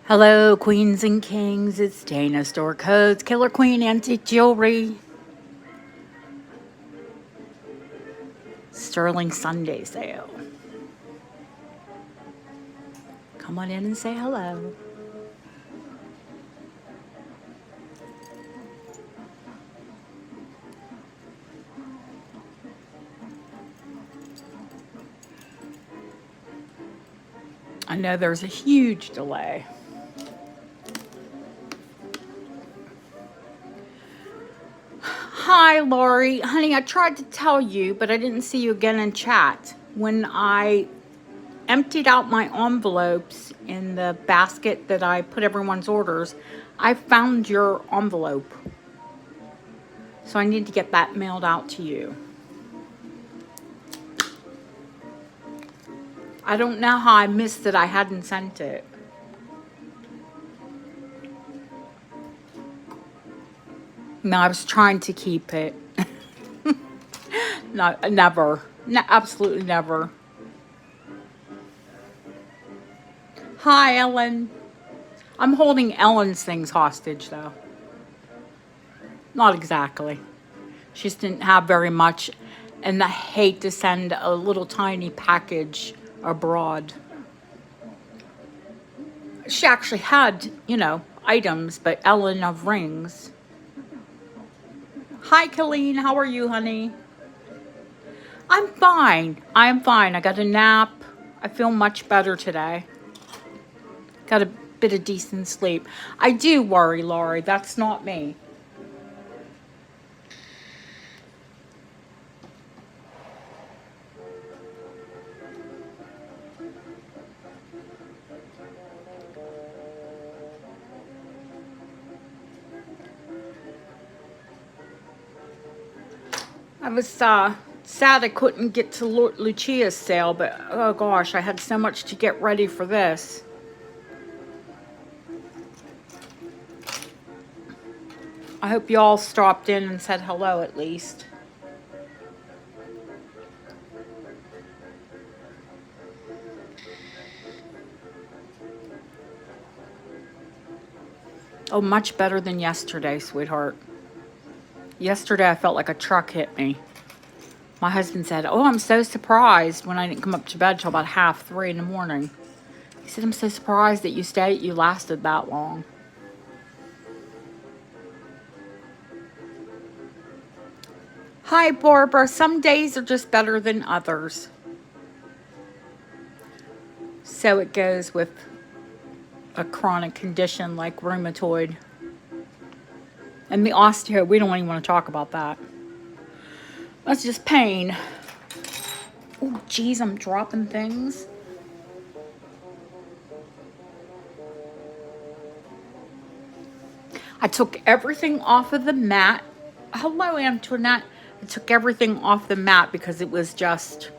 Hello, queens and kings. It's Dana Store Codes, Killer Queen Antique Jewelry, Sterling Sunday Sale. Come on in and say hello. I know there's a huge delay. Hi, Lori. Honey, I tried to tell you, but I didn't see you again in chat. When I emptied out my envelopes in the basket that I put everyone's orders, I found your envelope. So I need to get that mailed out to you. I don't know how I missed that I hadn't sent it. No, I was trying to keep it. No, never. No, absolutely never. Hi, Ellen. I'm holding Ellen's things hostage, though. Not exactly. She just didn't have very much, and I hate to send a little tiny package abroad. She actually had, items, but Ellen of rings. Hi, Colleen. How are you, honey? I'm fine. I'm fine. I got a nap. I feel much better today. Got a bit of decent sleep. I do worry, Laurie. That's not me. I was sad I couldn't get to Lucia's sale, but oh gosh, I had so much to get ready for this. I hope you all stopped in and said hello at least. Oh, much better than yesterday, sweetheart. Yesterday I felt like a truck hit me. My husband said, "Oh, I'm so surprised," when I didn't come up to bed till about 3:30 in the morning. He said, "I'm so surprised that you lasted that long." Hi, Barbara. Some days are just better than others. So it goes with a chronic condition like rheumatoid. And the osteo, we don't even want to talk about that. That's just pain. Oh, geez, I'm dropping things. I took everything off of the mat. Hello, Antoinette. I took everything off the mat because it was just,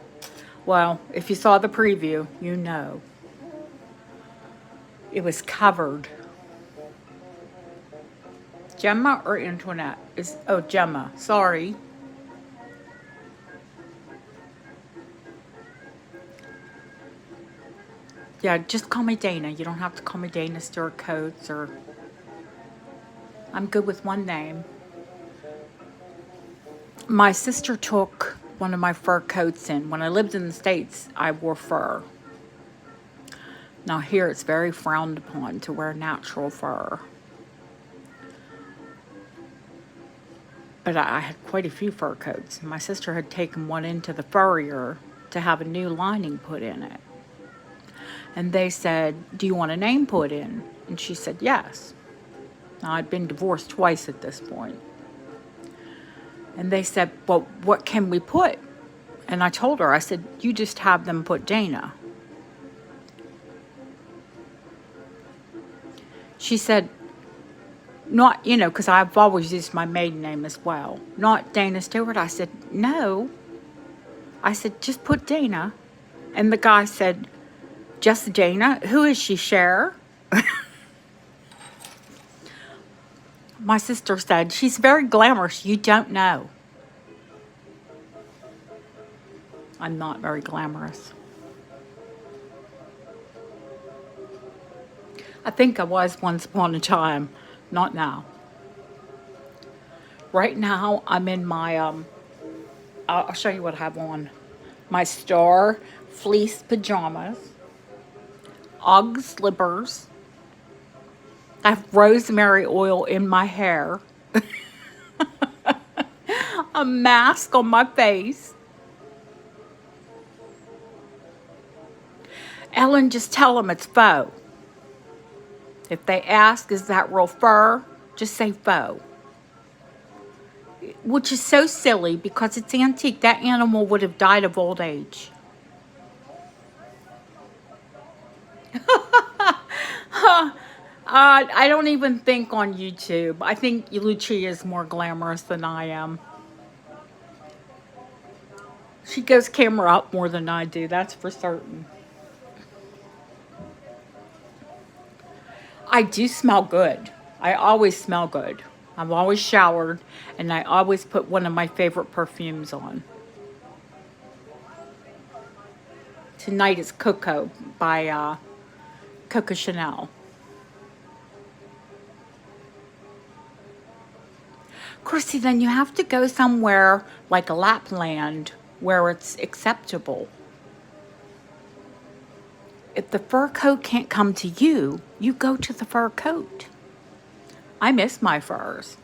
well, if you saw the preview, you know. It was covered. Gemma or Antoinette? Gemma. Sorry. Yeah, just call me Dana. You don't have to call me Dana Stewart Coates or... I'm good with one name. My sister took one of my fur coats in. When I lived in the States, I wore fur. Now here it's very frowned upon to wear natural fur. But I had quite a few fur coats. My sister had taken one into the furrier to have a new lining put in it. And they said, "Do you want a name put in?" And she said, yes. Now, I'd been divorced twice at this point. And they said, "Well, what can we put?" And I told her, I said, "You just have them put Dana." She said, "Not, because I've always used my maiden name as well. Not Dana Stewart." I said, "No." I said, "Just put Dana." And the guy said, "Just Dana? Who is she, Cher?" My sister said, "She's very glamorous. You don't know." I'm not very glamorous. I think I was once upon a time, not now. Right now, I'm in my, I'll show you what I have on. My star fleece pajamas, Ugg slippers. I have rosemary oil in my hair, a mask on my face. Ellen, just tell them it's faux. If they ask, is that real fur? Just say faux. Which is so silly because it's antique. That animal would have died of old age. I don't even think on YouTube. I think Lucia is more glamorous than I am. She goes camera up more than I do, that's for certain. I do smell good. I always smell good. I've always showered, and I always put one of my favorite perfumes on. Tonight is Coco by Coco Chanel. Chrissy, then you have to go somewhere like Lapland where it's acceptable. If the fur coat can't come to you, you go to the fur coat. I miss my furs.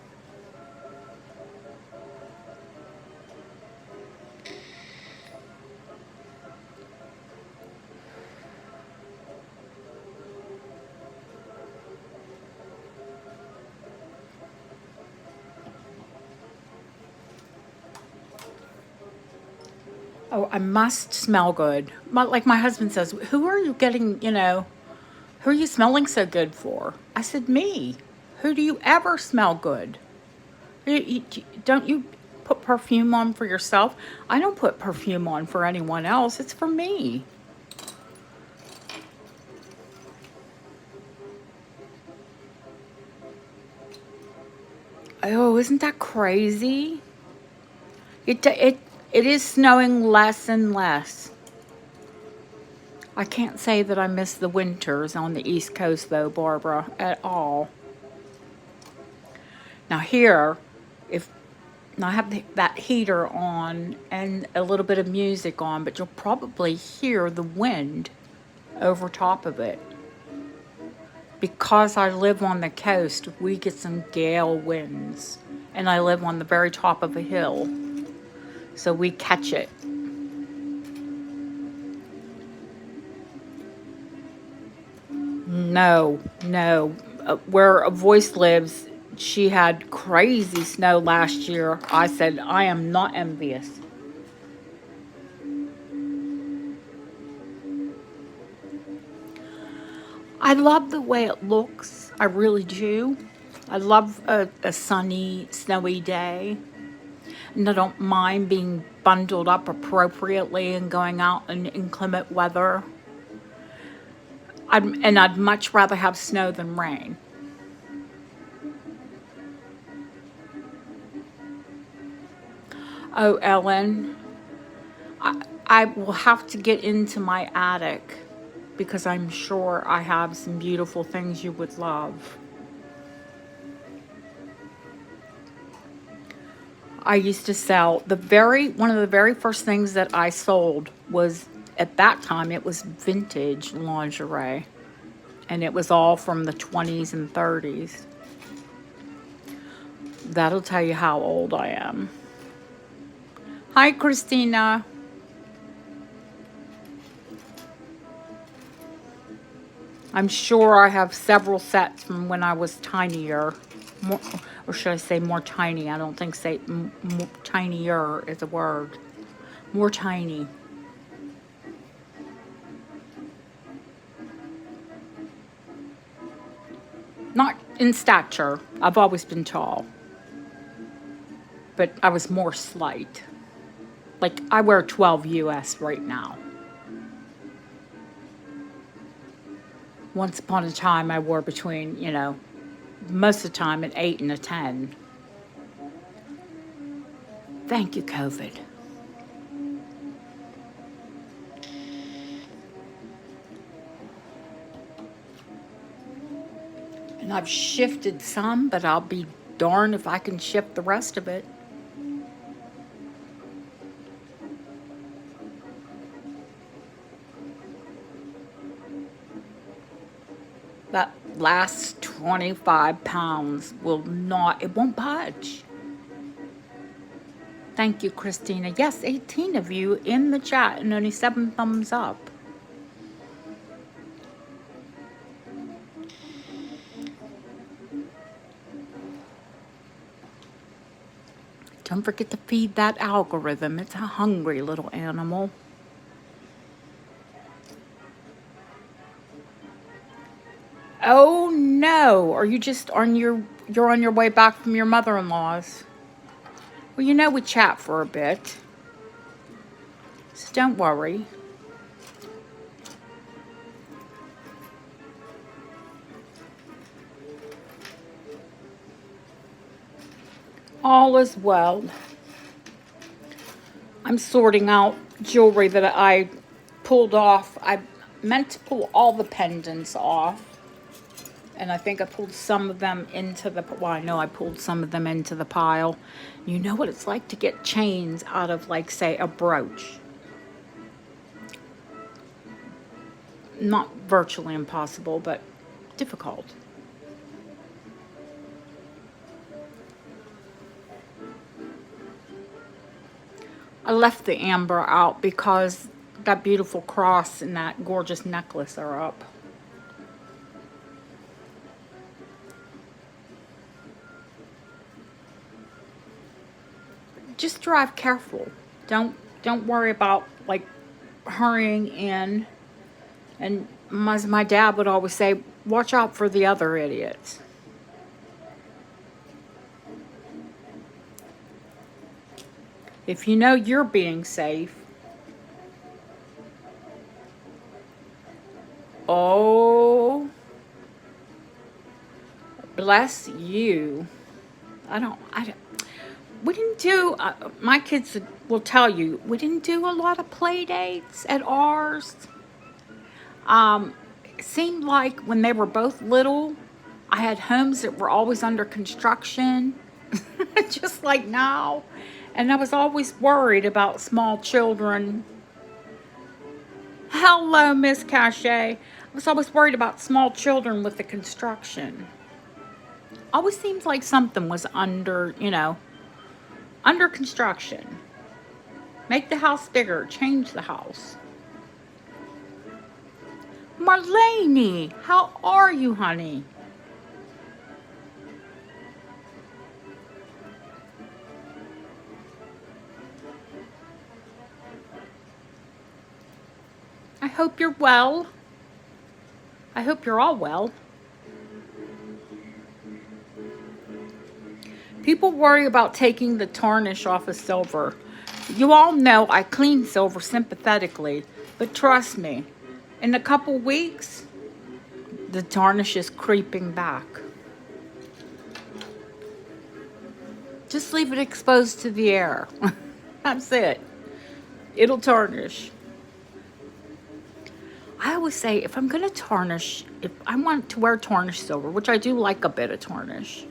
Oh, I must smell good. Like my husband says, who are you getting, who are you smelling so good for? I said, me. Who do you ever smell good? Don't you put perfume on for yourself? I don't put perfume on for anyone else. It's for me. Oh, isn't that crazy? It is snowing less and less. I can't say that I miss the winters on the East Coast, though, Barbara, at all. Now here, if now I have that heater on and a little bit of music on, but you'll probably hear the wind over top of it. Because I live on the coast, we get some gale winds, and I live on the very top of a hill, so we catch it. No. Where a voice lives, she had crazy snow last year. I said, I am not envious. I love the way it looks. I really do. I love a sunny, snowy day. And I don't mind being bundled up appropriately and going out in inclement weather. I'd much rather have snow than rain. Oh, Ellen, I will have to get into my attic because I'm sure I have some beautiful things you would love. I used to sell one of the very first things that I sold was, at that time, it was vintage lingerie. And it was all from the 20s and 30s. That'll tell you how old I am. Hi, Christina. I'm sure I have several sets from when I was tinier. More, or should I say more tiny? I don't think tinier is a word. More tiny. Not in stature. I've always been tall. But I was more slight. Like, I wear 12 US right now. Once upon a time, I wore between, most of the time an 8 and a 10. Thank you, COVID. And I've shifted some, but I'll be darned if I can shift the rest of it. That last 25 pounds will not, it won't budge. Thank you, Christina. Yes, 18 of you in the chat and only 7 thumbs up. Don't forget to feed that algorithm. It's a hungry little animal. Oh no, are you just on you're on your way back from your mother-in-law's? Well, you know we chat for a bit, so don't worry. All is well. I'm sorting out jewelry that I pulled off. I meant to pull all the pendants off. And I think I pulled some of them into the, well, I know I pulled some of them into the pile. You know what it's like to get chains out of, like, say, a brooch. Not virtually impossible, but difficult. I left the amber out because that beautiful cross and that gorgeous necklace are up. Just drive careful. Don't worry about, like, hurrying in. And as my dad would always say, watch out for the other idiots. If you know you're being safe, oh, bless you. We didn't do, my kids will tell you, we didn't do a lot of play dates at ours. It seemed like when they were both little, I had homes that were always under construction, just like now. And I was always worried about small children. Hello, Miss Cachet. I was always worried about small children with the construction. Always seems like something was under, under construction. Make the house bigger, change the house. Marlene, how are you, honey? I hope you're well. I hope you're all well. People worry about taking the tarnish off of silver. You all know I clean silver sympathetically, but trust me, in a couple weeks, the tarnish is creeping back. Just leave it exposed to the air. That's it. It'll tarnish. I always say, if I'm going to tarnish, if I want to wear tarnished silver, which I do like a bit of tarnish,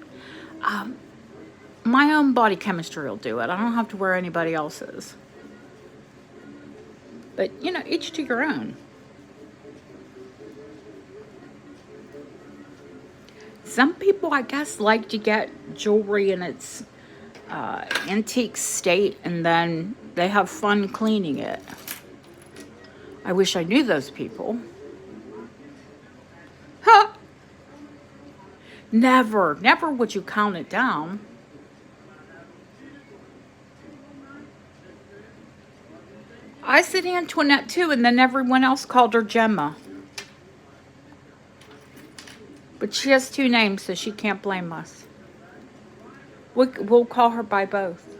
my own body chemistry will do it. I don't have to wear anybody else's. But, each to your own. Some people, I guess, like to get jewelry in its antique state and then they have fun cleaning it. I wish I knew those people. Huh. Never would you count it down. I said Antoinette too, and then everyone else called her Gemma. But she has 2 names, so she can't blame us. We'll call her by both.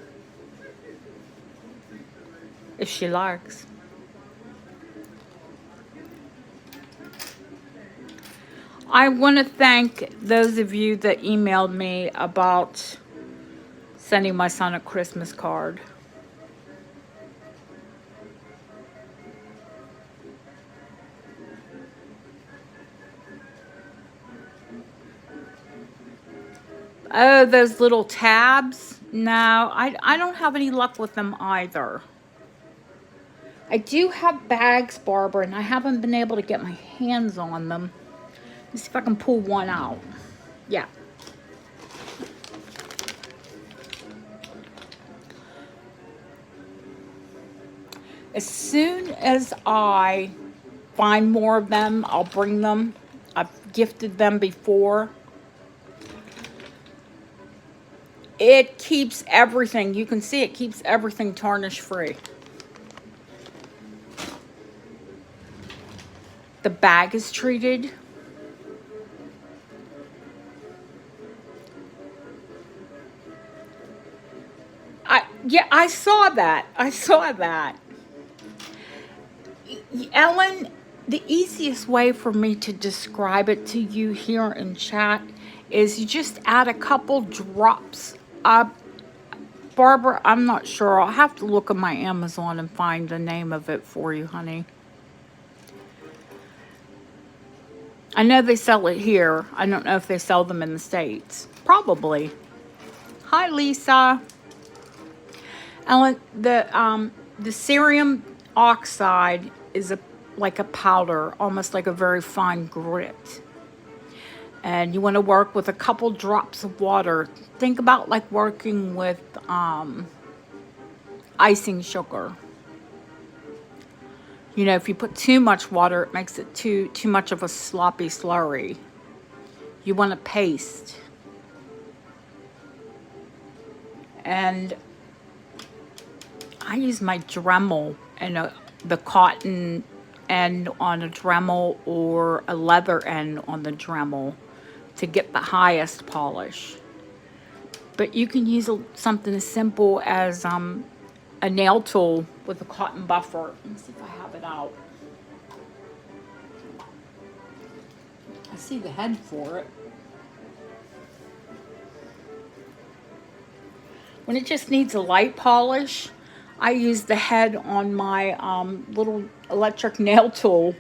If she likes. I want to thank those of you that emailed me about sending my son a Christmas card. Oh, those little tabs? No, I don't have any luck with them either. I do have bags, Barbara, and I haven't been able to get my hands on them. Let's see if I can pull one out. Yeah. As soon as I find more of them, I'll bring them. I've gifted them before. It keeps everything, you can see it keeps everything tarnish free. The bag is treated. Yeah, I saw that. I saw that. Ellen, the easiest way for me to describe it to you here in chat is you just add a couple drops up. Barbara, I'm not sure. I'll have to look at my Amazon and find the name of it for you, honey. I know they sell it here. I don't know if they sell them in the States. Probably. Hi, Lisa. Ellen, the cerium oxide is like a powder, almost like a very fine grit. And you want to work with a couple drops of water. Think about like working with icing sugar. You know, if you put too much water, it makes it too much of a sloppy slurry. You want a paste. And I use my Dremel and the cotton end on a Dremel or a leather end on the Dremel to get the highest polish. But you can use something as simple as a nail tool with a cotton buffer. Let me see if I have it out. I see the head for it. When it just needs a light polish, I use the head on my little electric nail tool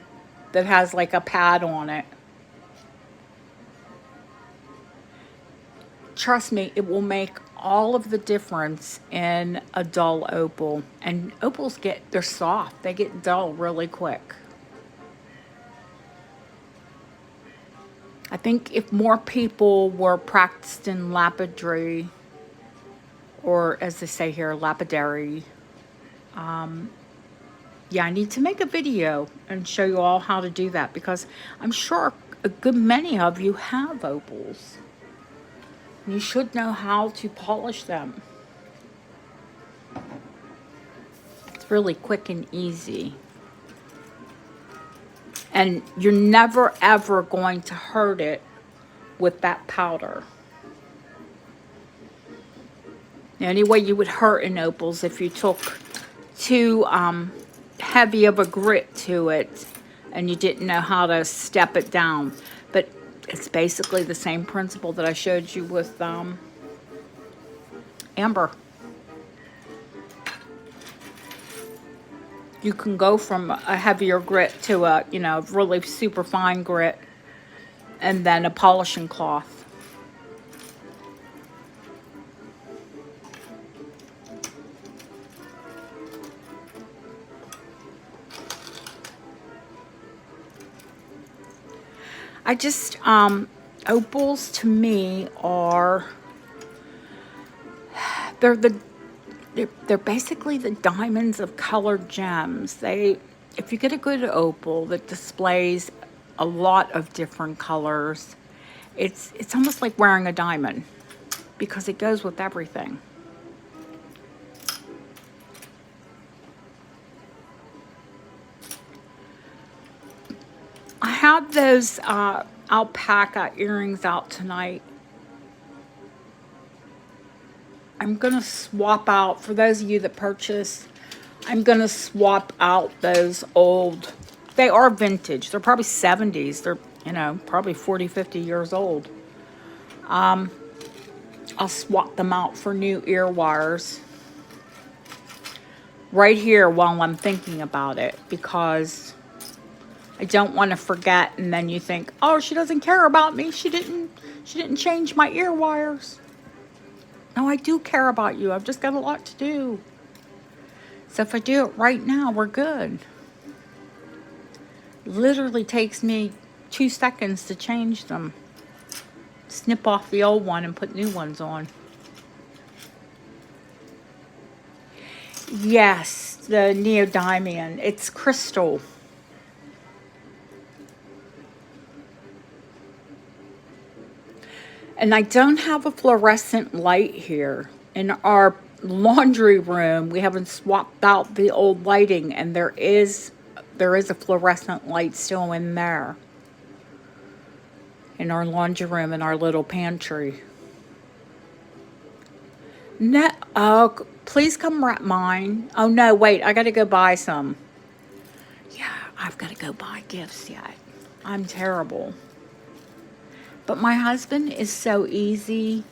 that has like a pad on it. Trust me, it will make all of the difference in a dull opal. And opals they're soft. They get dull really quick. I think if more people were practiced in lapidary, or as they say here, lapidary, yeah, I need to make a video and show you all how to do that, because I'm sure a good many of you have opals. You should know how to polish them. It's really quick and easy. And you're never ever going to hurt it with that powder. The only way you would hurt an opal's if you took too heavy of a grit to it and you didn't know how to step it down. But it's basically the same principle that I showed you with amber. You can go from a heavier grit to a, really super fine grit, and then a polishing cloth. I just, opals to me are, they're basically the diamonds of colored gems. If you get a good opal that displays a lot of different colors, it's almost like wearing a diamond, because it goes with everything. I have those alpaca earrings out tonight. I'm going to swap out, for those of you that purchase, I'm going to swap out those old, they are vintage. They're probably 70s. They're, probably 40, 50 years old. I'll swap them out for new ear wires right here while I'm thinking about it, because I don't want to forget, and then you think, oh, she doesn't care about me. She didn't change my ear wires. No, I do care about you. I've just got a lot to do. So if I do it right now, we're good. Literally takes me 2 seconds to change them. Snip off the old one and put new ones on. Yes, the Neodymium. It's crystal. And I don't have a fluorescent light here. In our laundry room, we haven't swapped out the old lighting, and there is a fluorescent light still in there. In our laundry room, in our little pantry. No, oh, please come wrap mine. Oh no, wait, I gotta go buy some. Yeah, I've gotta go buy gifts yet. I'm terrible. But my husband is so easy.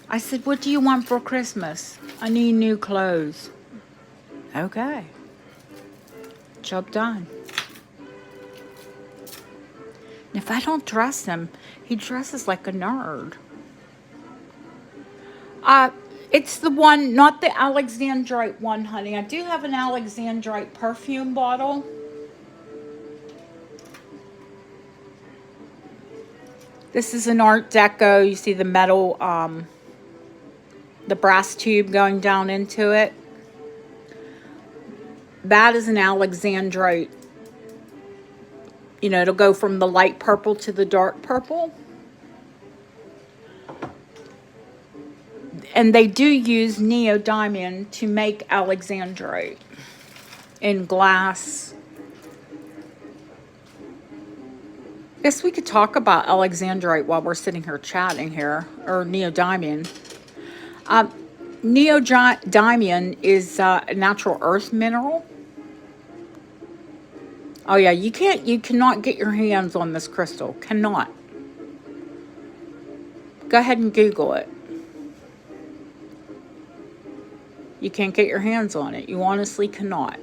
I said, what do you want for Christmas? I need new clothes. Okay. Job done. And if I don't dress him, he dresses like a nerd. It's the one, not the Alexandrite one, honey. I do have an Alexandrite perfume bottle. This is an Art Deco. You see the metal, the brass tube going down into it. That is an Alexandrite. You know, it'll go from the light purple to the dark purple. And they do use neodymium to make Alexandrite in glass. Guess we could talk about Alexandrite while we're sitting here chatting here, or neodymium. Neodymium is a natural earth mineral. Oh yeah, you cannot get your hands on this crystal. Cannot. Go ahead and Google it. You can't get your hands on it. You honestly cannot.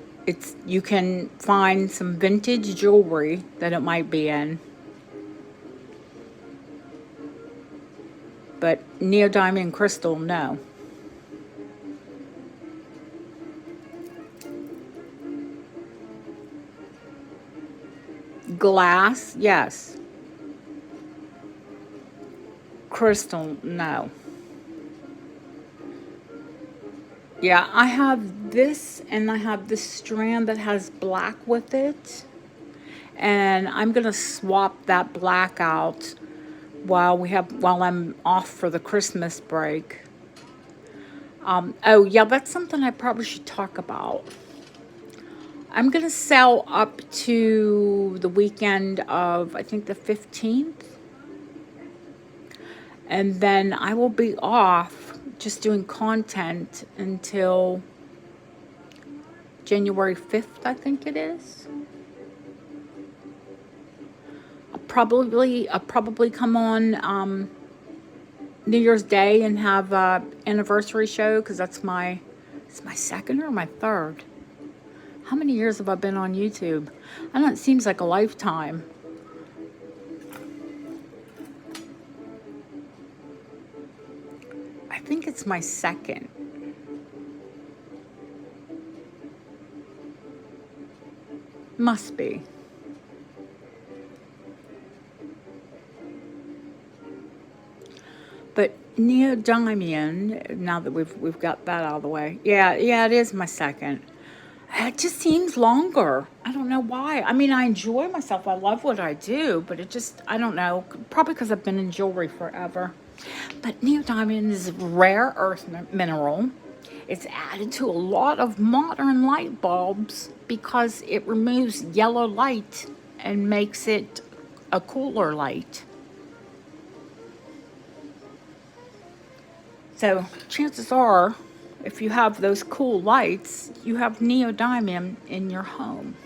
You can find some vintage jewelry that it might be in. But neodymium crystal, no. Glass, yes. Crystal, no. Yeah, I have this, and I have this strand that has black with it. And I'm going to swap that black out while I'm off for the Christmas break. Oh, yeah, that's something I probably should talk about. I'm going to sell up to the weekend of, I think, the 15th. And then I will be off just doing content until January 5th, I think it is. I'll probably come on New Year's Day and have an anniversary show, because it's my second or my third. How many years have I been on YouTube? I know it seems like a lifetime. I think it's my second. Must be. But neodymium, now that we've got that out of the way. Yeah, it is my second. It just seems longer. I don't know why. I mean, I enjoy myself. I love what I do, but it just, I don't know. Probably because I've been in jewelry forever. But neodymium is a rare earth mineral. It's added to a lot of modern light bulbs because it removes yellow light and makes it a cooler light. So chances are, if you have those cool lights, you have neodymium in your home.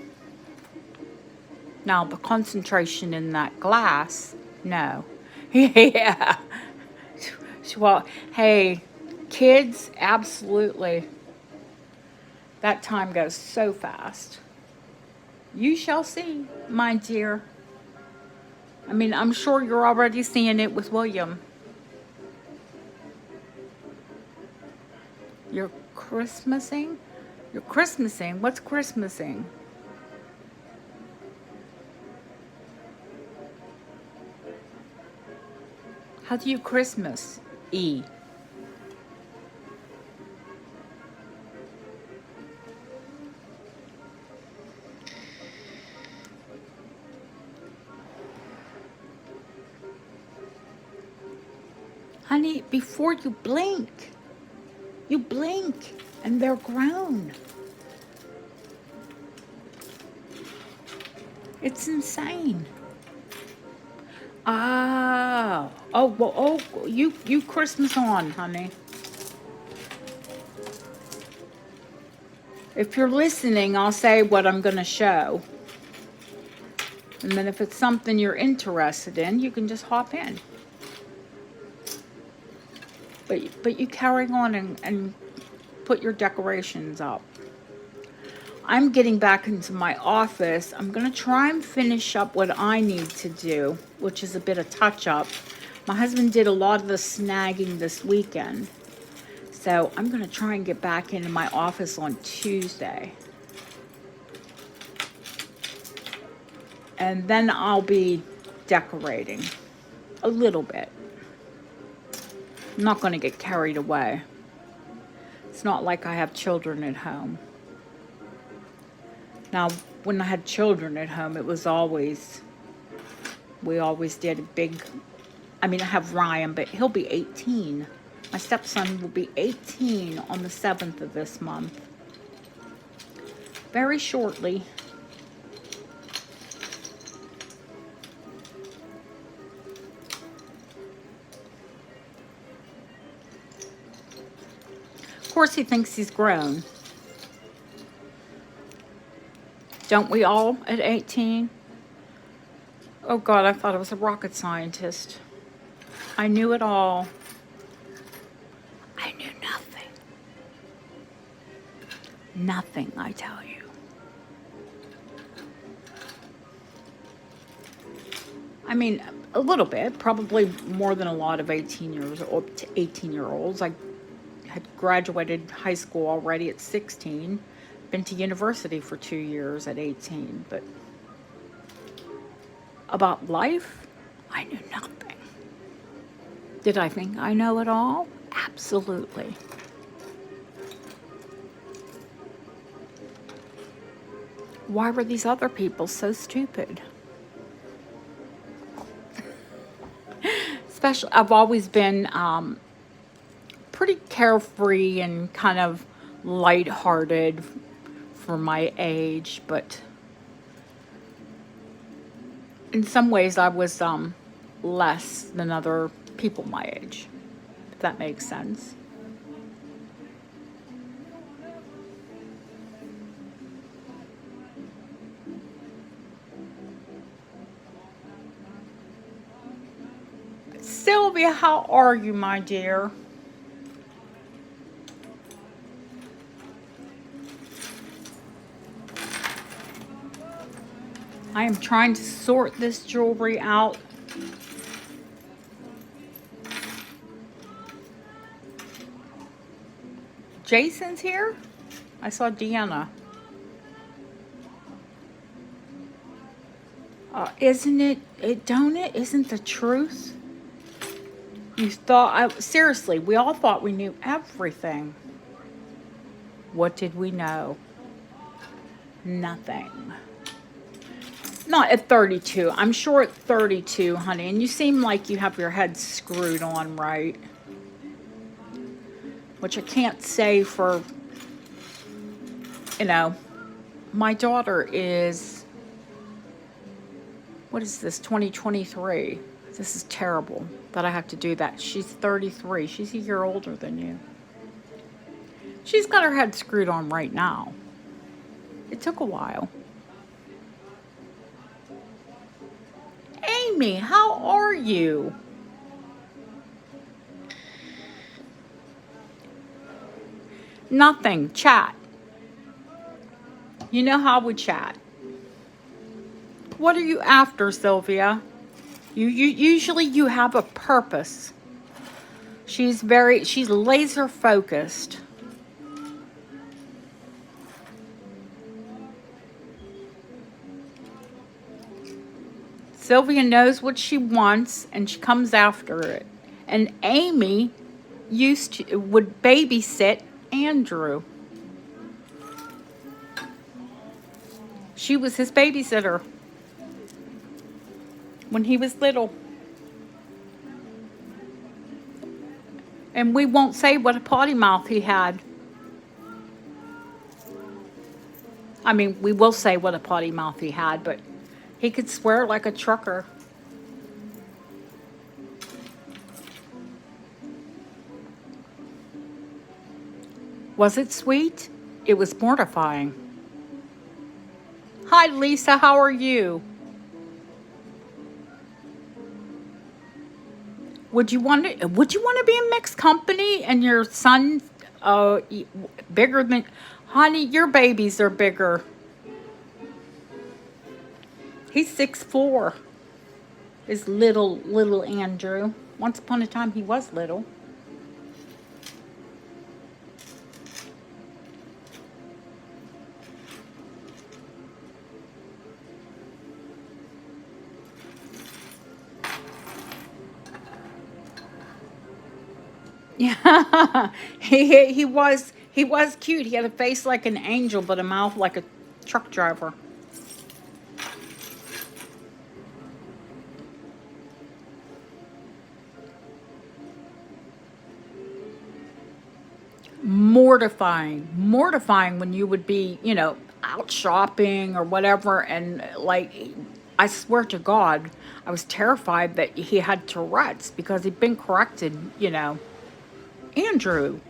Now, the concentration in that glass, no. Yeah. Well, hey, kids, absolutely. That time goes so fast. You shall see, my dear. I mean, I'm sure you're already seeing it with William. You're Christmasing? You're Christmasing? What's Christmasing? How do you Christmas? E. Honey, before you blink and they're grown. It's insane. Well, you Christmas on, honey. If you're listening, I'll say what I'm going to show. And then if it's something you're interested in, you can just hop in. But you carry on and put your decorations up. I'm getting back into my office. I'm going to try and finish up what I need to do, which is a bit of touch-up. My husband did a lot of the snagging this weekend. So I'm going to try and get back into my office on Tuesday. And then I'll be decorating a little bit. I'm not going to get carried away. It's not like I have children at home. Now, when I had children at home, it was always, we always did a big, I mean, I have Ryan, but he'll be 18. My stepson will be 18 on the 7th of this month. Very shortly. Of course, he thinks he's grown. Don't we all at 18? Oh God, I thought I was a rocket scientist. I knew it all. I knew nothing. Nothing, I tell you. I mean, a little bit, probably more than a lot of 18-year-olds. I had graduated high school already at 16. Been to university for 2 years at 18, but about life, I knew nothing. Did I think I know it all? Absolutely. Why were these other people so stupid? Especially, I've always been pretty carefree and kind of lighthearted for my age, but in some ways I was less than other people my age, if that makes sense. Sylvia, how are you, my dear? I am trying to sort this jewelry out. Jason's here? I saw Deanna. Isn't it, don't it? Isn't the truth? You thought, seriously, we all thought we knew everything. What did we know? Nothing. Not at 32. I'm sure at 32, honey. And you seem like you have your head screwed on right. Which I can't say for, you know, my daughter is, what is this, 2023? This is terrible that I have to do that. She's 33. She's a year older than you. She's got her head screwed on right now. It took a while. Amy, how are you? Nothing. Chat. You know how we chat. What are you after, Sylvia? You usually you have a purpose. She's laser focused. Sylvia knows what she wants and she comes after it. And Amy would babysit Andrew. She was his babysitter when he was little. And we won't say what a potty mouth he had. I mean, we will say what a potty mouth he had, but he could swear like a trucker. Was it sweet? It was mortifying. Hi, Lisa. How are you? Would you want to be in mixed company and your son bigger than... Honey, your babies are bigger. He's 6'4". Is little Andrew. Once upon a time he was little. Yeah, he was cute. He had a face like an angel, but a mouth like a truck driver. Mortifying when you would be, out shopping or whatever, and like, I swear to God, I was terrified that he had Tourette's because he'd been corrected, Andrew.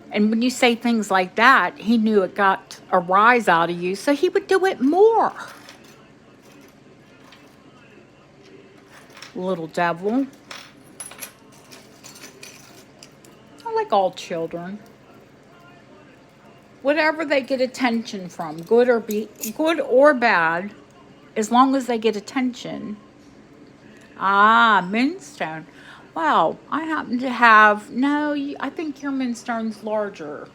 And when you say things like that, he knew it got a rise out of you, so he would do it more. Little devil. I like all children. Whatever they get attention from, good or bad, as long as they get attention. Ah, moonstone. Wow, I happen to have... No, I think your moonstone's larger.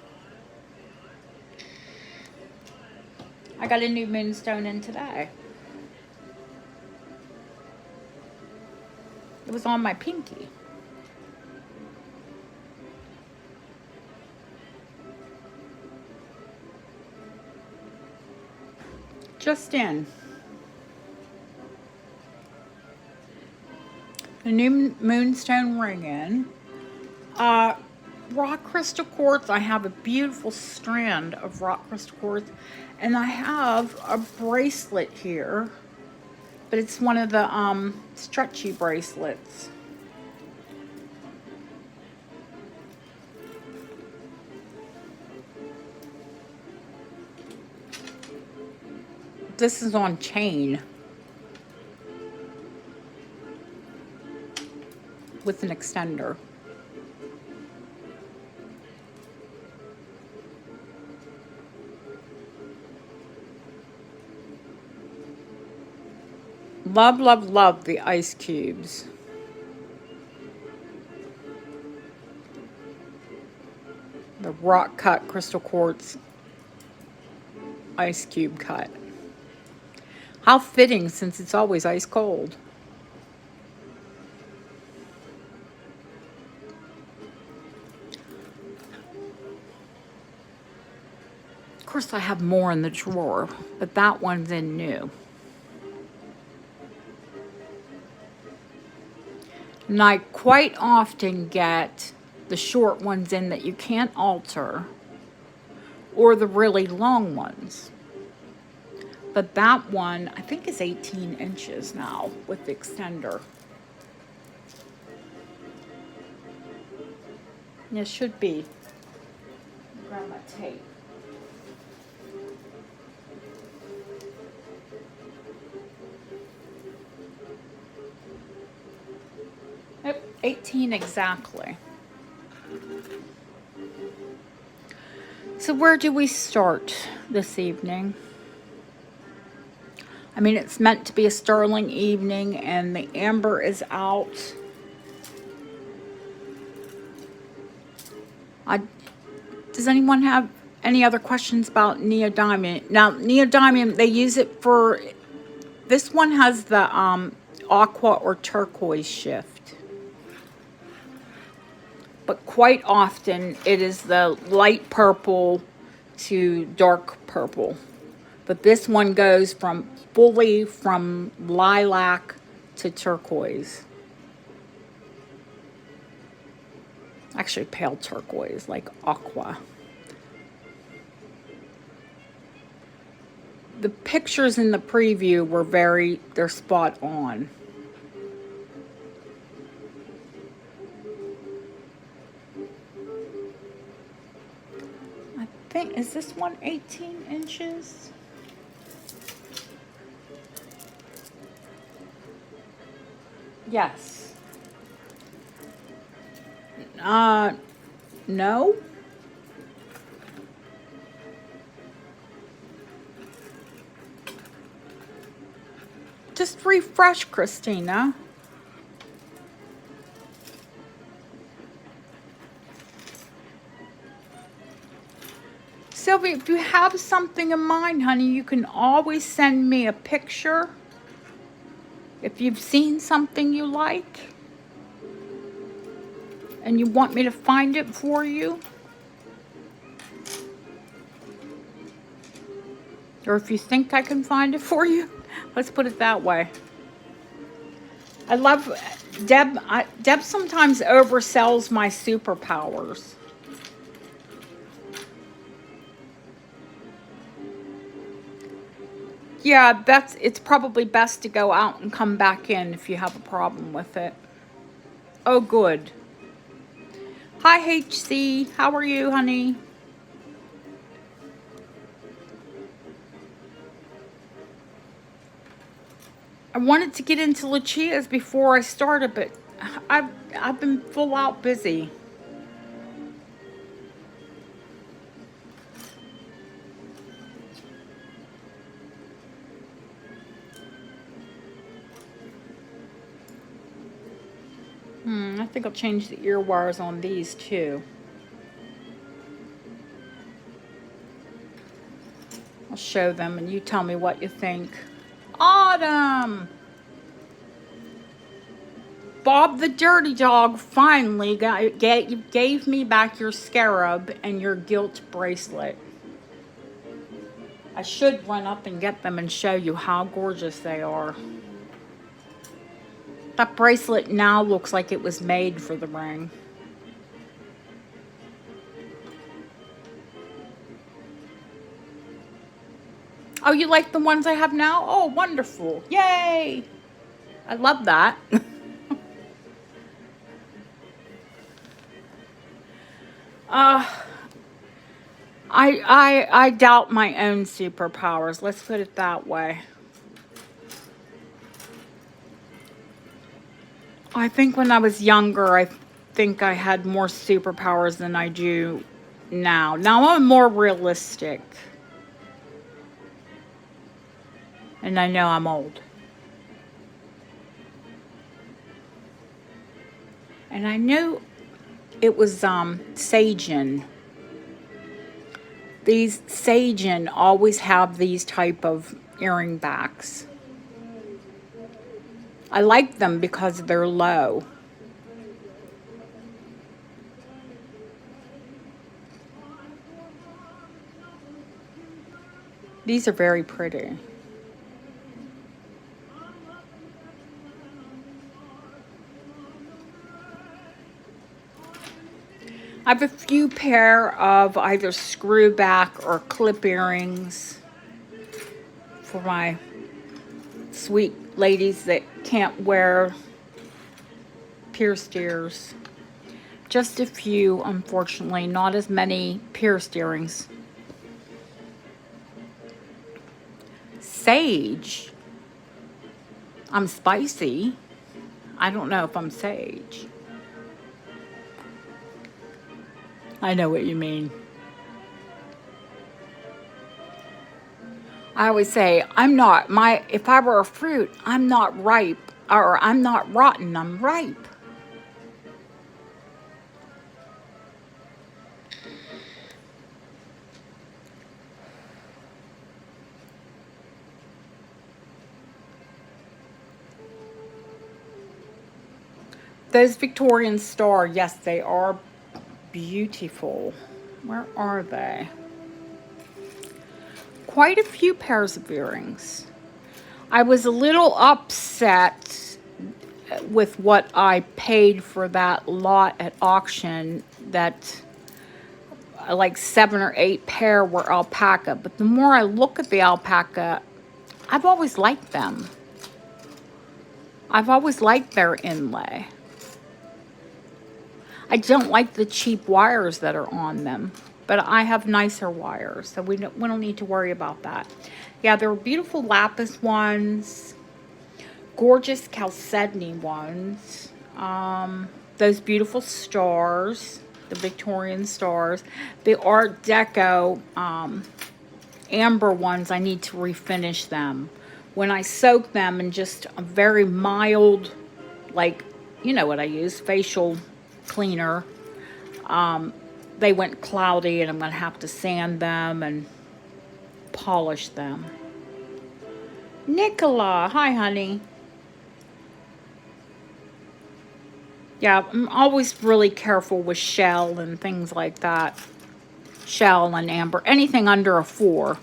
I got a new moonstone in today. It was on my pinky. Just in. A new moonstone ring in. Rock crystal quartz. I have a beautiful strand of rock crystal quartz. And I have a bracelet here. But it's one of the stretchy bracelets. This is on chain. With an extender. Love, love, love the ice cubes. The rock cut crystal quartz ice cube cut. How fitting, since it's always ice cold. Of course, I have more in the drawer, but that one's in new. And I quite often get the short ones in that you can't alter, or the really long ones. But that one, I think, is 18 inches now with the extender. It should be. Grab my tape. Yep, 18 exactly. So where do we start this evening? I mean, it's meant to be a sterling evening, and the amber is out. I, does anyone have any other questions about neodymium? Now, neodymium, they use it for, this one has the aqua or turquoise shift. But quite often it is the light purple to dark purple. But this one goes from fully from lilac to turquoise. Actually pale turquoise, like aqua. The pictures in the preview were they're spot on. I think, is this one 18 inches? Yes. No. Just refresh, Christina. Sylvia, if you have something in mind, honey, you can always send me a picture. If you've seen something you like and you want me to find it for you, or if you think I can find it for you, let's put it that way. I love Deb. Deb sometimes oversells my superpowers. Yeah, it's probably best to go out and come back in if you have a problem with it. Oh, good. Hi, HC. How are you, honey? I wanted to get into Lucia's before I started, but I've been full out busy. I think I'll change the ear wires on these too. I'll show them and you tell me what you think. Autumn! Bob the Dirty Dog finally gave me back your scarab and your gilt bracelet. I should run up and get them and show you how gorgeous they are. That bracelet now looks like it was made for the ring. Oh, you like the ones I have now? Oh, wonderful. Yay! I love that. I doubt my own superpowers. Let's put it that way. I think when I was younger, I think I had more superpowers than I do now. Now I'm more realistic. And I know I'm old. And I knew it was Sagen. These Sagen always have these type of earring backs. I like them because they're low. These are very pretty. I have a few pair of either screw back or clip earrings for my sweet ladies that can't wear pierced ears. Just a few, unfortunately, not as many pierced earrings. Sage. I'm spicy. I don't know if I'm sage. I know what you mean. I always say, I'm not, if I were a fruit, I'm not ripe, or I'm not rotten, I'm ripe. Those Victorian star, yes, they are beautiful. Where are they? Quite a few pairs of earrings. I was a little upset with what I paid for that lot at auction, that like 7 or 8 pair were alpaca. But the more I look at the alpaca, I've always liked them. I've always liked their inlay. I don't like the cheap wires that are on them, but I have nicer wires, so we don't need to worry about that. Yeah, there are beautiful lapis ones, gorgeous chalcedony ones, those beautiful stars, the Victorian stars, the Art Deco amber ones. I need to refinish them. When I soak them in just a very mild, like, you know what I use, facial cleaner, they went cloudy, and I'm going to have to sand them and polish them. Nicola, hi honey. Yeah, I'm always really careful with shell and things like that. Shell and amber, anything under a 4.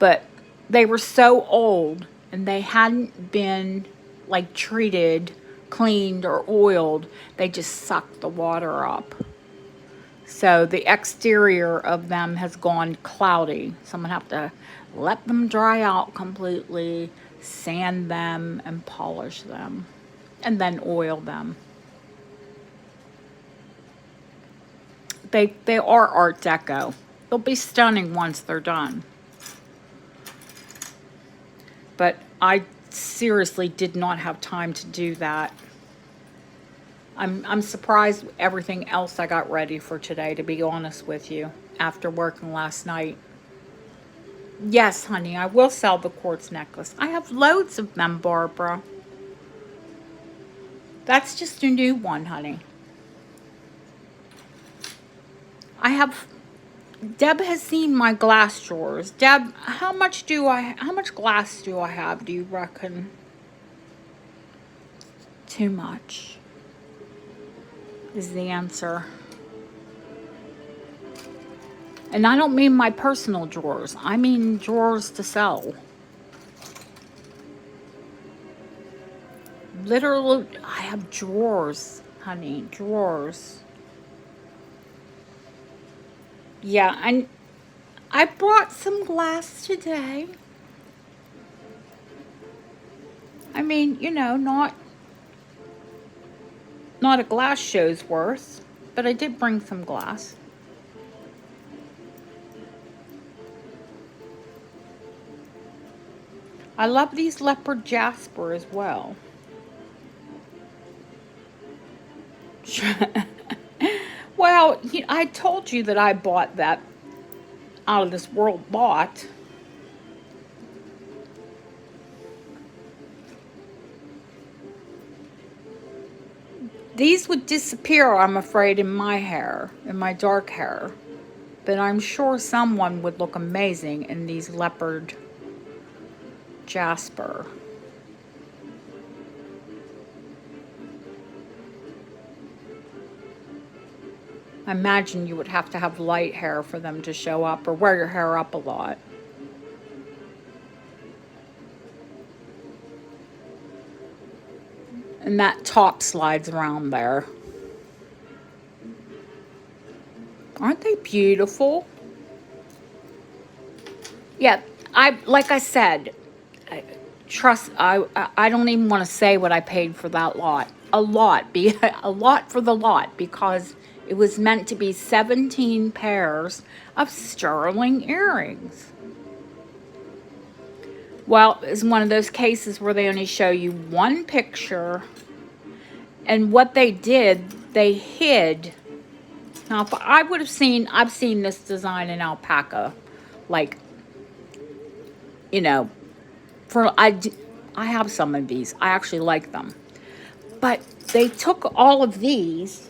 But they were so old, and they hadn't been like treated, cleaned, or oiled. They just sucked the water up. So the exterior of them has gone cloudy. So I'm going to have to let them dry out completely, sand them, and polish them, and then oil them. They are Art Deco. They'll be stunning once they're done. But I seriously did not have time to do that. I'm surprised everything else I got ready for today, to be honest with you, after working last night. Yes, honey, I will sell the quartz necklace. I have loads of them, Barbara. That's just a new one, honey. Deb has seen my glass drawers. Deb, how much glass do I have, do you reckon? Too much is the answer. And I don't mean my personal drawers. I mean drawers to sell. Literally, I have drawers, honey, drawers. Yeah, and I brought some glass today. I mean, you know, not a glass show's worth, but I did bring some glass. I love these leopard jasper as well. Well, I told you that I bought that out of this world lot. These would disappear, I'm afraid, in my hair, in my dark hair. But I'm sure someone would look amazing in these leopard jasper. I imagine you would have to have light hair for them to show up, or wear your hair up a lot. And that top slides around there. Aren't they beautiful? Yeah, like I said, I don't even want to say what I paid for that lot. A lot for the lot, because it was meant to be 17 pairs of sterling earrings. Well, it's one of those cases where they only show you one picture, and what they did, they hid. Now, if I would have I've seen this design in alpaca, like you know, I have some of these. I actually like them. But they took all of these.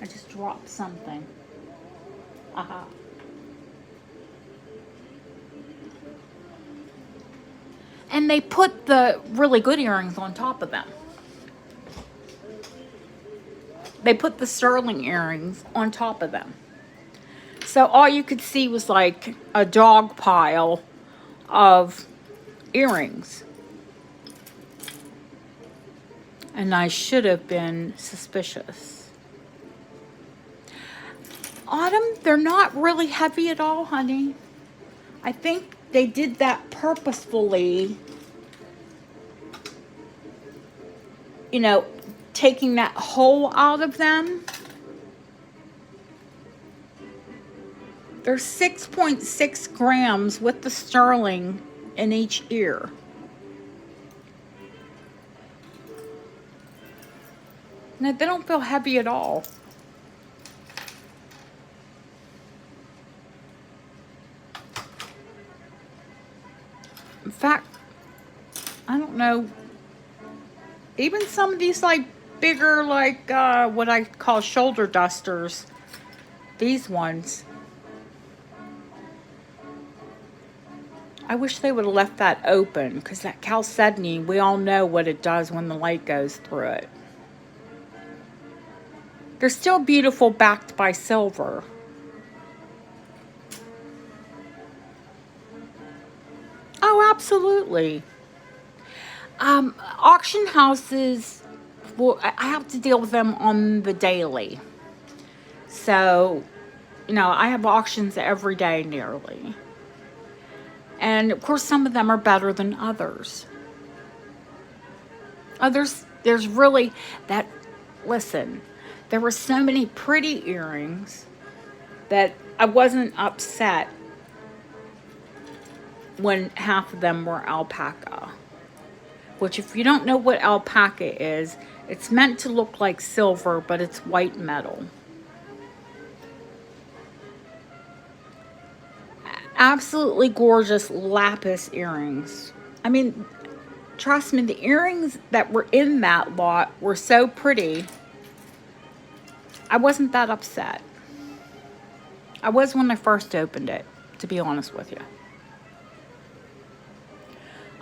I just dropped something. Aha. And they put the really good earrings on top of them. They put the sterling earrings on top of them. So all you could see was like a dog pile of earrings. And I should have been suspicious. Autumn, they're not really heavy at all, honey. I think they did that purposefully, you know, taking that hole out of them. They're 6.6 grams with the sterling in each ear. No, they don't feel heavy at all. In fact, I don't know, even some of these like bigger, like what I call shoulder dusters, these ones, I wish they would have left that open, because that chalcedony, we all know what it does when the light goes through it. They're still beautiful, backed by silver. Oh, absolutely. Auction houses, well, I have to deal with them on the daily. So, you know, I have auctions every day nearly. And of course, some of them are better than others. Others, there's really that, listen, there were so many pretty earrings that I wasn't upset when half of them were alpaca. Which, if you don't know what alpaca is, it's meant to look like silver, but it's white metal. Absolutely gorgeous lapis earrings. I mean, trust me, the earrings that were in that lot were so pretty. I wasn't that upset. I was when I first opened it, to be honest with you.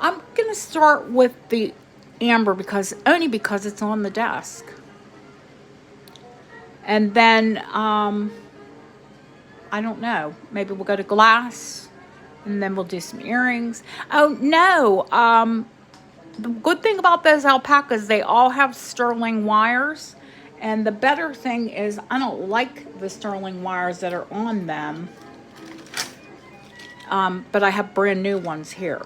I'm going to start with the amber only because it's on the desk. And then, I don't know, maybe we'll go to glass and then we'll do some earrings. Oh, no. The good thing about those alpacas, they all have sterling wires. And the better thing is, I don't like the sterling wires that are on them. But I have brand new ones here.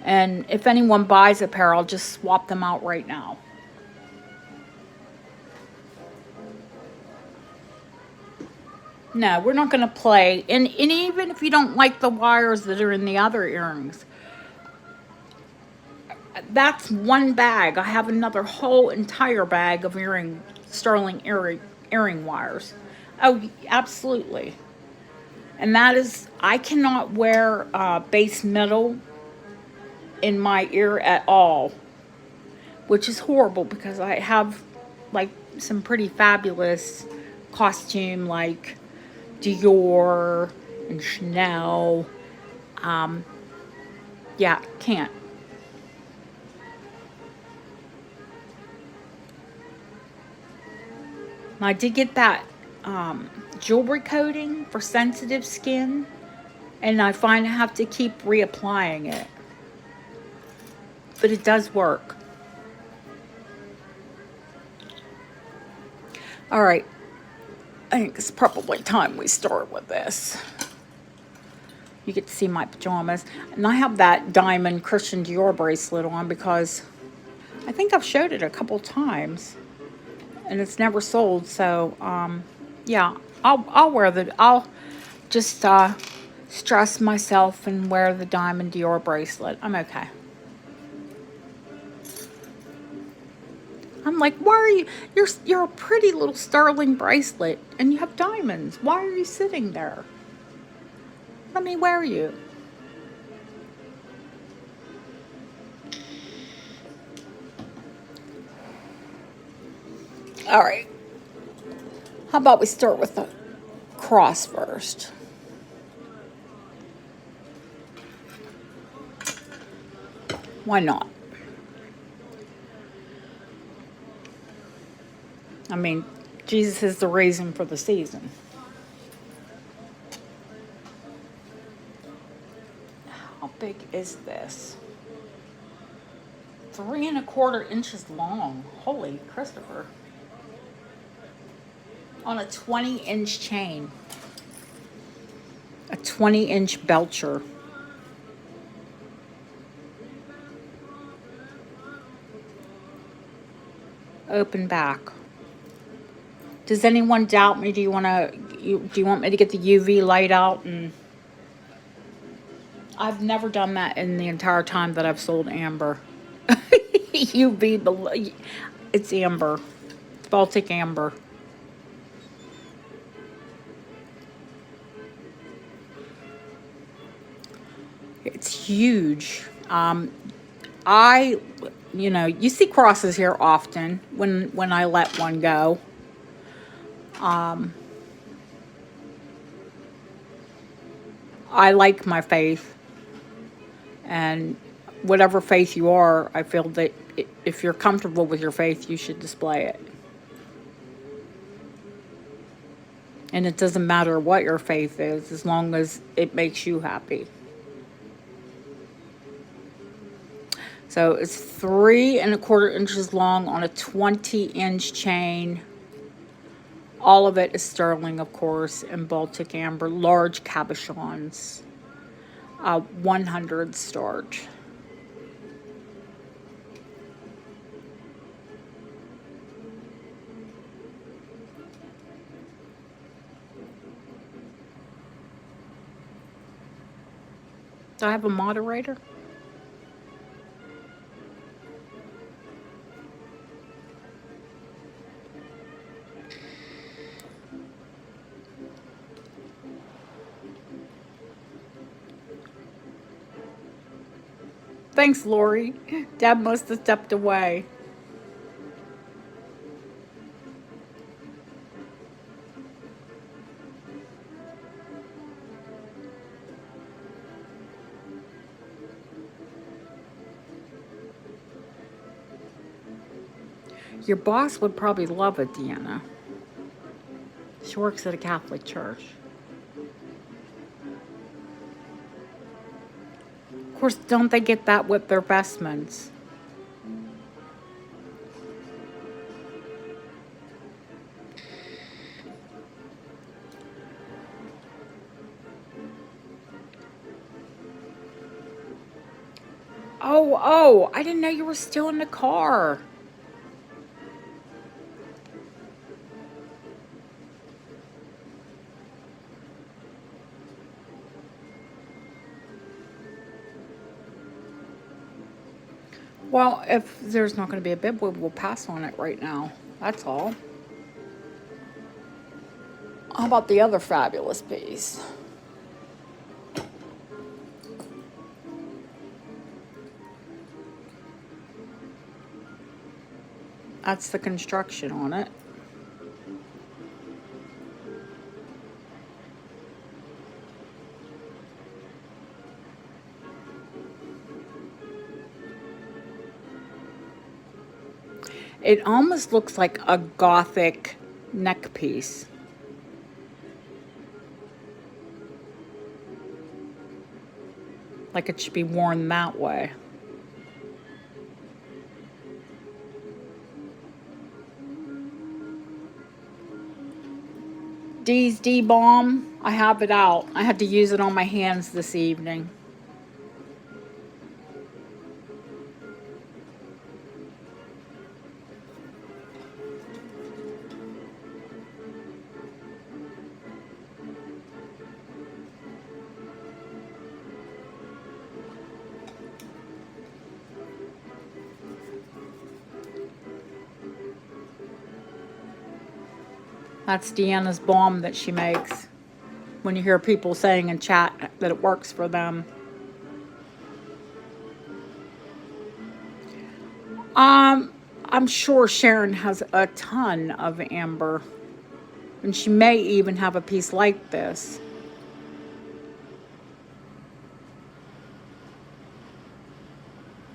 And if anyone buys a pair, I'll just swap them out right now. No, we're not going to play. And even if you don't like the wires that are in the other earrings, that's one bag. I have another whole entire bag of sterling earring wires. Oh, absolutely. And that is, I cannot wear base metal in my ear at all, which is horrible because I have like some pretty fabulous costume like Dior and Chanel. Yeah, can't. I did get that jewelry coating for sensitive skin, and I find I have to keep reapplying it. But it does work. All right. I think it's probably time we start with this. You get to see my pajamas. And I have that diamond Christian Dior bracelet on because I think I've showed it a couple times. And it's never sold. So, yeah. I'll just stress myself and wear the diamond Dior bracelet. I'm okay. I'm like, why are you? You're a pretty little sterling bracelet, and you have diamonds. Why are you sitting there? Let me wear you. All right. How about we start with the cross first? Why not? I mean, Jesus is the reason for the season. How big is this? 3¼ inches long. Holy Christopher. On a 20-inch chain. A 20-inch belcher. Open back. Does anyone doubt me? Do you want me to get the UV light out? And I've never done that in the entire time that I've sold amber. UV, it's amber. It's Baltic amber. It's huge. You see crosses here often when I let one go. I like my faith, and whatever faith you are, I feel that if you're comfortable with your faith, you should display it. And it doesn't matter what your faith is, as long as it makes you happy. So it's 3¼ inches long on a 20-inch chain. All of it is sterling, of course, and Baltic amber, large cabochons, 100 starch. Do I have a moderator? Thanks, Lori. Dad must have stepped away. Your boss would probably love it, Deanna. She works at a Catholic church. Of course, don't they get that with their vestments? Oh, I didn't know you were still in the car. Well, if there's not going to be a bib, we'll pass on it right now. That's all. How about the other fabulous piece? That's the construction on it. It almost looks like a Gothic neck piece. Like it should be worn that way. Dee's D-Bomb, I have it out. I had to use it on my hands this evening. That's Deanna's balm that she makes. when you hear people saying in chat that it works for them. I'm sure Sharon has a ton of amber, and she may even have a piece like this.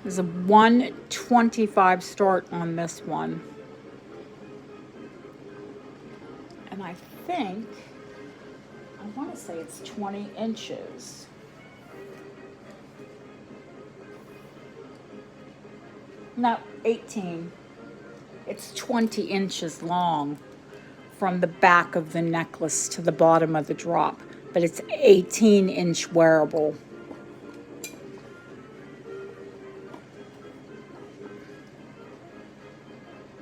There's a 125 start on this one. And I think, I want to say it's 20 inches. No, 18. It's 20 inches long from the back of the necklace to the bottom of the drop, but it's 18-inch wearable.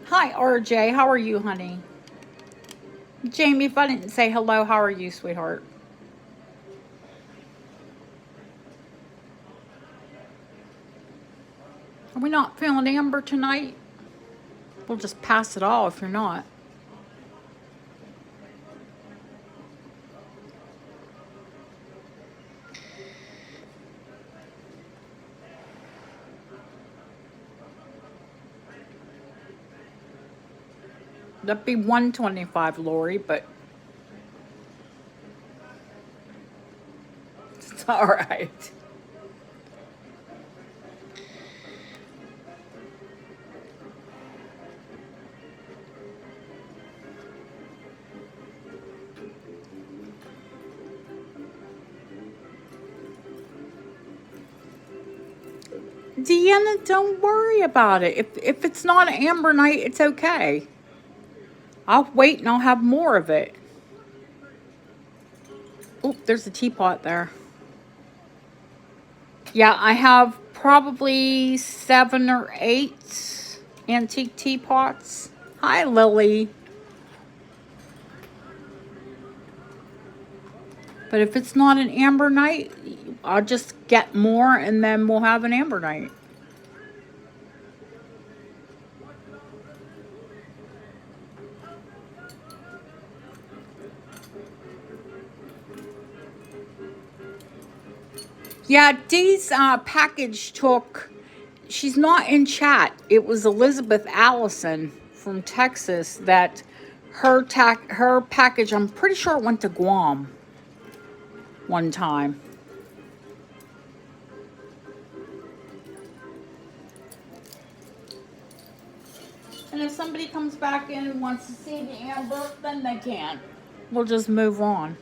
Hi, RJ. How are you, honey? Jamie, if I didn't say hello, how are you, sweetheart? Are we not feeling amber tonight? We'll just pass it all if you're not. That'd be 125, Lori, but it's all right. Deanna, don't worry about it. If it's not an amber night, it's okay. I'll wait and I'll have more of it. Oh, there's a teapot there. Yeah, I have probably 7 or 8 antique teapots. Hi, Lily. But if it's not an amber night, I'll just get more and then we'll have an amber night. Yeah, Dee's package took, she's not in chat. It was Elizabeth Allison from Texas that her package, I'm pretty sure it went to Guam one time. And if somebody comes back in and wants to see the amber, then they can. We'll just move on.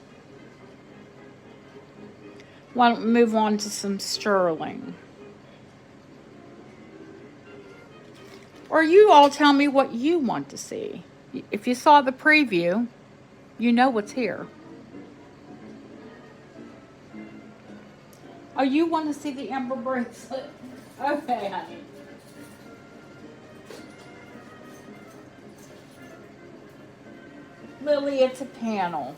Why don't we move on to some sterling? Or you all tell me what you want to see. If you saw the preview, you know what's here. Oh, you want to see the amber bracelet? Okay, honey. Lily, it's a panel.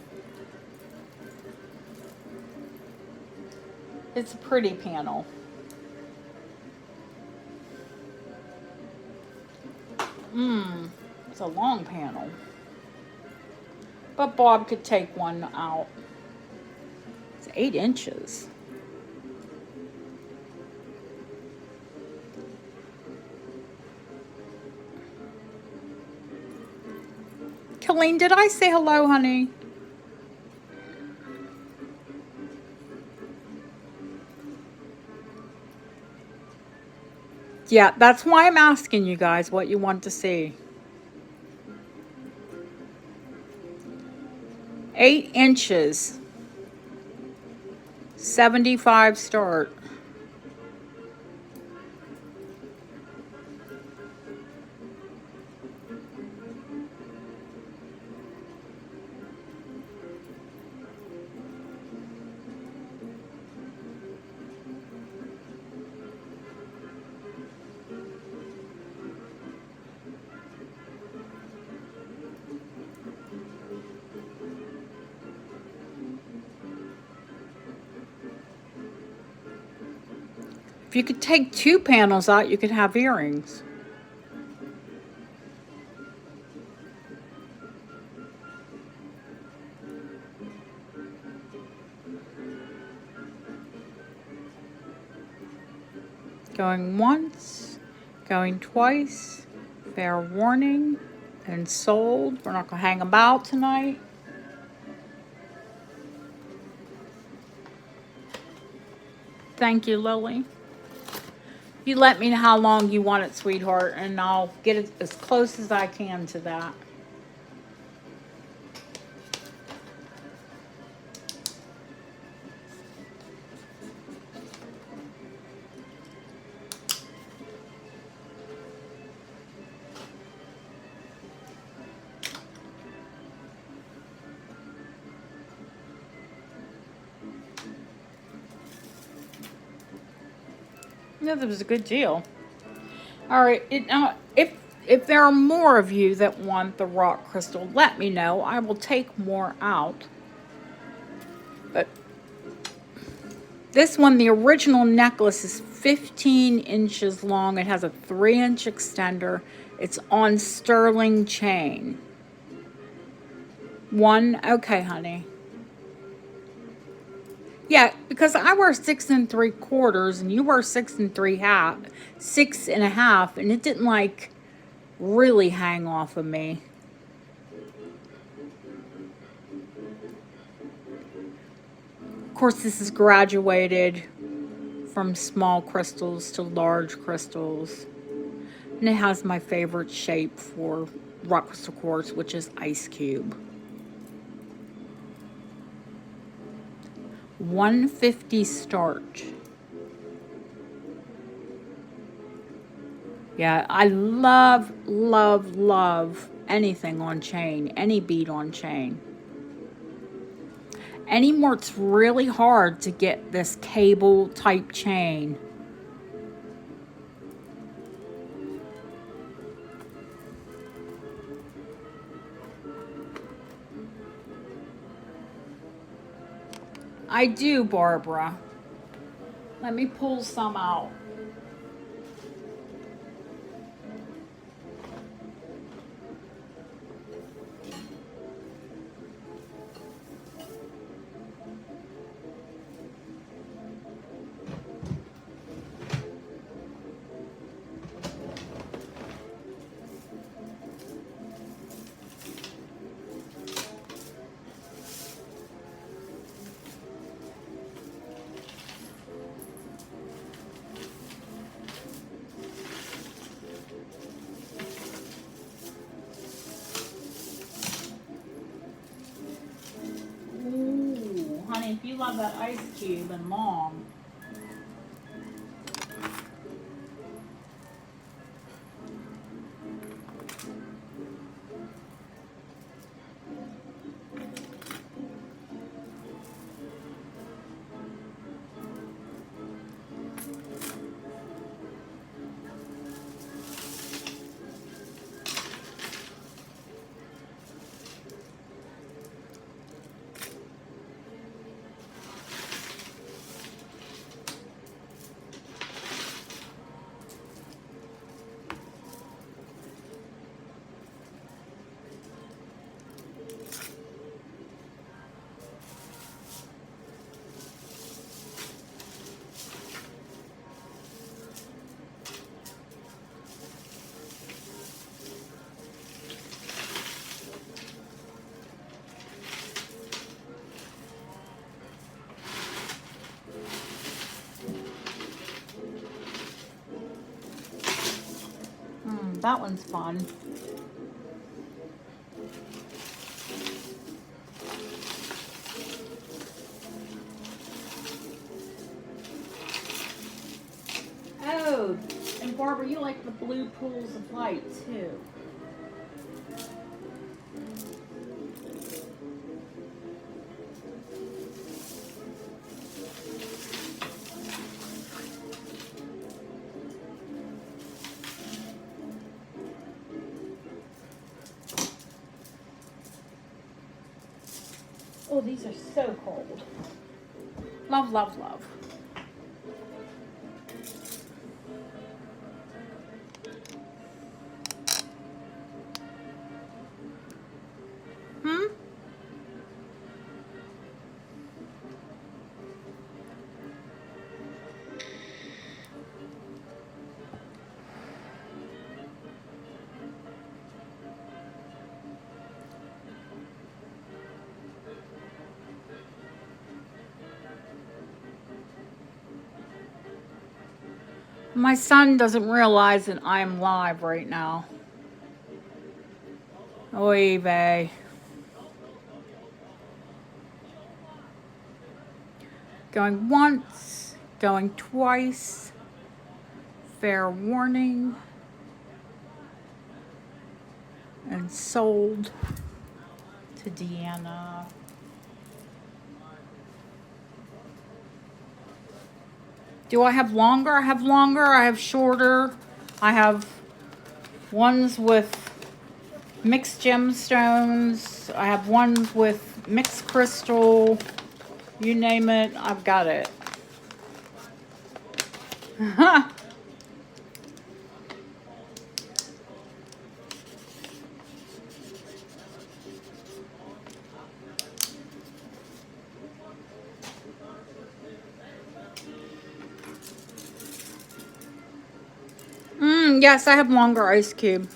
It's a pretty panel. It's a long panel. But Bob could take one out. It's 8 inches. Colleen, did I say hello, honey? Yeah, that's why I'm asking you guys what you want to see. 8 inches. 75 start. If you could take 2 panels out, you could have earrings. Going once, going twice, fair warning, and sold. We're not going to hang about tonight. Thank you, Lily. You let me know how long you want it, sweetheart, and I'll get it as close as I can to that. Yeah, that was a good deal. All right, if there are more of you that want the rock crystal, let me know. I will take more out. But this one, the original necklace, is 15 inches long. It has a 3-inch extender. It's on sterling chain. One, okay, honey. Yeah, because I wear 6 3/4 and you wear 6 1/2, and it didn't like really hang off of me. Of course, this is graduated from small crystals to large crystals. And it has my favorite shape for rock crystal quartz, which is ice cube. 150 start. Yeah, I love, love, love anything on chain, any bead on chain. Anymore, it's really hard to get this cable type chain. I do, Barbara. Let me pull some out. Honey, if you love that ice cube and long. That one's fun. Oh, and Barbara, you like the blue pools of light too. Oh, these are so cold. Love, love, love. My son doesn't realize that I'm live right now. Oy vey. Going once, going twice. Fair warning. And sold to Deanna. Do I have longer? I have longer. I have shorter. I have ones with mixed gemstones. I have ones with mixed crystal. You name it, I've got it. Yes, I have longer ice cube.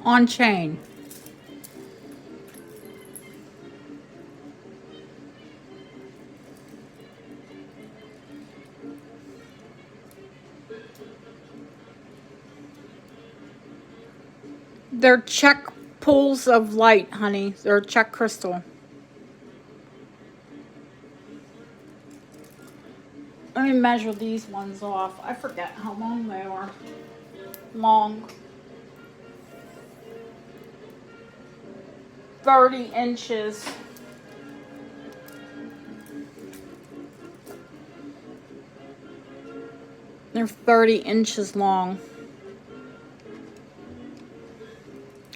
On chain. They're check pools of light, honey. They're check crystal. Let me measure these ones off. I forget how long they are. Long. 30 inches. They're 30 inches long.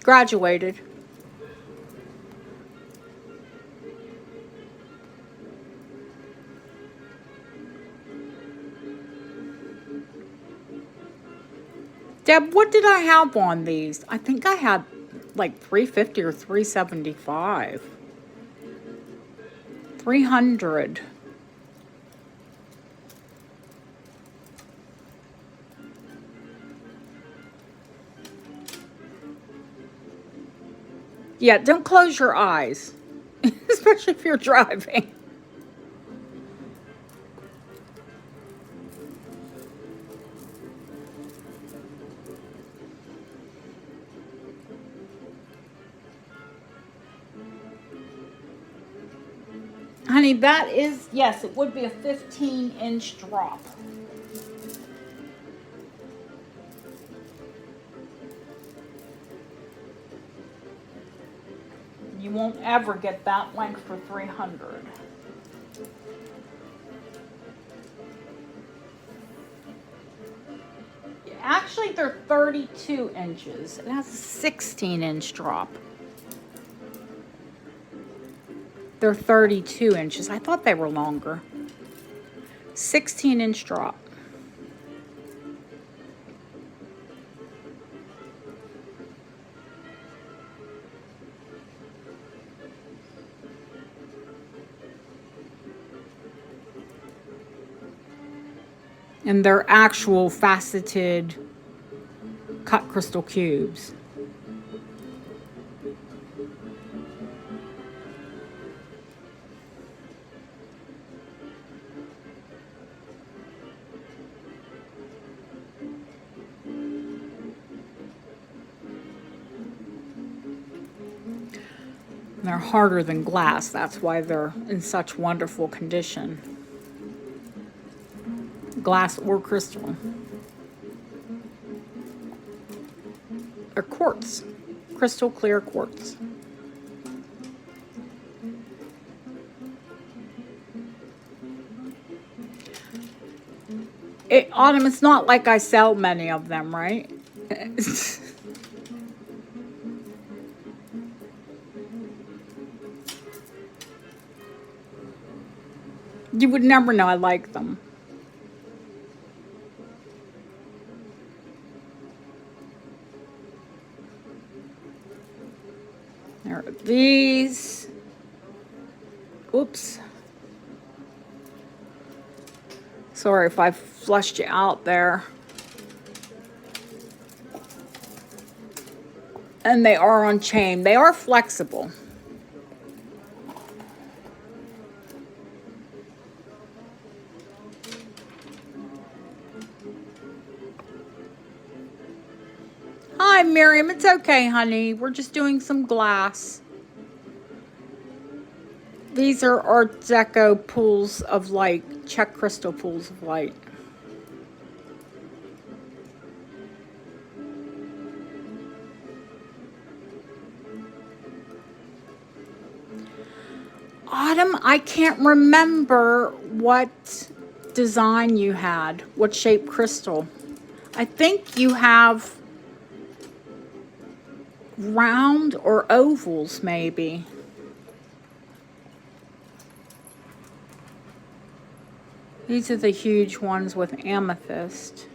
Graduated. Deb, what did I have on these? I think I had like 350 or 375. 300. Yeah, don't close your eyes, especially if you're driving. Honey, that is, yes, it would be a 15-inch drop. You won't ever get that length for 300. Actually, they're 32 inches. It has a 16-inch drop. They're 32 inches. I thought they were longer. 16-inch drop. And they're actual faceted cut crystal cubes. They're harder than glass. That's why they're in such wonderful condition. Glass or crystal. Or quartz. Crystal clear quartz. Autumn, it's not like I sell many of them, right? You would never know I like them. There are these. Oops. Sorry if I flushed you out there. And they are on chain. They are flexible. Hi, Miriam. It's okay, honey. We're just doing some glass. These are Art Deco pools of light, Czech crystal pools of light. Autumn, I can't remember what design you had, what shape crystal. I think you have round or ovals, maybe. These are the huge ones with amethyst.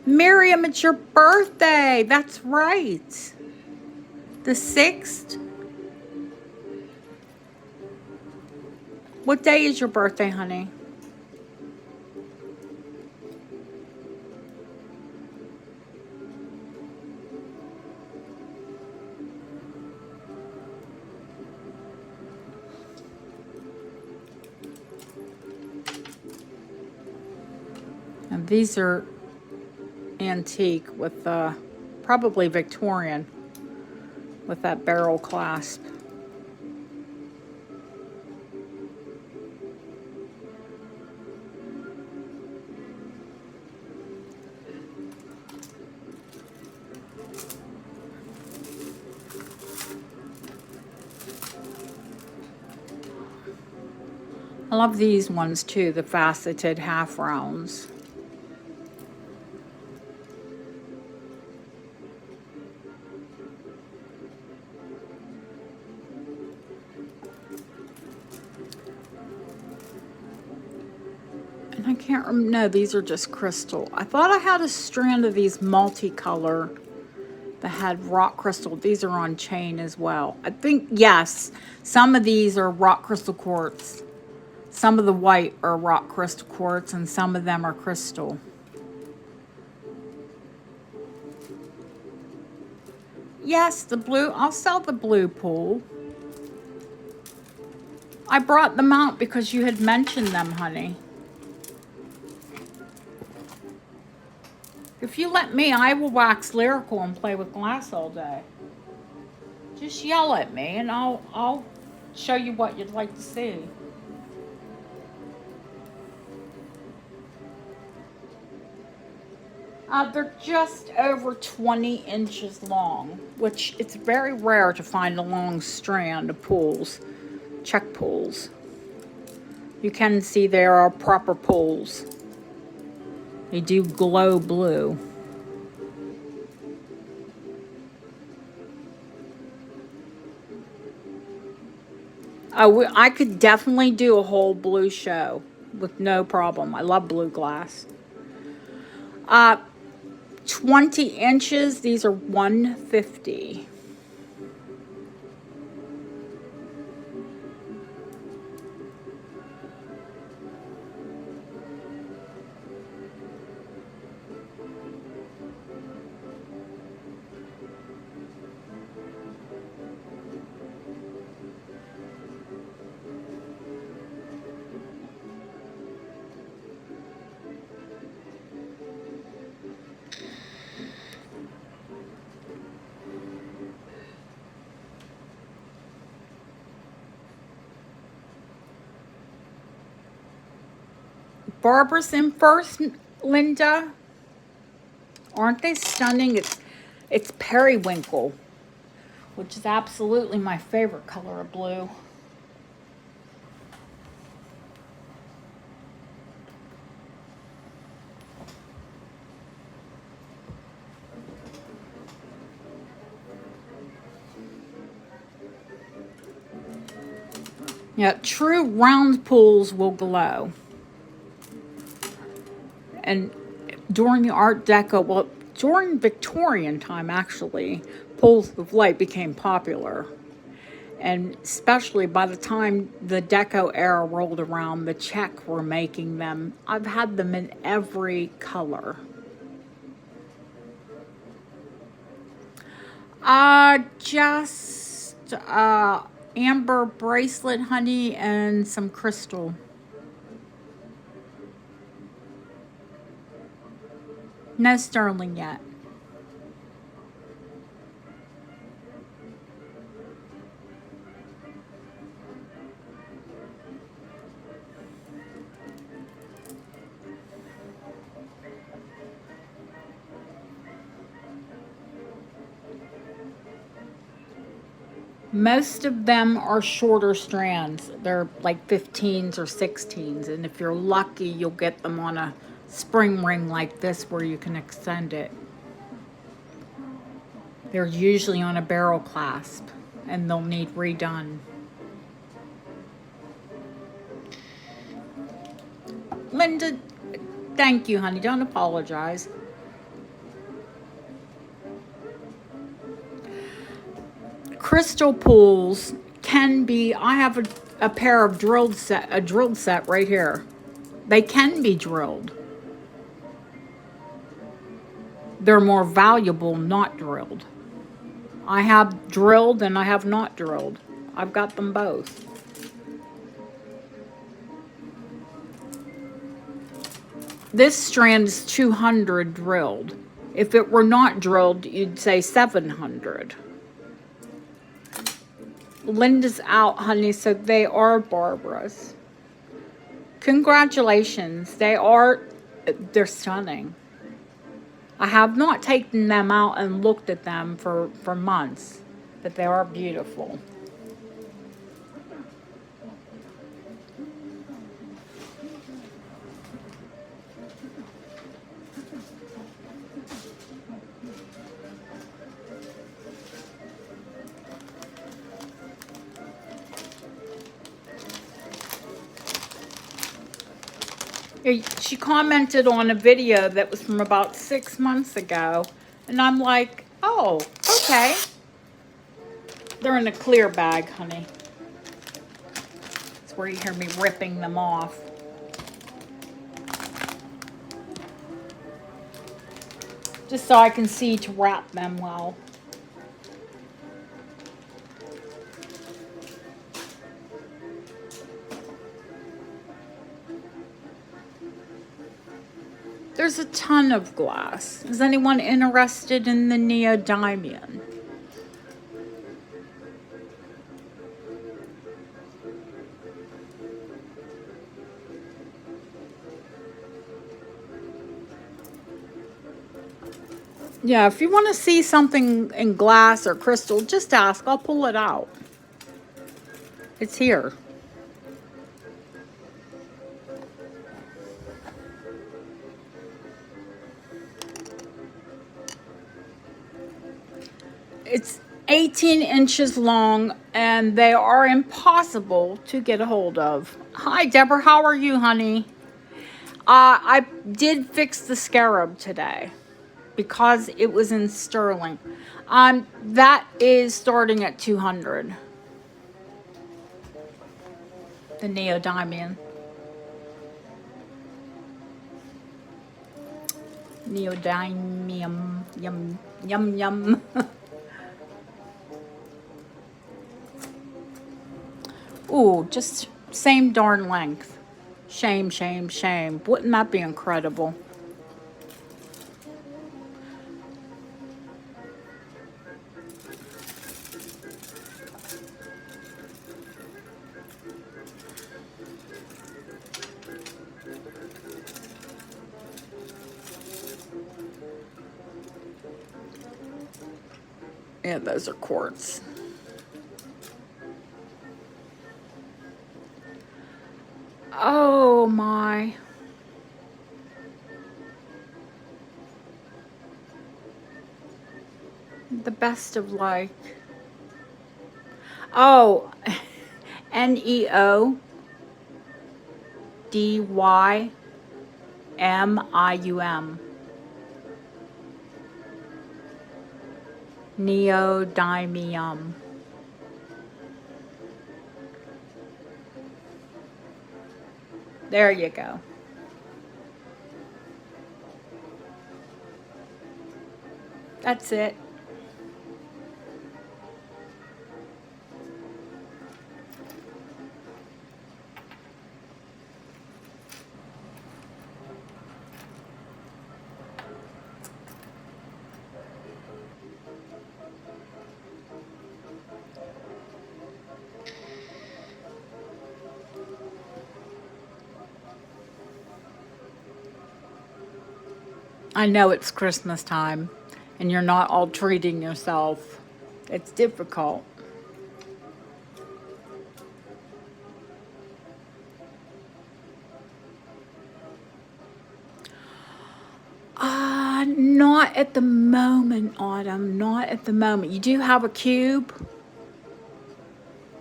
Miriam, it's your birthday. That's right. The 6th. What day is your birthday, honey? And these are antique with probably Victorian with that barrel clasp. I love these ones too, the faceted half rounds. And I can't remember, no, these are just crystal. I thought I had a strand of these multicolor that had rock crystal. These are on chain as well. I think, yes, some of these are rock crystal quartz. Some of the white are rock crystal quartz and some of them are crystal. Yes, the blue, I'll sell the blue pool. I brought them out because you had mentioned them, honey. If you let me, I will wax lyrical and play with glass all day. Just yell at me and I'll show you what you'd like to see. They're just over 20 inches long, which it's very rare to find a long strand of pools, Czech pools. You can see there are proper pools. They do glow blue. I could definitely do a whole blue show with no problem. I love blue glass. 20 inches, these are $150. Barbara's in first, Linda. Aren't they stunning? It's periwinkle, which is absolutely my favorite color of blue. Yeah, true round pools will glow. And during the Art Deco, well, during Victorian time, actually, pools of light became popular. And especially by the time the Deco era rolled around, the Czech were making them. I've had them in every color. Just amber bracelet, honey, and some crystal. No sterling yet. Most of them are shorter strands. They're like 15s or 16s. And if you're lucky, you'll get them on a spring ring like this where you can extend it. They're usually on a barrel clasp and they'll need redone. Linda, thank you, honey. Don't apologize. Crystal pools can be, I have a pair of drilled set right here. They can be drilled. They're more valuable not drilled. I have drilled and I have not drilled. I've got them both. This strand is 200 drilled. If it were not drilled, you'd say 700. Linda's out, honey, so they are Barbara's. Congratulations. They're stunning. I have not taken them out and looked at them for months, but they are beautiful. She commented on a video that was from about 6 months ago, and I'm like, oh, okay. They're in a clear bag, honey. That's where you hear me ripping them off. Just so I can see to wrap them well. There's a ton of glass. Is anyone interested in the Neodymium? Yeah, if you want to see something in glass or crystal, just ask. I'll pull it out. It's here. It's 18 inches long, and they are impossible to get a hold of. Hi, Deborah. How are you, honey? I did fix the scarab today because it was in sterling. That is starting at 200. The Neodymium. Neodymium. Yum, yum, yum. Ooh, just same darn length. Shame, shame, shame. Wouldn't that be incredible? Yeah, those are quartz. Oh my. The best of like. Oh, Neodymium. Neodymium. There you go. That's it. I know it's Christmas time and you're not all treating yourself. It's difficult. Not at the moment, Autumn. Not at the moment. You do have a cube?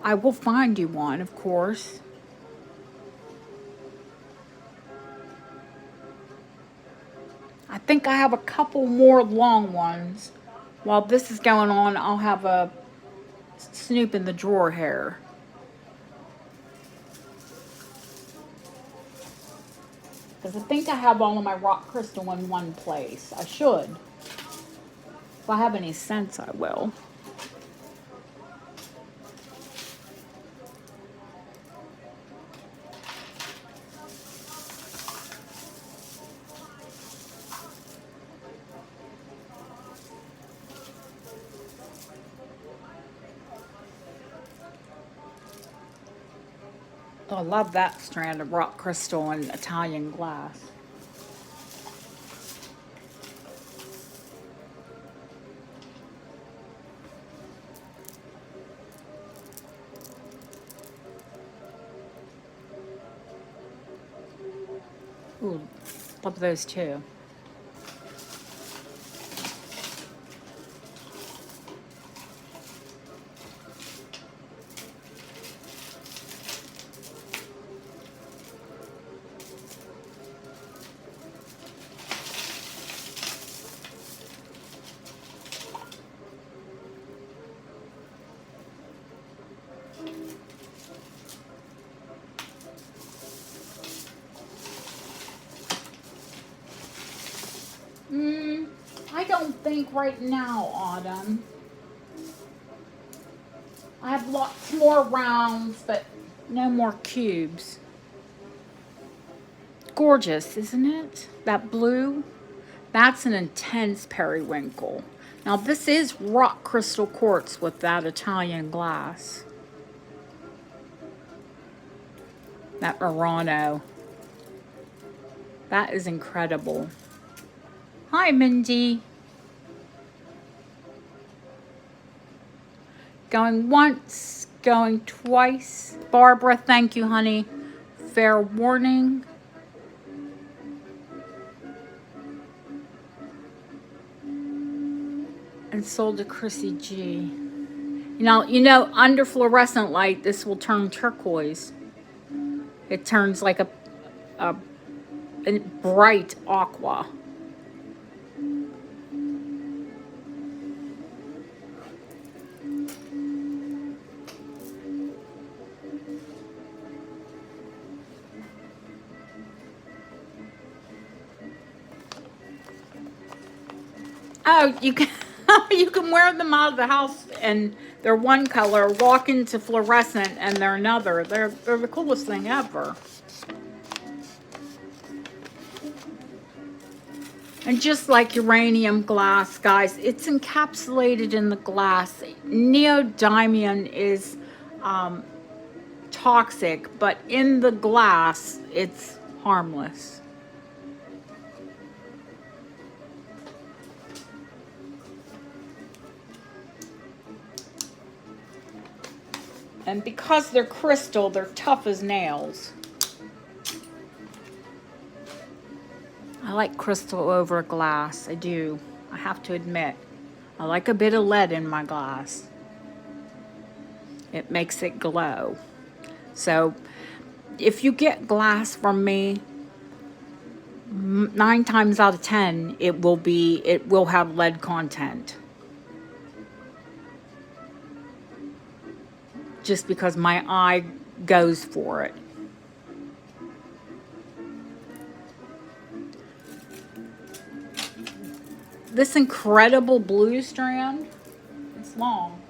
I will find you one, of course. I think I have a couple more long ones. While this is going on, I'll have a snoop in the drawer here. Because I think I have all of my rock crystal in one place. I should. If I have any sense, I will. Oh, I love that strand of rock crystal and Italian glass. Ooh, love those too. I don't think right now, Autumn. I have lots more rounds, but no more cubes. Gorgeous, isn't it? That blue, that's an intense periwinkle. Now this is rock crystal quartz with that Italian glass. That Murano. That is incredible. Hi, Mindy. Going once, going twice. Barbara, thank you, honey. Fair warning. And sold to Chrissy G. You know, under fluorescent light, this will turn turquoise. It turns like a bright aqua. Oh, you can you can wear them out of the house and they're one color, walk into fluorescent and they're another. They're the coolest thing ever. And just like uranium glass, guys, it's encapsulated in the glass. Neodymium is toxic, but in the glass, it's harmless. And because they're crystal, they're tough as nails. I like crystal over glass. I do. I have to admit. I like a bit of lead in my glass. It makes it glow. So if you get glass from me, 9 times out of 10, it will have lead content. Just because my eye goes for it. This incredible blue strand, it's long.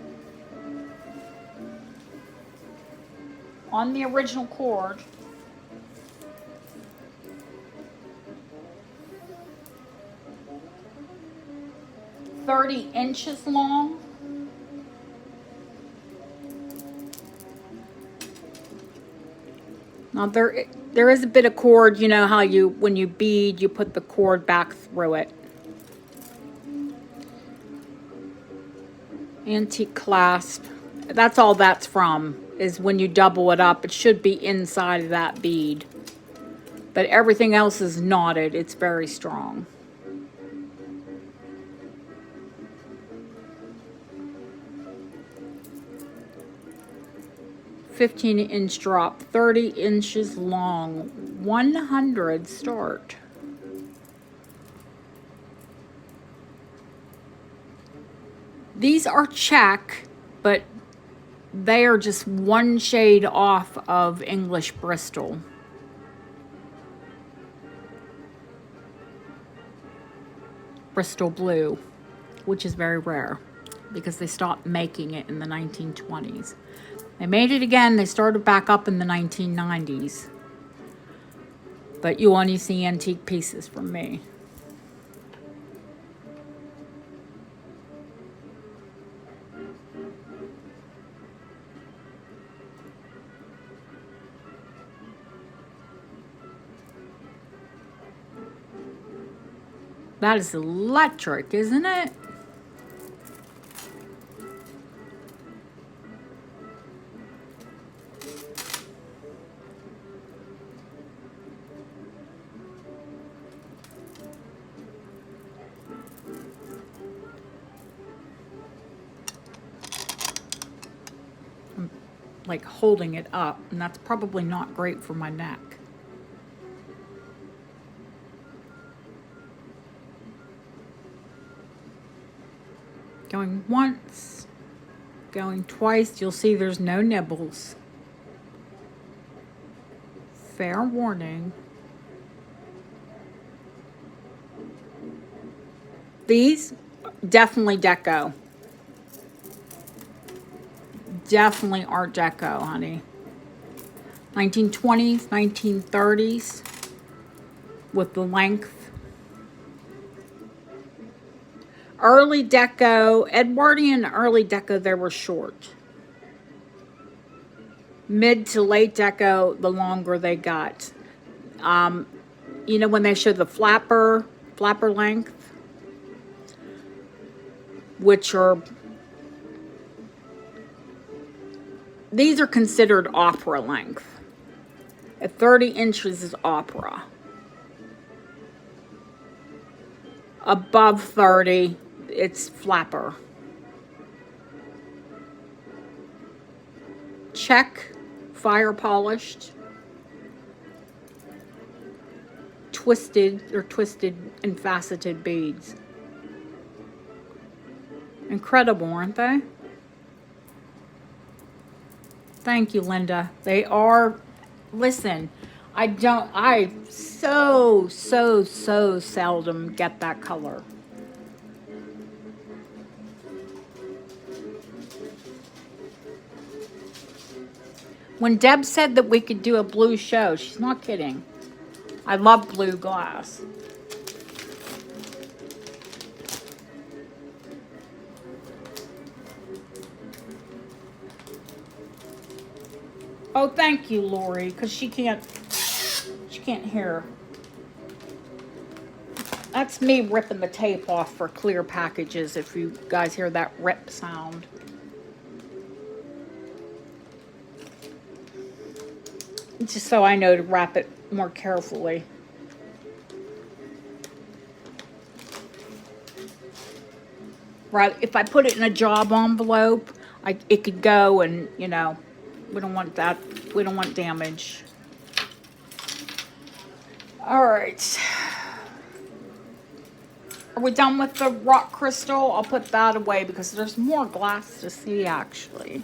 On the original cord, "30 inches long." Now there is a bit of cord, you know how when you bead, you put the cord back through it. Antique clasp. That's all that's from, is when you double it up. It should be inside of that bead. But everything else is knotted. It's very strong. 15-inch drop, 30 inches long, 100 start. These are check, but they are just one shade off of English Bristol. Bristol blue, which is very rare because they stopped making it in the 1920s. They made it again, they started back up in the 1990s. But you only see antique pieces from me. That is electric, isn't it? I'm like holding it up, and that's probably not great for my neck. Going once, going twice, you'll see there's no nibbles. Fair warning. These, definitely deco. Definitely Art Deco, honey. 1920s, 1930s, with the length. Early Deco, Edwardian early Deco, they were short. Mid to late Deco, the longer they got. You know when they show the flapper length, which are, these are considered opera length. At 30 inches is opera. Above 30, it's flapper. Check, fire polished, twisted and faceted beads. Incredible, aren't they? Thank you, Linda. They are, listen, I so seldom get that color. When Deb said that we could do a blue show, she's not kidding. I love blue glass. Oh, thank you, Lori, because she can't hear. That's me ripping the tape off for clear packages, if you guys hear that rip sound. Just so I know to wrap it more carefully. Right, if I put it in a job envelope, it could go, and you know, we don't want that. We don't want damage. All right. Are we done with the rock crystal? I'll put that away because there's more glass to see, actually.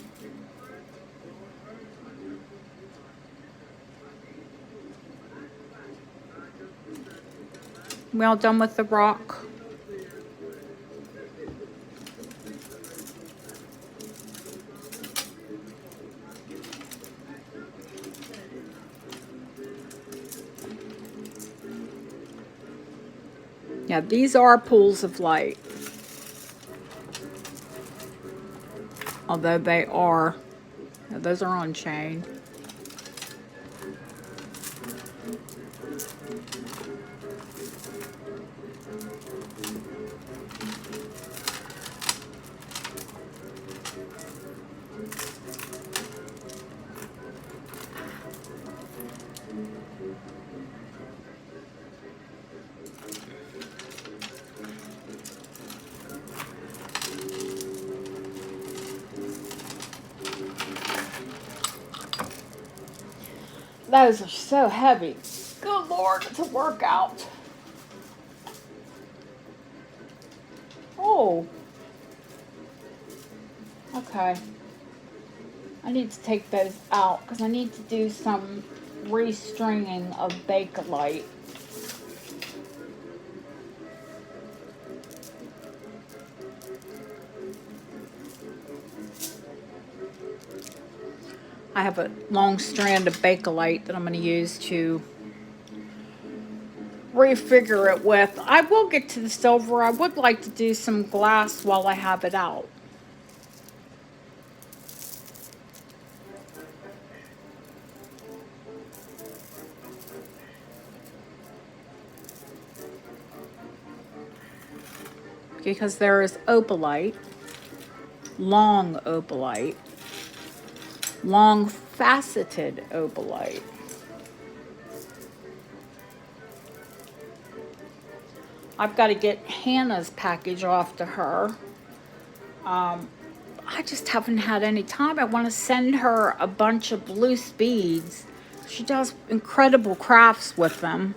We all done with the rock? Yeah, these are pools of light. Although they are, yeah, those are on chain. Those are so heavy. Good Lord, it's a workout. Oh, okay. I need to take those out because I need to do some restringing of Bakelite. I have a long strand of Bakelite that I'm going to use to refigure it with. I will get to the silver. I would like to do some glass while I have it out. Because there is opalite, long opalite, long faceted opalite. I've got to get Hannah's package off to her. I just haven't had any time. I want to send her a bunch of loose beads. She does incredible crafts with them.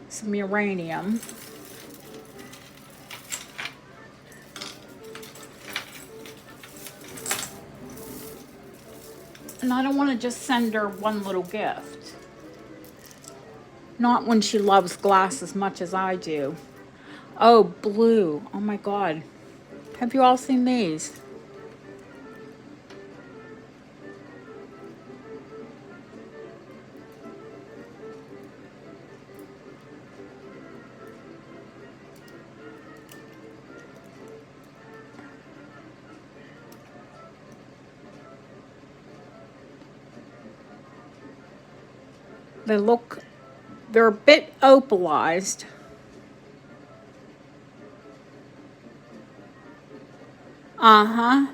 Some uranium. And I don't want to just send her one little gift. Not when she loves glass as much as I do. Oh, blue. Oh my God. Have you all seen these? They're a bit opalized. Uh-huh.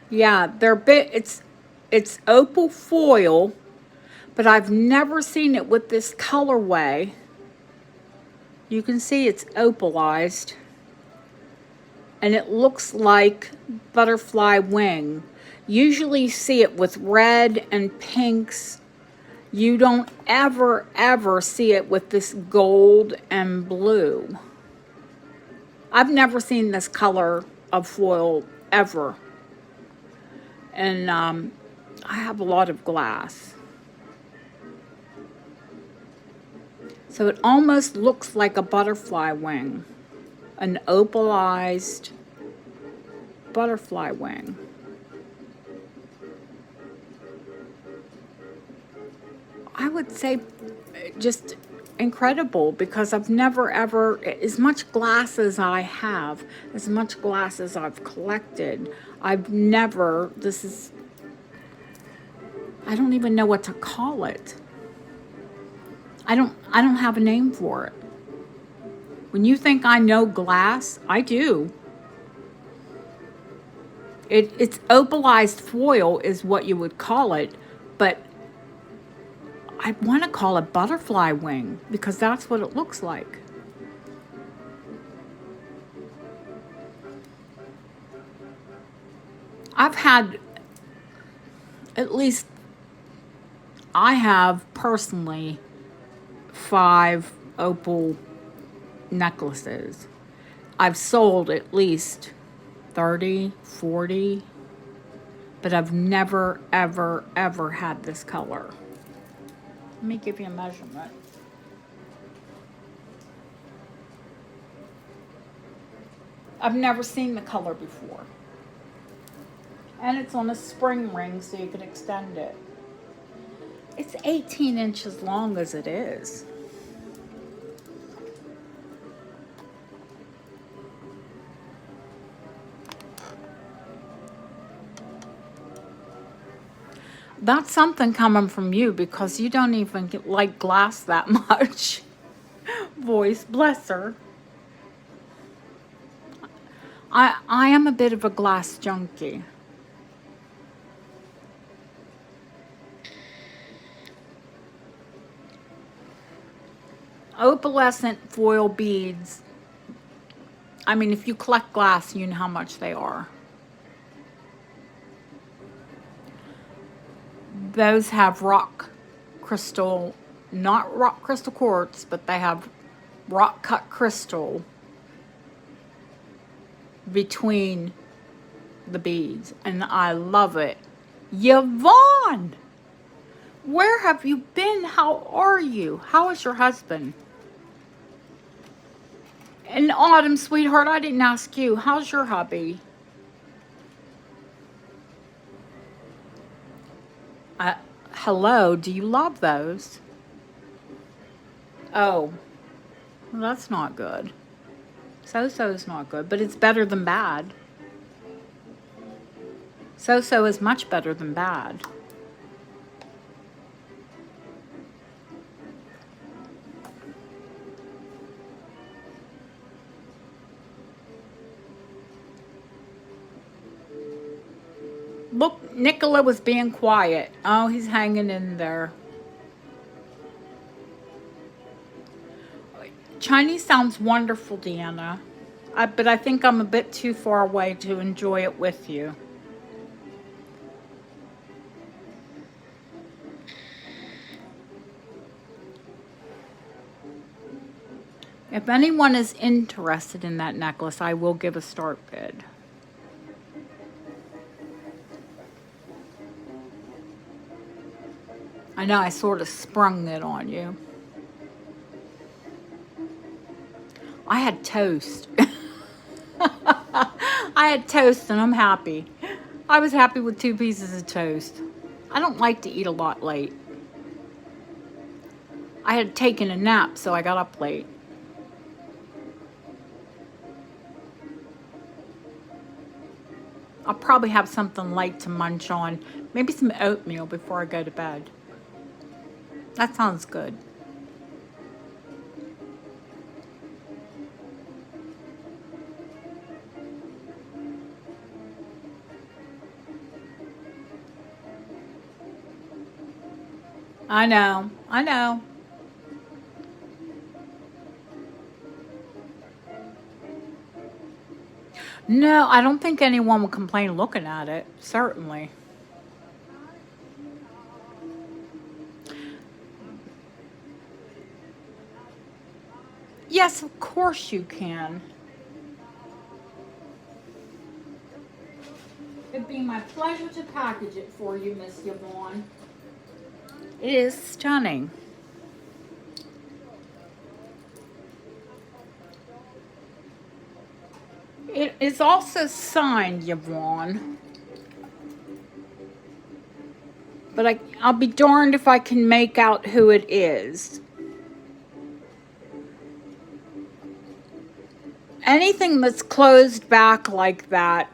Yeah, they're a bit, it's opal foil, but I've never seen it with this colorway. You can see it's opalized. And it looks like butterfly wing. Usually you see it with red and pinks. You don't ever see it with this gold and blue. I've never seen this color of foil ever. And I have a lot of glass. So it almost looks like a butterfly wing. An opalized butterfly wing. I would say just incredible because I've never ever, as much glass as I have, as much glass as I've collected, I've never, I don't even know what to call it. I don't have a name for it. When you think I know glass, I do. It's opalized foil is what you would call it, but I want to call it butterfly wing because that's what it looks like. I've had at least, I have personally 5 opal necklaces. I've sold at least 30, 40, but I've never, ever had this color. Let me give you a measurement. I've never seen the color before. And it's on a spring ring so you can extend it. It's 18 inches long as it is. That's something coming from you because you don't even like glass that much. Voice, bless her. I am a bit of a glass junkie. Opalescent foil beads. I mean, if you collect glass, you know how much they are. Those have rock crystal, not rock crystal quartz, but they have rock cut crystal between the beads, and I love it. Yvonne, where have you been? How are you? How is your husband? And Autumn, sweetheart, I didn't ask you. How's your hubby? Hello, do you love those? Oh, well, that's not good. So-so is not good, but it's better than bad. So-so is much better than bad. Look, Nicola was being quiet. Oh, he's hanging in there. Chinese sounds wonderful, Deanna. But I think I'm a bit too far away to enjoy it with you. If anyone is interested in that necklace, I will give a start bid. I know I sort of sprung it on you. I had toast. I had toast and I'm happy. I was happy with 2 pieces of toast. I don't like to eat a lot late. I had taken a nap, so I got up late. I'll probably have something light to munch on. Maybe some oatmeal before I go to bed. That sounds good. I know. I know. No, I don't think anyone would complain looking at it. Certainly. Yes, of course you can. It'd be my pleasure to package it for you, Miss Yvonne. It is stunning. It is also signed, Yvonne. But I'll be darned if I can make out who it is. Anything that's closed back like that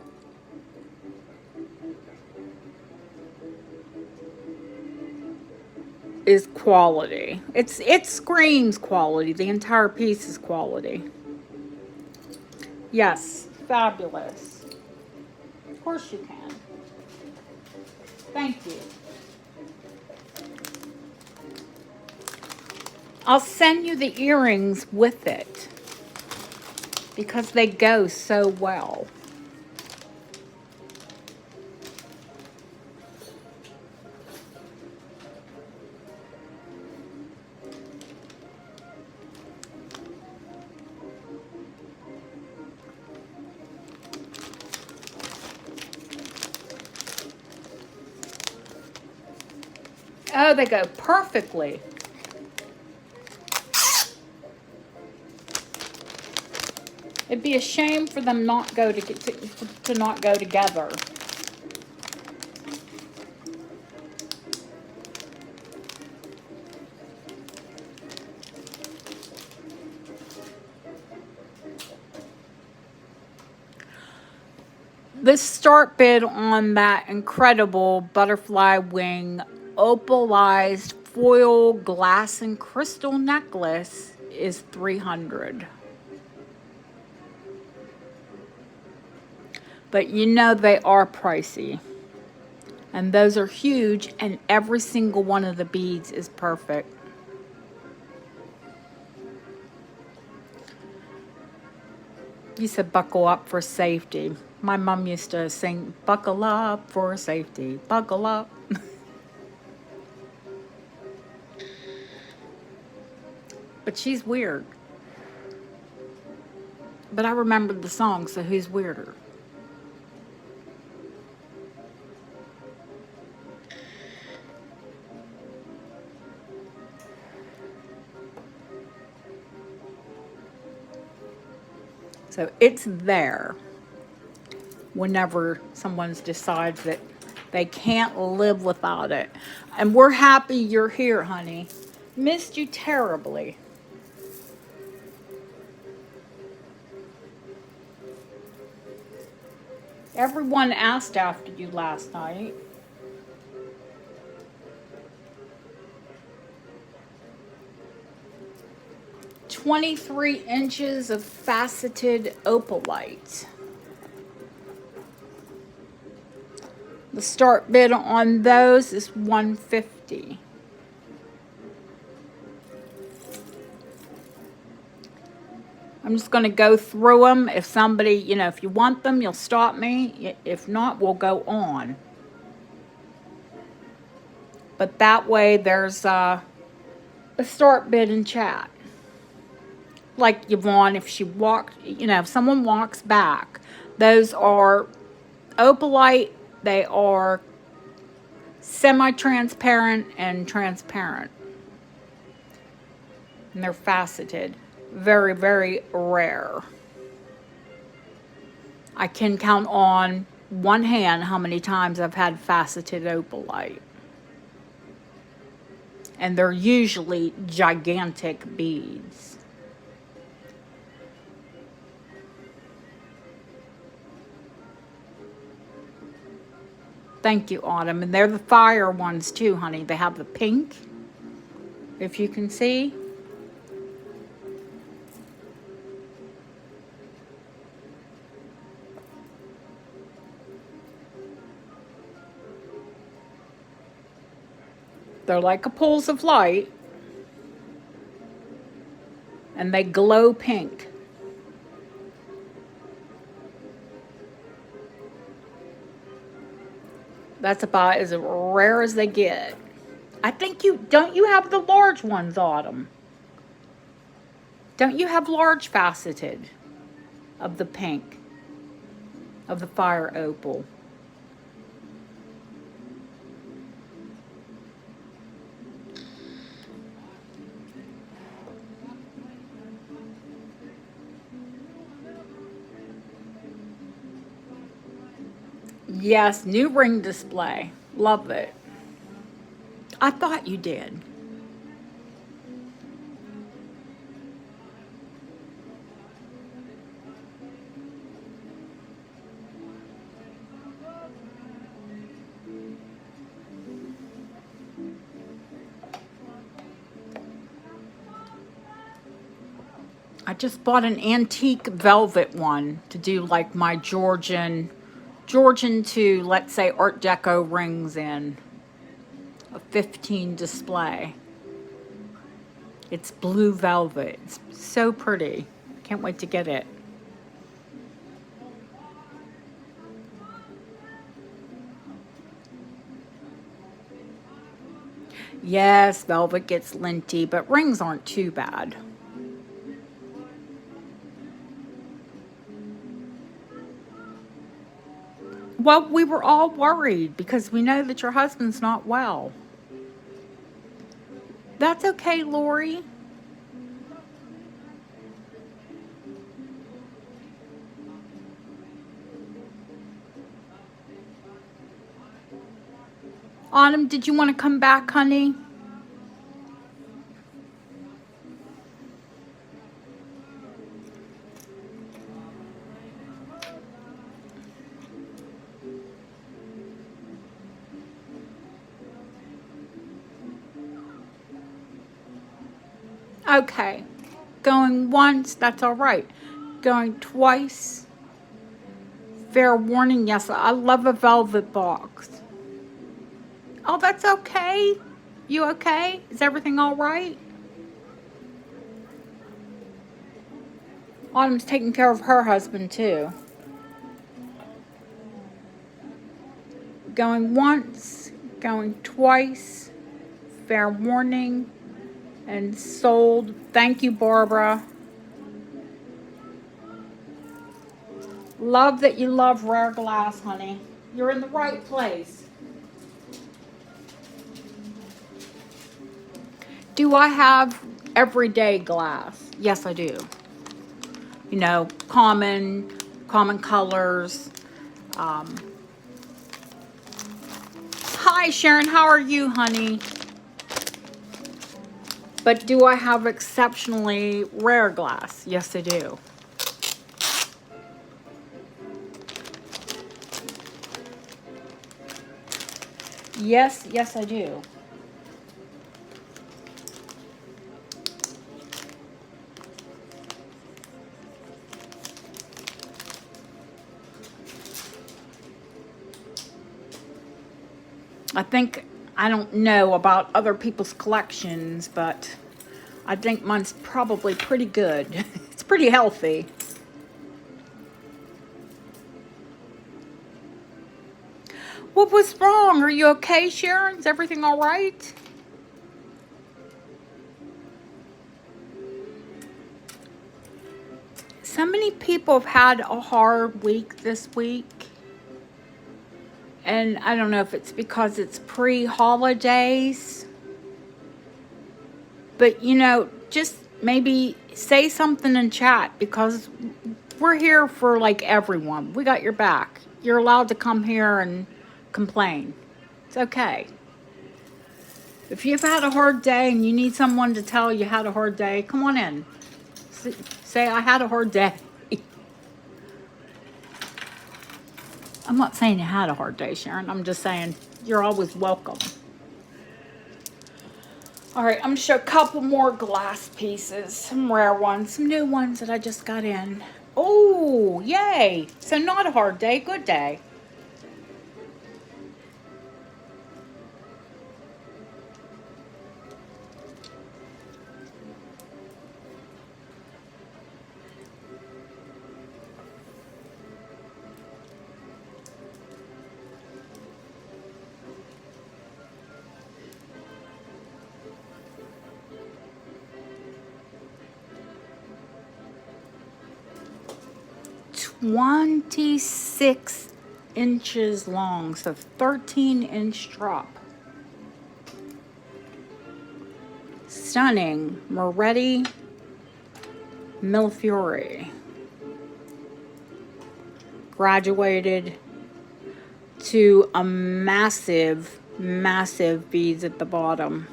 is quality. It screams quality. The entire piece is quality. Yes, fabulous. Of course you can. Thank you. I'll send you the earrings with it because they go so well. Oh, they go perfectly. It'd be a shame for them not go to not go together. The start bid on that incredible butterfly wing opalized foil glass and crystal necklace is $300. But you know they are pricey. And those are huge, and every single one of the beads is perfect. You said buckle up for safety. My mom used to sing, buckle up for safety, buckle up. But she's weird. But I remembered the song, so who's weirder? So it's there whenever someone decides that they can't live without it. And we're happy you're here, honey. Missed you terribly. Everyone asked after you last night. "23 inches of faceted opalite." The start bid on those is $150. I'm just going to go through them. If somebody, if you want them, you'll stop me. If not, we'll go on. But that way there's a start bid in chat. Like Yvonne, if she walked, if someone walks back, those are opalite. They are semi-transparent and transparent. And they're faceted. Very, very rare. I can count on one hand how many times I've had faceted opalite. And they're usually gigantic beads. Thank you, Autumn. And they're the fire ones too, honey. They have the pink, if you can see. They're like a pulse of light. And they glow pink. That's about as rare as they get. I think don't you have the large ones, Autumn? Don't you have large faceted of the pink, of the fire opal? Yes, new ring display. Love it. I thought you did. I just bought an antique velvet one to do like my Georgian to, let's say, Art Deco rings in. A 15 display. It's blue velvet. It's so pretty. Can't wait to get it. Yes, velvet gets linty, but rings aren't too bad. Well, we were all worried because we know that your husband's not well. That's okay, Lori. Autumn, did you want to come back, honey? Okay. Going once, that's all right. Going twice. Fair warning, yes, I love a velvet box. Oh, that's okay. You okay? Is everything all right? Autumn's taking care of her husband, too. Going once, going twice. Fair warning. and sold. Thank you, Barbara. Love that you love rare glass, honey. You're in the right place. Do I have everyday glass? Yes, I do. You know, common colors. Hi, Sharon. How are you, honey? But do I have exceptionally rare glass? Yes, I do. Yes, yes, I do. I don't know about other people's collections, but I think mine's probably pretty good. It's pretty healthy. What was wrong? Are you okay, Sharon? Is everything all right? So many people have had a hard week this week. And I don't know if it's because it's pre-holidays. But, you know, just maybe say something in chat, because we're here for like everyone. We got your back. You're allowed to come here and complain. It's okay. If you've had a hard day and you need someone to tell you had a hard day, come on in. Say, I had a hard day. I'm not saying you had a hard day, Sharon. I'm just saying you're always welcome. All right, I'm going to show a couple more glass pieces. Some rare ones, some new ones that I just got in. Oh, yay. So not a hard day, good day. "26 inches long, so 13-inch drop. Stunning. Moretti Millefiori. Graduated to a massive, massive beads at the bottom.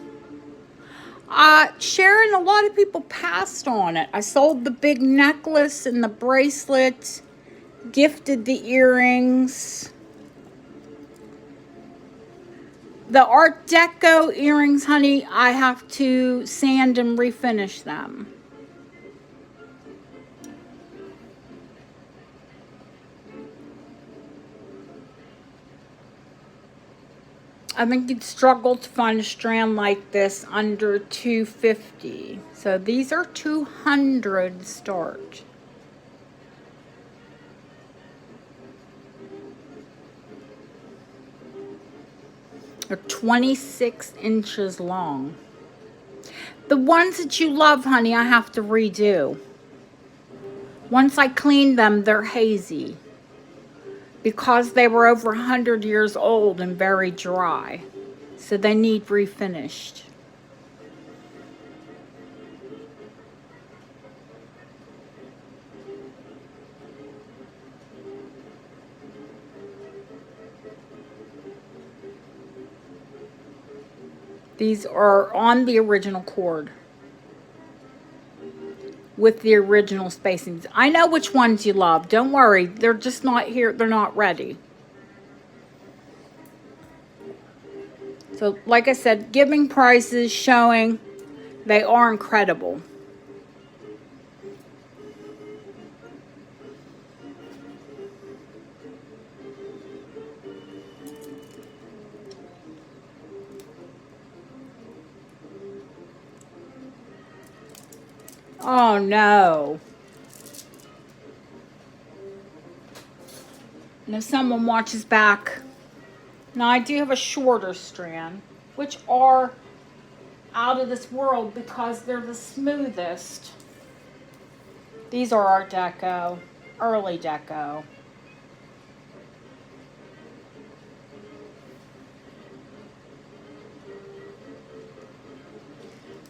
Sharon, a lot of people passed on it. I sold the big necklace and the bracelet, gifted the earrings. The Art Deco earrings, honey, I have to sand and refinish them. I think you'd struggle to find a strand like this under $250. So these are $200 start. They're 26 inches long. The ones that you love, honey, I have to redo. Once I clean them, they're hazy, because they were over 100 years old and very dry. So they need refinished. These are on the original cord with the original spacings. I know which ones you love. Don't worry. They're just not here. They're not ready. So, like I said, giving prices, showing they are incredible. Oh no. And if someone watches back, now I do have a shorter strand, which are out of this world because they're the smoothest. These are Art Deco, early Deco.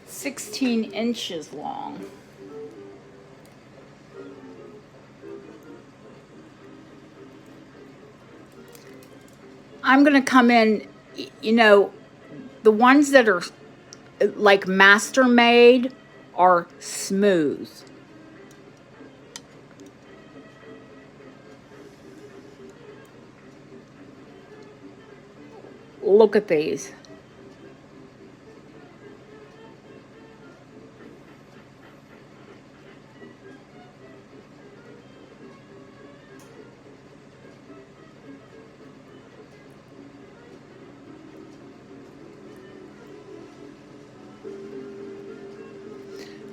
"16 inches long." I'm gonna come in, you know, the ones that are like master made are smooth. Look at these.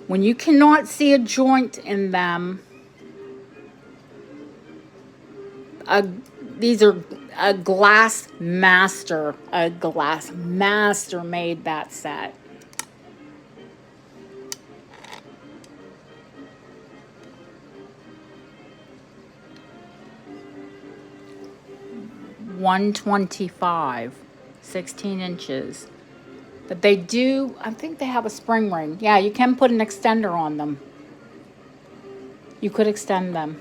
When you cannot see a joint in them, these are a glass master. A glass master made that set. $125, 16 inches. But they do, I think they have a spring ring. Yeah, you can put an extender on them. You could extend them.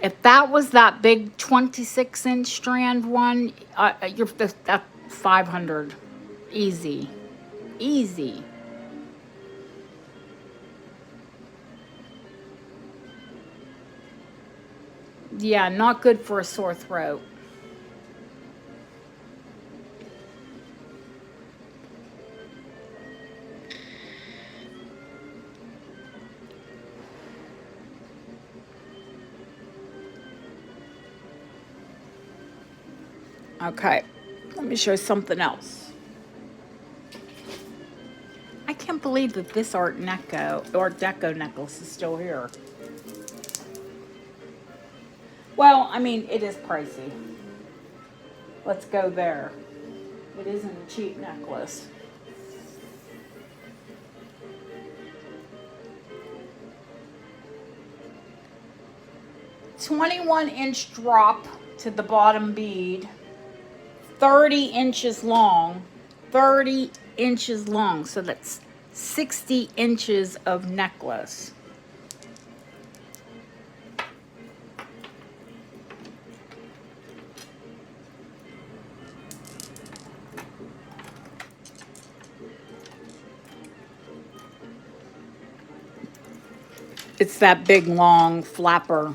If that was that big 26-inch strand one, you're that 500. Easy. Easy. Yeah, not good for a sore throat. Okay, let me show you something else. I can't believe that this Art Deco necklace is still here. Well, I mean, it is pricey. Let's go there. It isn't a cheap necklace. "21-inch drop to the bottom bead, 30 inches long, 30 inches long. So that's 60 inches of necklace. It's that big long flapper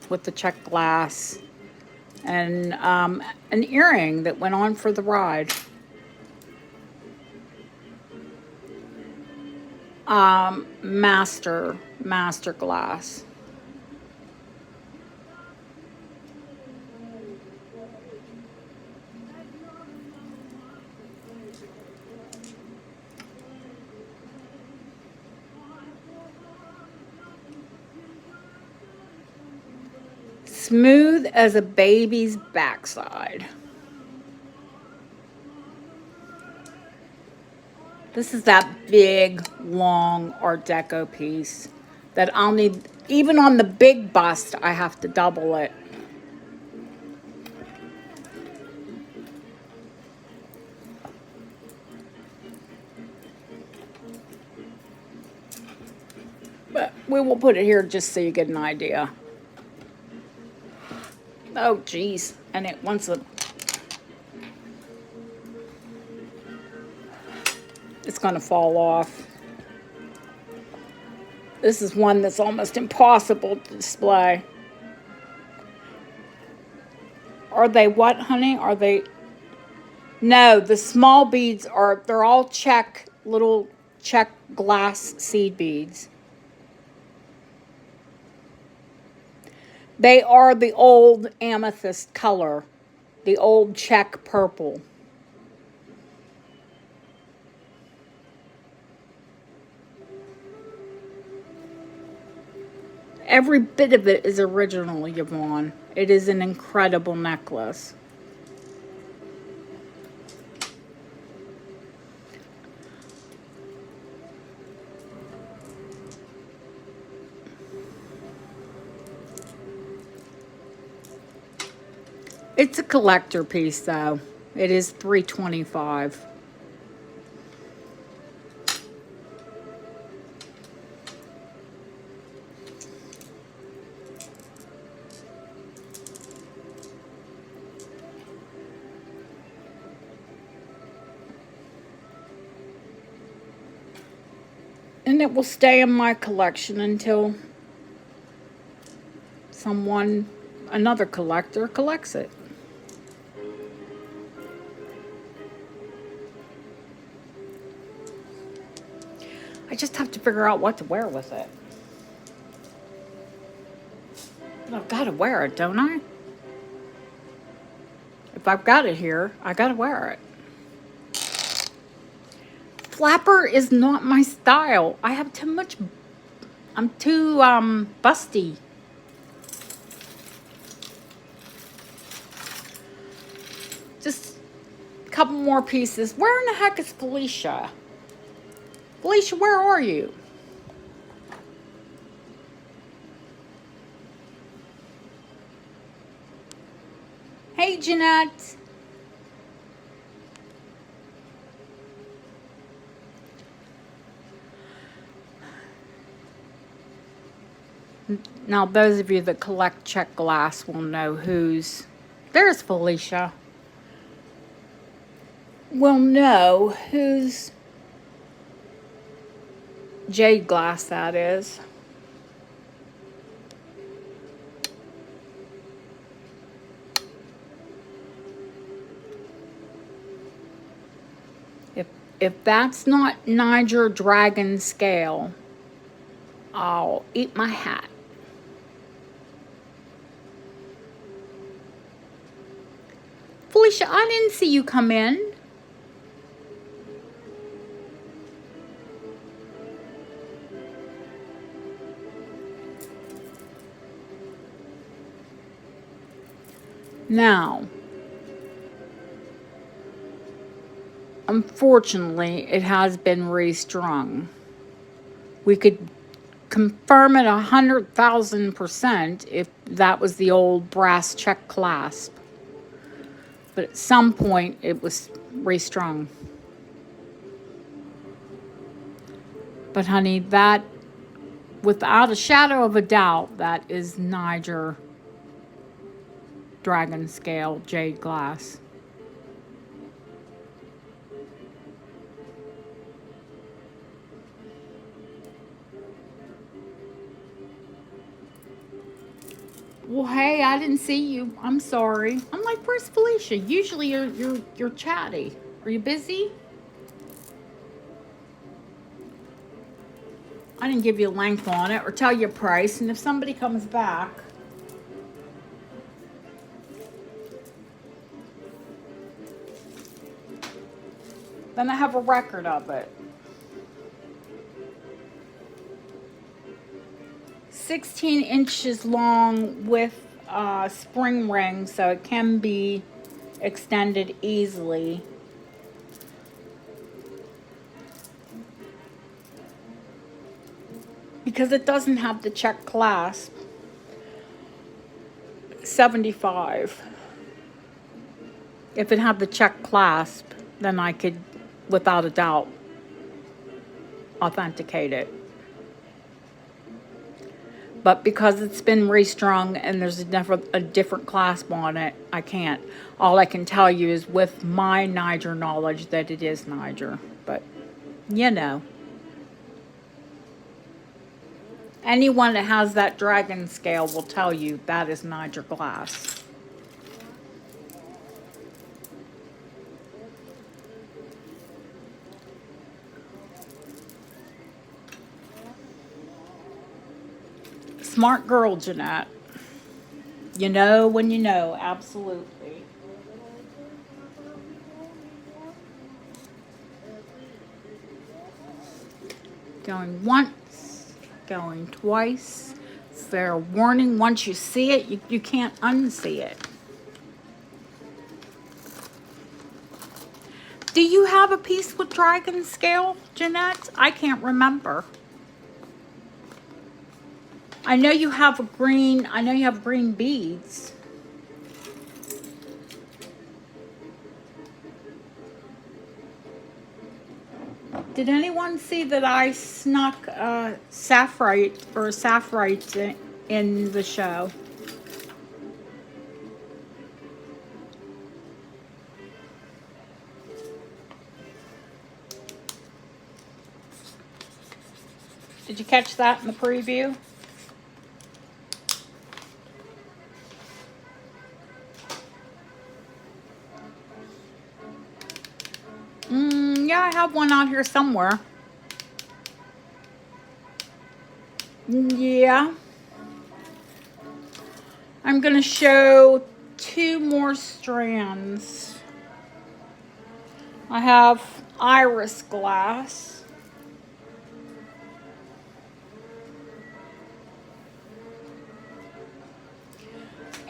with the check glass and an earring that went on for the ride. Master glass. Smooth as a baby's backside. This is that big, long Art Deco piece that I'll need, even on the big bust, I have to double it. But we will put it here just so you get an idea. Oh, geez. And it wants a... It's going to fall off. This is one that's almost impossible to display. Are they what, honey? Are they... No, the small beads are... They're all little check glass seed beads. They are the old amethyst color, the old check purple. Every bit of it is original, Yvonne. It is an incredible necklace. It's a collector piece, though. It is $3.25. And it will stay in my collection until another collector, collects it. I just have to figure out what to wear with it. But I've got to wear it, don't I? If I've got it here, I got to wear it. Flapper is not my style. I have too much. I'm too busty. Just a couple more pieces. Where in the heck is Felicia? Felicia, where are you? Hey, Jeanette. Now, those of you that collect check glass will know who's... There's Felicia. Will know whose jade glass that is. If that's not Niger Dragon Scale, I'll eat my hat. Felicia, I didn't see you come in. Now, unfortunately, it has been restrung. We could confirm it 100,000% if that was the old brass check clasp. But at some point, it was restrung. But honey, that, without a shadow of a doubt, that is Niger Dragon Scale jade glass. Well, hey, I didn't see you. I'm sorry. I'm like, where's Felicia? Usually you're chatty. Are you busy? I didn't give you a length on it or tell you a price. And if somebody comes back, then I have a record of it. 16 inches long with a spring ring, so it can be extended easily. Because it doesn't have the check clasp. 75. If it had the check clasp, then I could, without a doubt, authenticate it. But because it's been restrung and there's a different clasp on it, I can't. All I can tell you is with my Niger knowledge that it is Niger. But, you know. Anyone that has that dragon scale will tell you that is Niger glass. Smart girl, Jeanette. You know when you know, absolutely. Going once, going twice. Fair warning, once you see it, you can't unsee it. Do you have a piece with dragon scale, Jeanette? I can't remember. I know you have green beads. Did anyone see that I snuck sapphire or sapphire in the show? Did you catch that in the preview? Yeah, I have one out here somewhere. Yeah. I'm going to show 2 more strands. I have iris glass.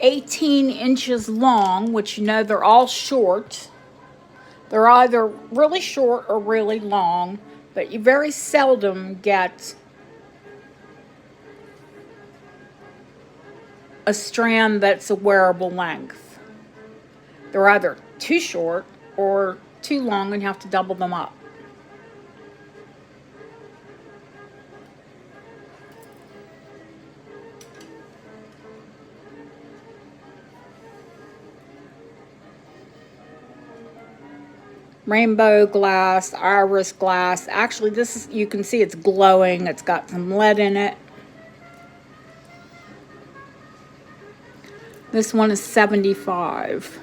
"18 inches long," which you know they're all short. They're either really short or really long, but you very seldom get a strand that's a wearable length. They're either too short or too long and you have to double them up. Rainbow glass, iris glass. Actually, this is, you can see it's glowing. It's got some lead in it. This one is 75.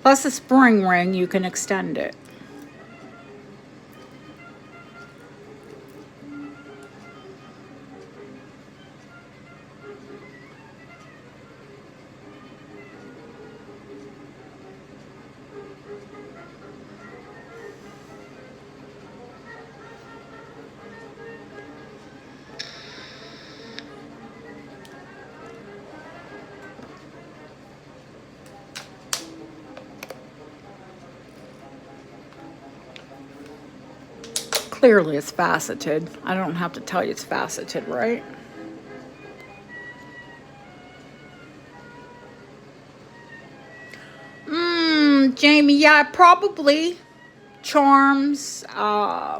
Plus a spring ring, you can extend it. Clearly it's faceted. I don't have to tell you it's faceted, right? Jamie, yeah, probably charms. I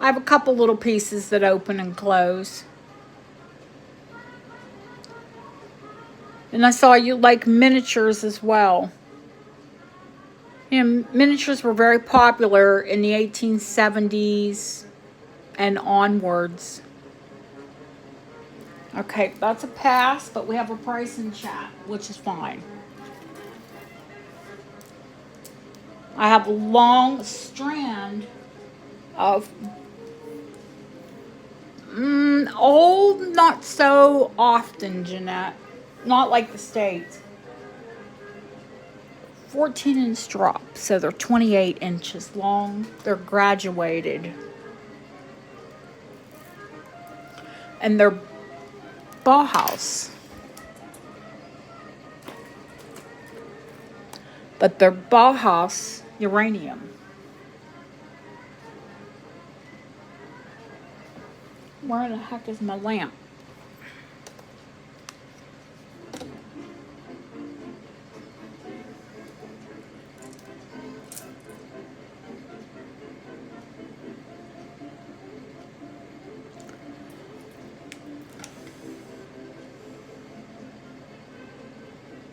have a couple little pieces that open and close. And I saw you like miniatures as well. Miniatures were very popular in the 1870s and onwards. Okay, that's a pass, but we have a price in chat, which is fine. I have a long strand of old, not so often, Jeanette. Not like the States. 14-inch drops, so they're 28 inches long. They're graduated. And they're Bauhaus. But they're Bauhaus uranium. Where the heck is my lamp?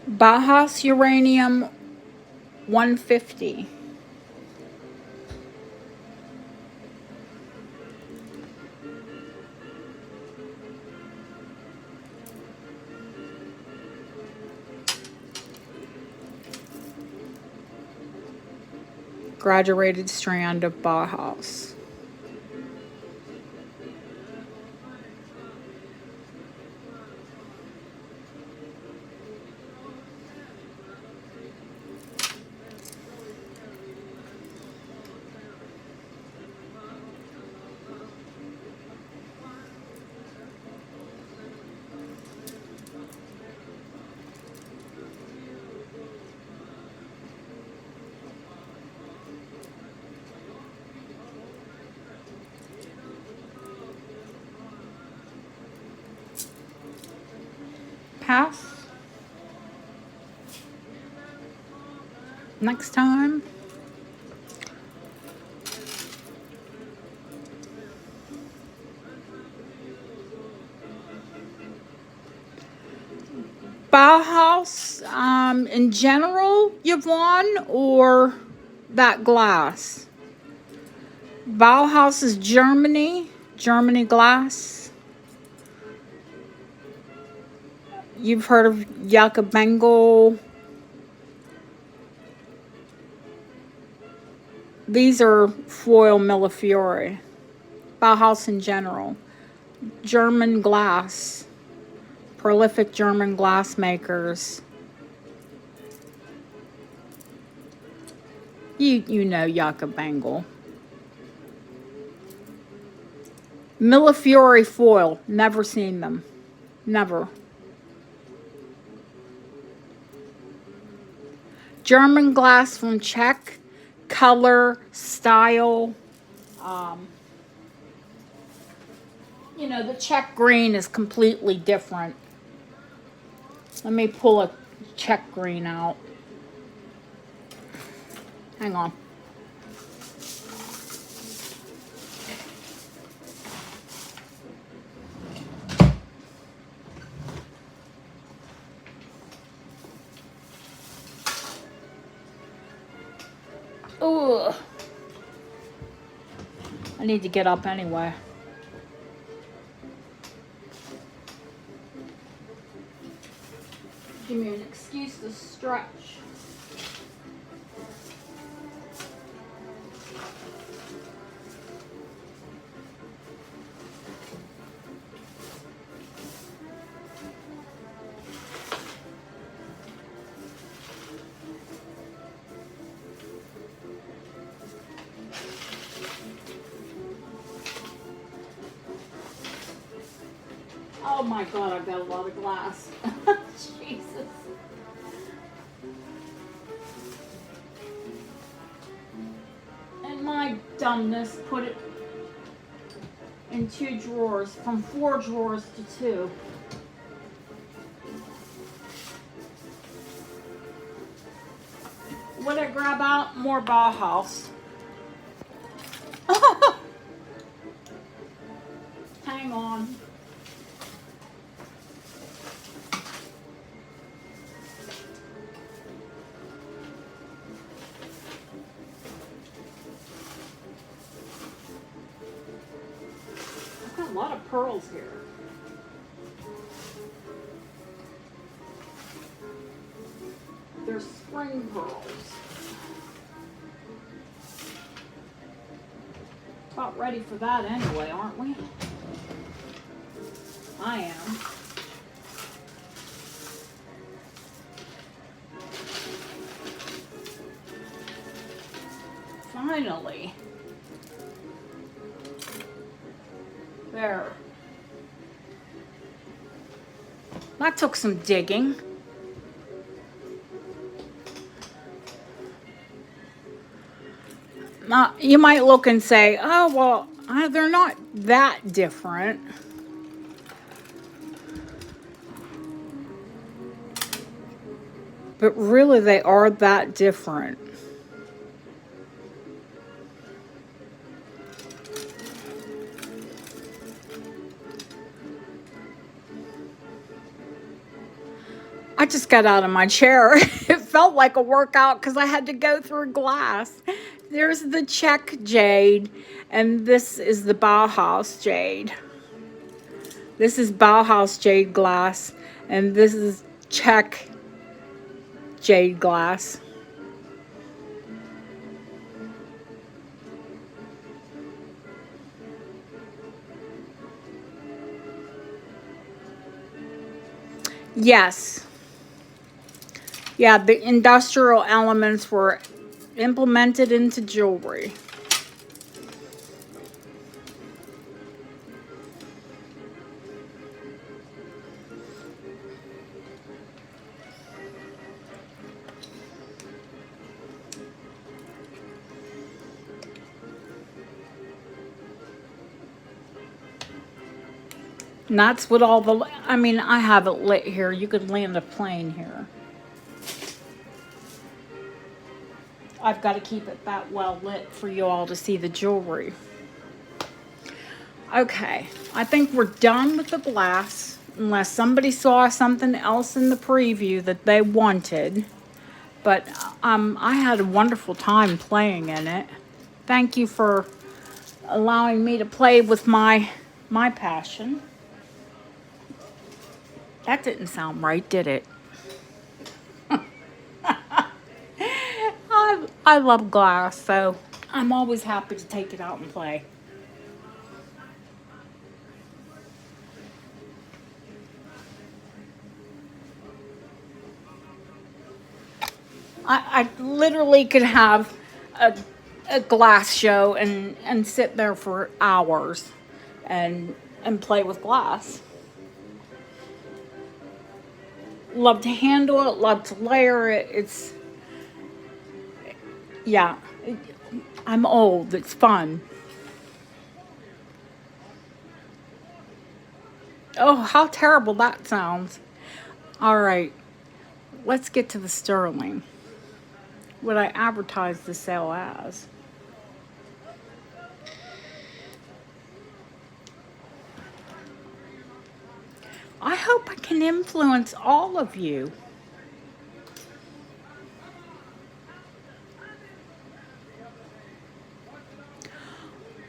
Bauhaus uranium 150. Graduated strand of Bauhaus. Pass. Next time. Bauhaus, in general, Yvonne, or that glass? Bauhaus is Germany glass. You've heard of Jakob Mengel. These are foil Millefiori. Bauhaus in general. German glass. Prolific German glass makers. You know Jakob Mengel. Millefiori foil. Never seen them. Never. German glass from Czech. Color, style. You know, the Czech green is completely different. Let me pull a Czech green out. Hang on. Ugh. I need to get up anyway. Give me an excuse to stretch. Oh my God, I've got a lot of glass. Jesus. And my dumbness put it in 2 drawers, from 4 drawers to 2. What did I grab out? More Bauhaus. Hang on. I've got a lot of pearls here. They're spring pearls. About ready for that anyway, aren't we? I am. Finally. There. That took some digging. Now, you might look and say, oh, well, they're not that different. But really, they are that different. I just got out of my chair. It felt like a workout because I had to go through glass. There's the Czech jade, and this is the Bauhaus jade. This is Bauhaus jade glass, and this is Czech jade glass. Yes. Yeah, the industrial elements were implemented into jewelry. And that's what all the, I mean, I have it lit here. You could land a plane here. I've got to keep it that well lit for you all to see the jewelry. Okay, I think we're done with the glass. unless somebody saw something else in the preview that they wanted. But I had a wonderful time playing in it. Thank you for allowing me to play with my passion. That didn't sound right, did it? I love glass, so I'm always happy to take it out and play. I literally could have a glass show and sit there for hours and play with glass. Love to handle it, love to layer it. It's, yeah, I'm old. It's fun. Oh, how terrible that sounds. All right, let's get to the sterling. What I advertised the sale as. I hope I can influence all of you.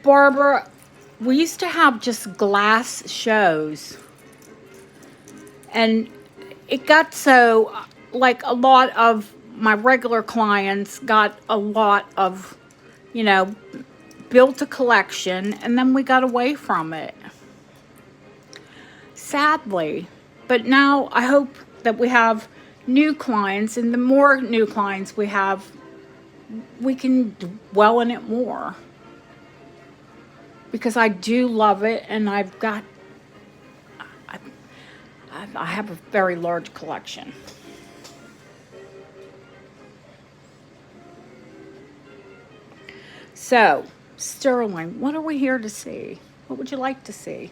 Barbara, we used to have just glass shows. And it got so, like, a lot of my regular clients got a lot of, built a collection, and then we got away from it. Sadly. But now I hope that we have new clients, and the more new clients we have, we can dwell in it more. Because I do love it, and I have a very large collection. So, sterling, what are we here to see? What would you like to see?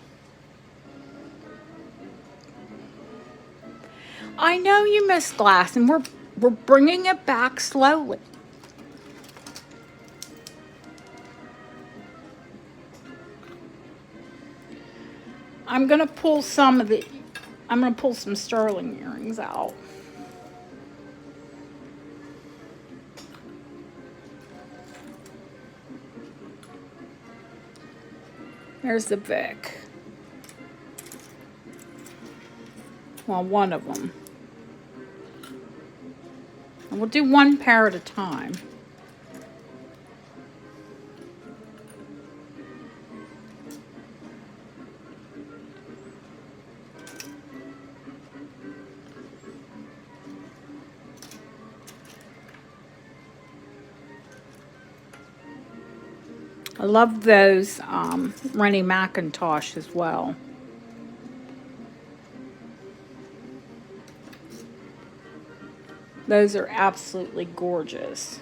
I know you miss glass, and we're bringing it back slowly. I'm gonna pull some sterling earrings out. There's the Vic. Well, one of them. And we'll do one pair at a time. I love those Rennie McIntosh as well. Those are absolutely gorgeous.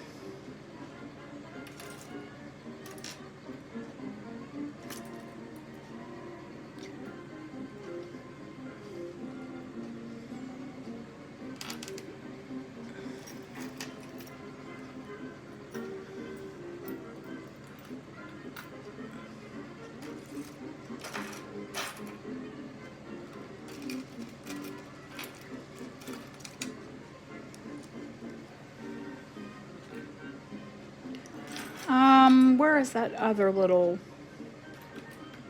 Where is that other little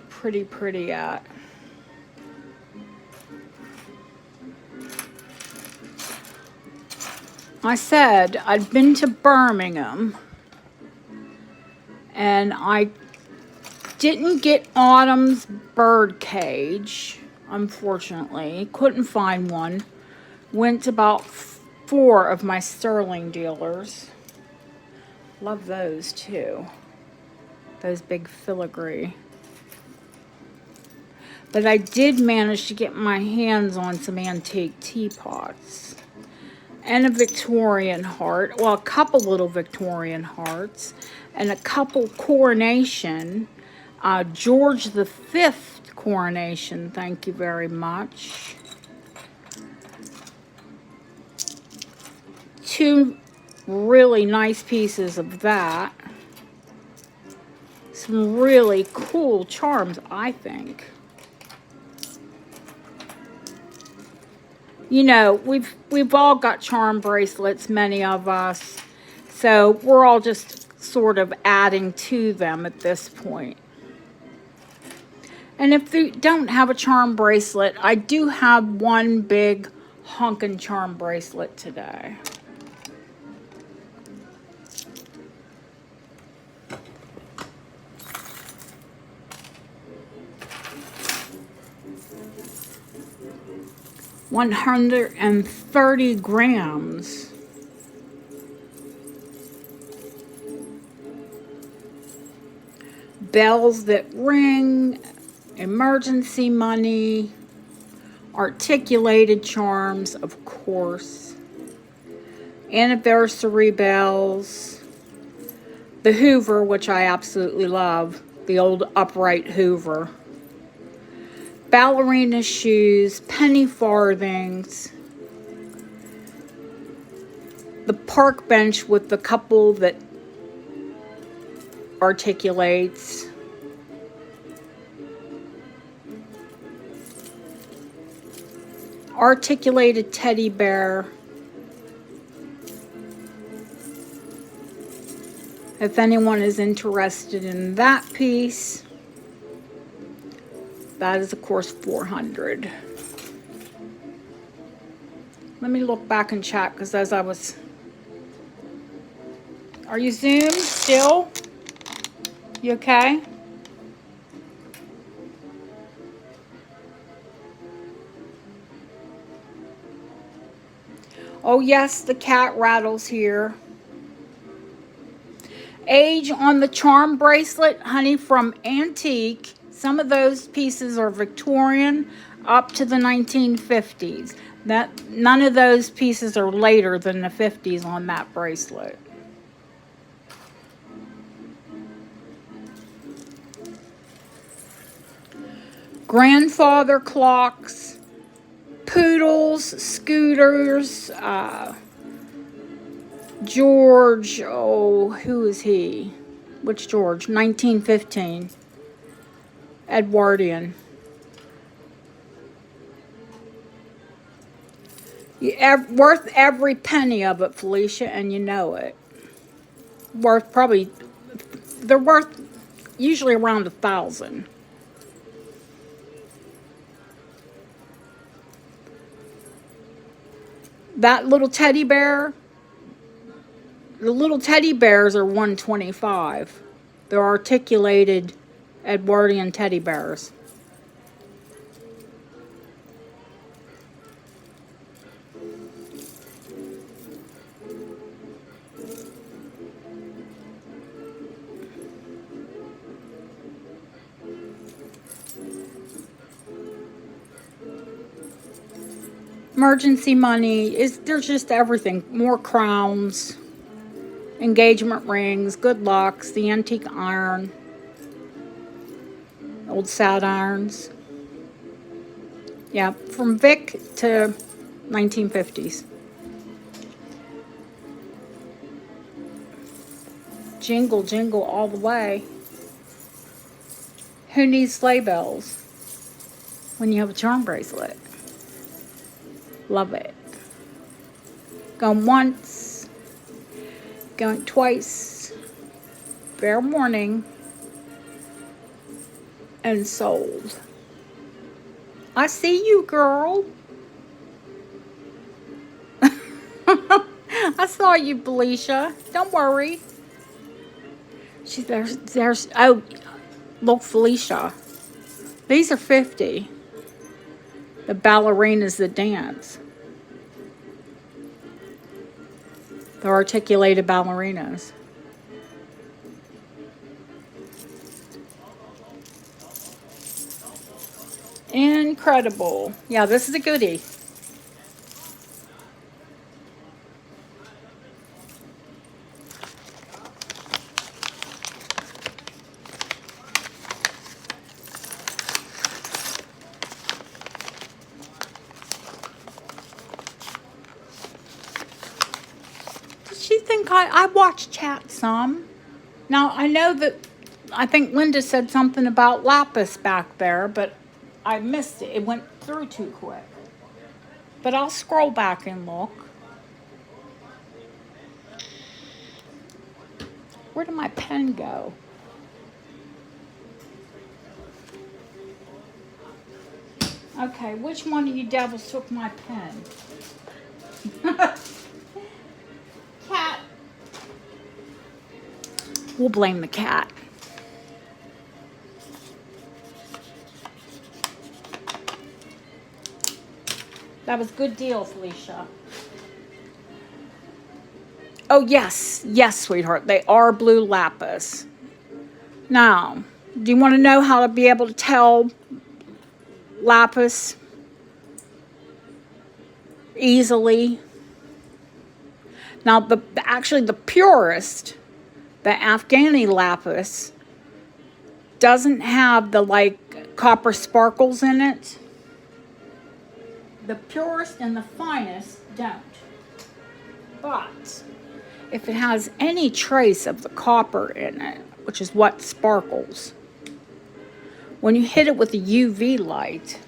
pretty at? I said I'd been to Birmingham, and I didn't get Autumn's bird cage, unfortunately. Couldn't find one. Went to about 4 of my sterling dealers. Love those too. Those big filigree. But I did manage to get my hands on some antique teapots. And a Victorian heart. Well, a couple little Victorian hearts. And a couple coronation. George V coronation. Thank you very much. 2 really nice pieces of that. Some really cool charms, I think. You know, we've all got charm bracelets, many of us. So we're all just sort of adding to them at this point. And if you don't have a charm bracelet, I do have one big honkin' charm bracelet today. $130 grams. Bells that ring, emergency money, articulated charms, of course, anniversary bells, the Hoover, which I absolutely love, the old upright Hoover, ballerina shoes, penny farthings, the park bench with the couple that articulates, articulated teddy bear. If anyone is interested in that piece, that is of course $400. Let me look back and chat, because as I was... Are you Zoom still? You okay? Oh yes, the cat rattles here. Age on the charm bracelet, honey, from antique. Some of those pieces are Victorian up to the 1950s. None of those pieces are later than the 50s on that bracelet. Grandfather clocks, poodles, scooters, George, oh, who is he? Which George? 1915. Edwardian. Worth every penny of it, Felicia, and you know it. They're worth usually around $1,000. That little teddy bear, the little teddy bears are $125. They're articulated Edwardian teddy bears. Emergency money there's just everything. More crowns, engagement rings, good lucks, the antique iron, old sad irons. Yeah, from Vic to 1950s. Jingle, jingle all the way. Who needs sleigh bells when you have a charm bracelet? Love it. Going once, going twice, fair warning, and sold. I see you, girl. I saw you, Felicia. Don't worry. Oh, look, Felicia. These are $50. The ballerinas that dance. The articulated ballerinas. Incredible. Yeah, this is a goodie. She think I watch chat some. Now, I know that I think Linda said something about lapis back there, but I missed it. It went through too quick. But I'll scroll back and look. Where did my pen go? Okay, which one of you devils took my pen? Cat. We'll blame the cat. That was a good deal, Felicia. Oh, yes. Yes, sweetheart. They are blue lapis. Now, do you want to know how to be able to tell lapis easily? Now, actually the purest, the Afghani lapis, doesn't have the like copper sparkles in it. The purest and the finest don't. But if it has any trace of the copper in it, which is what sparkles, when you hit it with a UV light,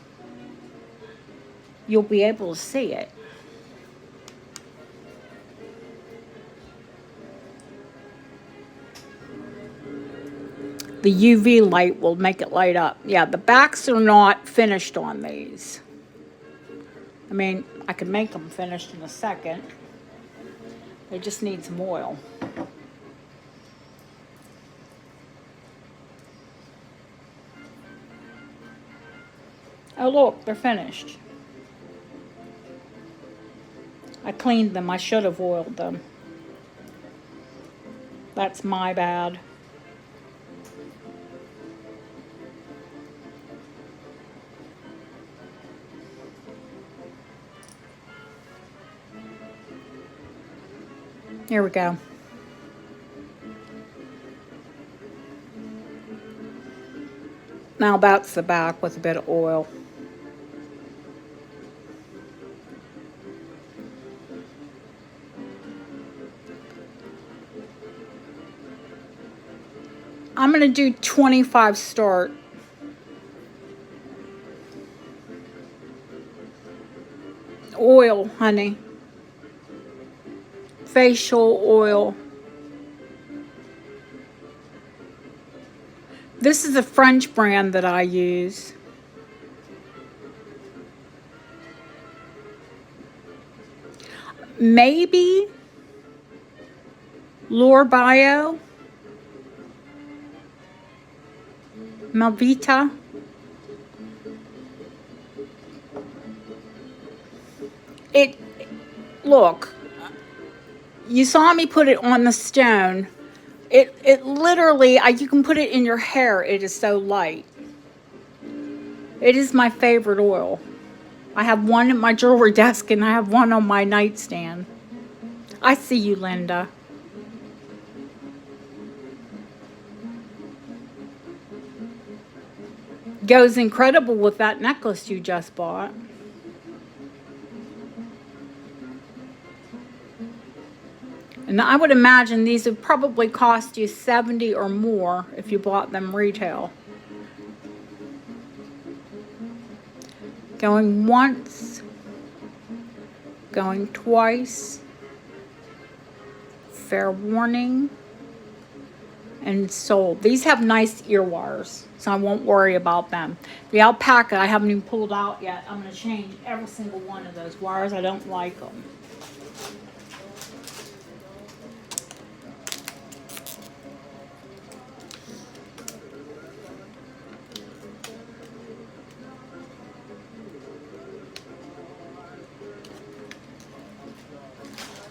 you'll be able to see it. The UV light will make it light up. Yeah, the backs are not finished on these. I mean, I can make them finished in a second. They just need some oil. Oh, look, they're finished. I cleaned them. I should have oiled them. That's my bad. Here we go. Now that's the back with a bit of oil. I'm going to do 25 start. Oil, honey. Facial oil. This is a French brand that I use. Maybe Lure Bio. Malvita. Look, you saw me put it on the stone. It literally, you can put it in your hair. It is so light. It is my favorite oil. I have one at my jewelry desk and I have one on my nightstand. I see you, Linda. Goes incredible with that necklace you just bought. And I would imagine these would probably cost you $70 or more if you bought them retail. Going once, going twice, fair warning, and sold. These have nice ear wires, so I won't worry about them. The alpaca I haven't even pulled out yet. I'm going to change every single one of those wires. I don't like them.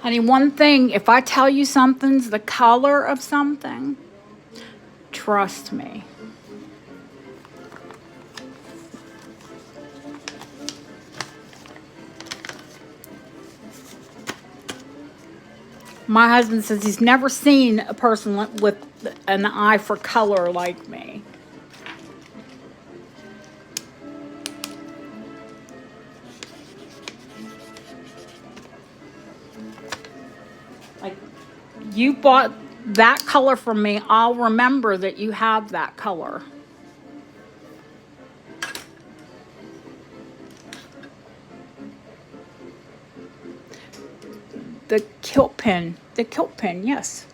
Honey, one thing, if I tell you something's the color of something, trust me. My husband says he's never seen a person with an eye for color like me. Like, you bought that color from me, I'll remember that you have that color. The kilt pin. The kilt pin, yes.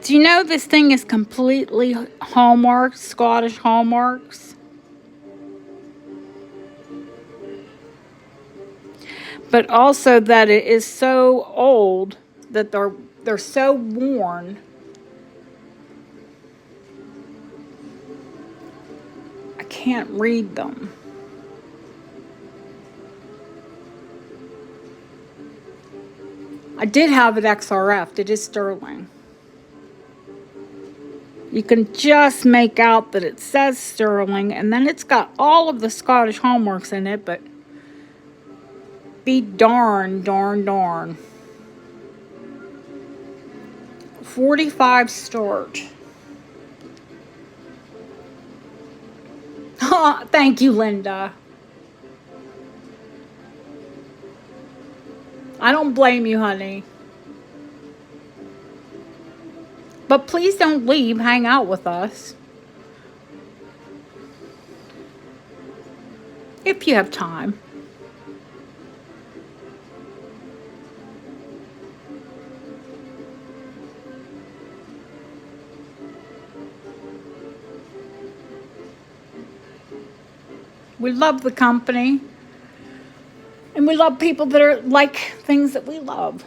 Do you know this thing is completely hallmarked, Scottish hallmarks? But also that it is so old that they're so worn. I can't read them. I did have it XRF. It is sterling. You can just make out that it says sterling, and then it's got all of the Scottish hallmarks in it, but be darn. 45 start. Oh, thank you, Linda. I don't blame you, honey. But please don't leave. Hang out with us. If you have time. We love the company. And we love people that are like things that we love.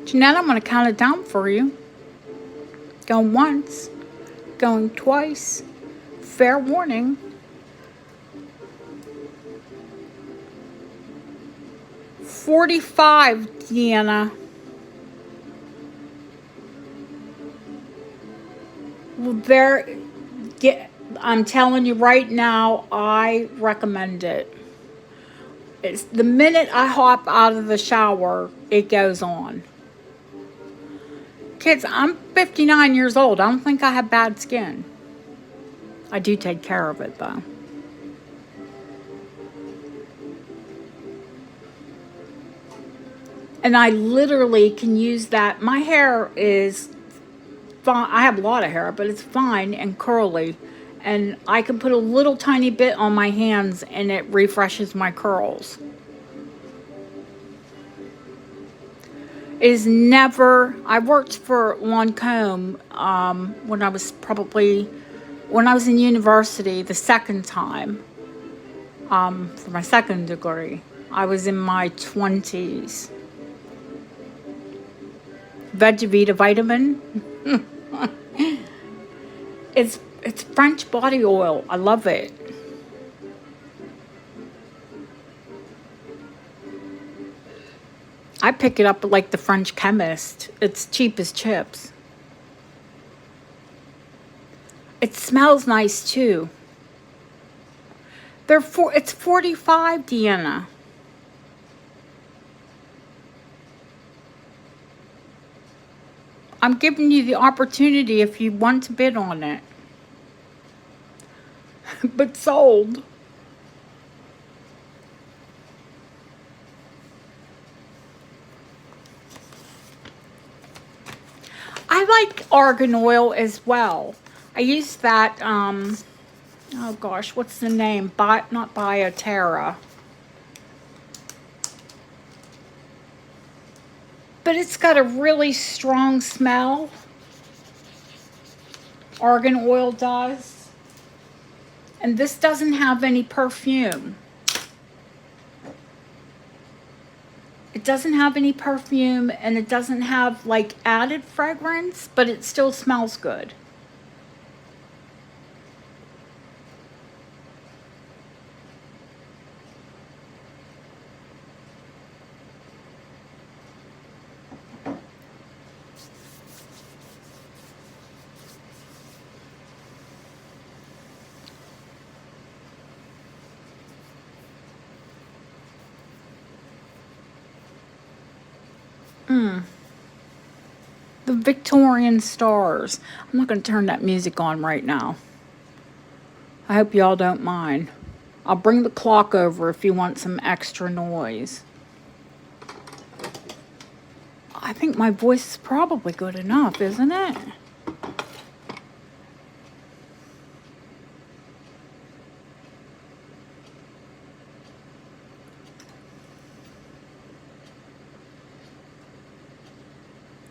Jeanette, I'm going to count it down for you. Going once. Going twice. Fair warning. 45, Deanna. Well, I'm telling you right now, I recommend it. It's the minute I hop out of the shower, it goes on. Kids, I'm 59 years old. I don't think I have bad skin. I do take care of it, though. And I literally can use that. My hair is fine. I have a lot of hair, but it's fine and curly. And I can put a little tiny bit on my hands and it refreshes my curls. I worked for Lancome when I was in university the second time, for my second degree. I was in my 20s. Vegevita vitamin. It's French body oil. I love it. I pick it up like the French chemist. It's cheap as chips. It smells nice too. It's 45, Deanna. I'm giving you the opportunity if you want to bid on it. But sold. I like argan oil as well. I use that, oh gosh, what's the name? Not Bioterra. But it's got a really strong smell. Argan oil does. And this doesn't have any perfume. It doesn't have any perfume and it doesn't have like added fragrance, but it still smells good. The Victorian stars. I'm not going to turn that music on right now. I hope y'all don't mind. I'll bring the clock over if you want some extra noise. I think my voice is probably good enough, isn't it?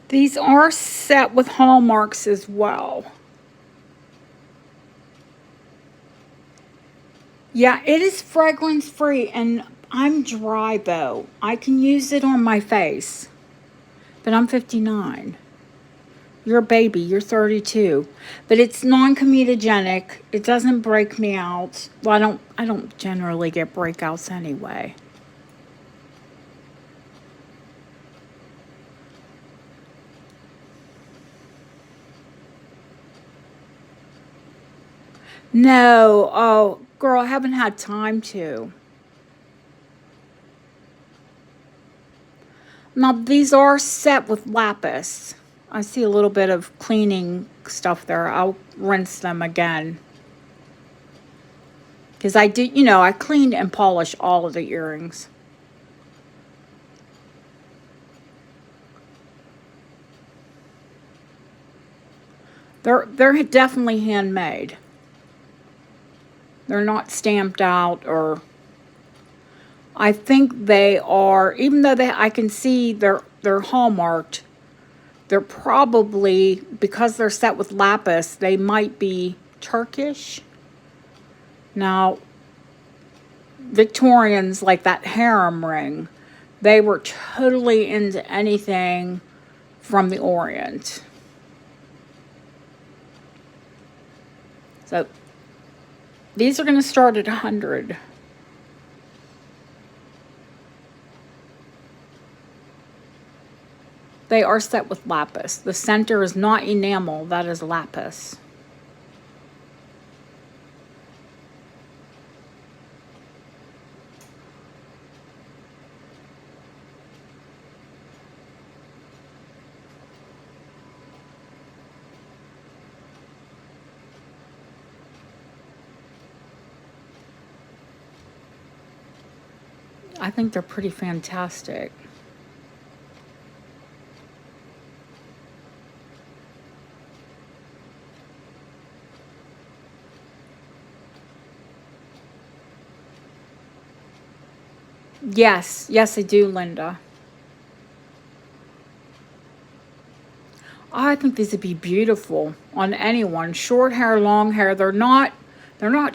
These are set with hallmarks as well. Yeah, it is fragrance free, and I'm dry though. I can use it on my face, but I'm 59. You're a baby, you're 32. But it's non-comedogenic. It doesn't break me out. Well, I don't generally get breakouts anyway. No, oh, girl, I haven't had time to. Now, these are set with lapis. I see a little bit of cleaning stuff there. I'll rinse them again. Because I did, I cleaned and polished all of the earrings. They're definitely handmade. They're not stamped out, or I think they are, even though I can see they're hallmarked, they're probably, because they're set with lapis, they might be Turkish. Now, Victorians, like that harem ring, they were totally into anything from the Orient. So these are going to start at 100. They are set with lapis. The center is not enamel, that is lapis. I think they're pretty fantastic. Yes, I do, Linda. I think these would be beautiful on anyone. Short hair, long hair. They're not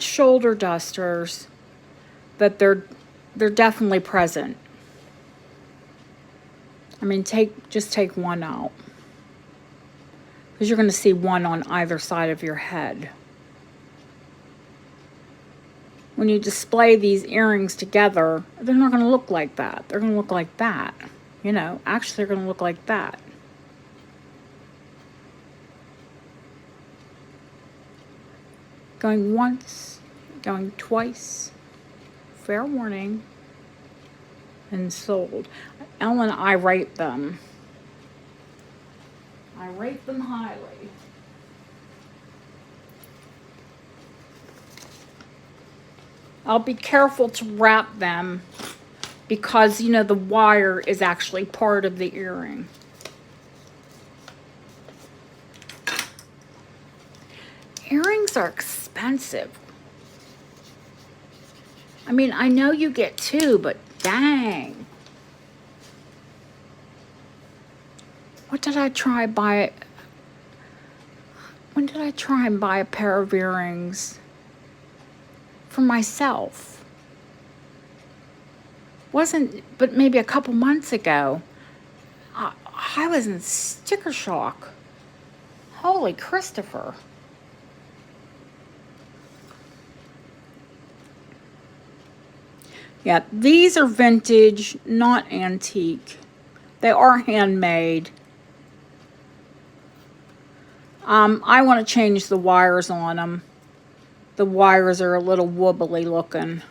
shoulder dusters, but they're definitely present. I mean, just take one out, because you're going to see one on either side of your head. When you display these earrings together, they're not going to look like that. They're going to look like that. Actually, they're going to look like that. Going once, going twice. Fair warning. And sold. Ellen, I rate them. I rate them highly. I'll be careful to wrap them because, the wire is actually part of the earring. Earrings are expensive. I mean, I know you get two, but dang. What did I try buy? When did I try and buy a pair of earrings for myself? But maybe a couple months ago. I was in sticker shock. Holy Christopher. Yeah, these are vintage, not antique. They are handmade. I want to change the wires on them. The wires are a little wobbly looking.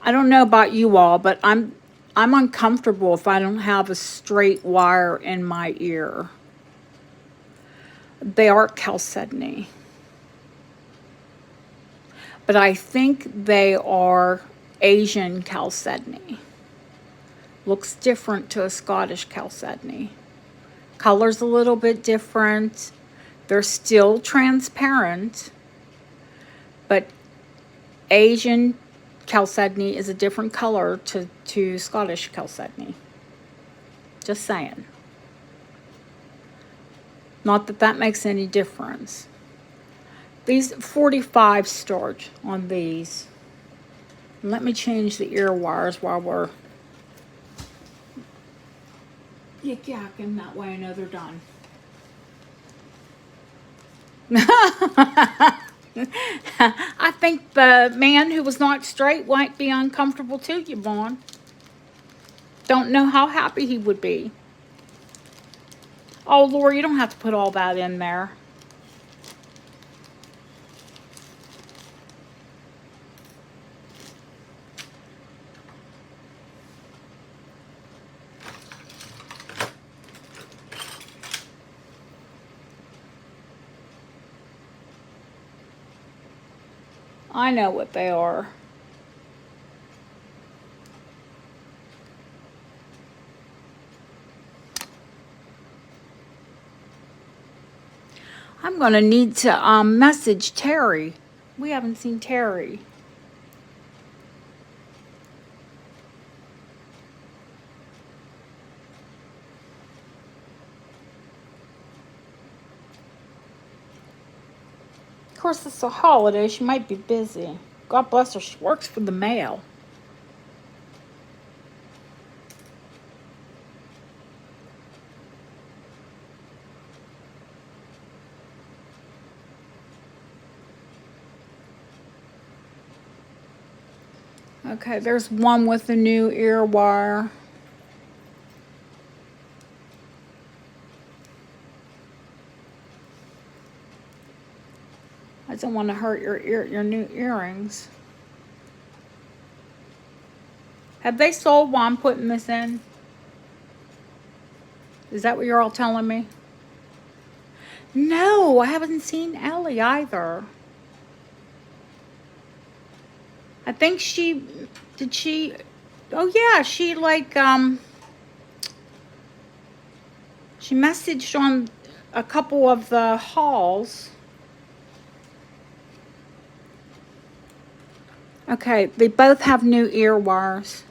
I don't know about you all, but I'm uncomfortable if I don't have a straight wire in my ear. They are chalcedony. But I think they are Asian chalcedony. Looks different to a Scottish chalcedony. Color's a little bit different. They're still transparent, but Asian chalcedony is a different color to Scottish chalcedony. Just saying. Not that that makes any difference. These 45 start on these. Let me change the ear wires while we're yik-yakking. That way I know they're done. I think the man who was not straight might be uncomfortable too, Yvonne. Don't know how happy he would be. Oh, Laura, you don't have to put all that in there. I know what they are. I'm going to need to message Terry. We haven't seen Terry. Of course, it's a holiday. She might be busy. God bless her. She works for the mail. Okay, there's one with the new ear wire. I don't want to hurt your new earrings. Have they sold while I'm putting this in? Is that what you're all telling me? No, I haven't seen Ellie either. I think oh yeah, she messaged on a couple of the hauls. Okay, they both have new ear wires.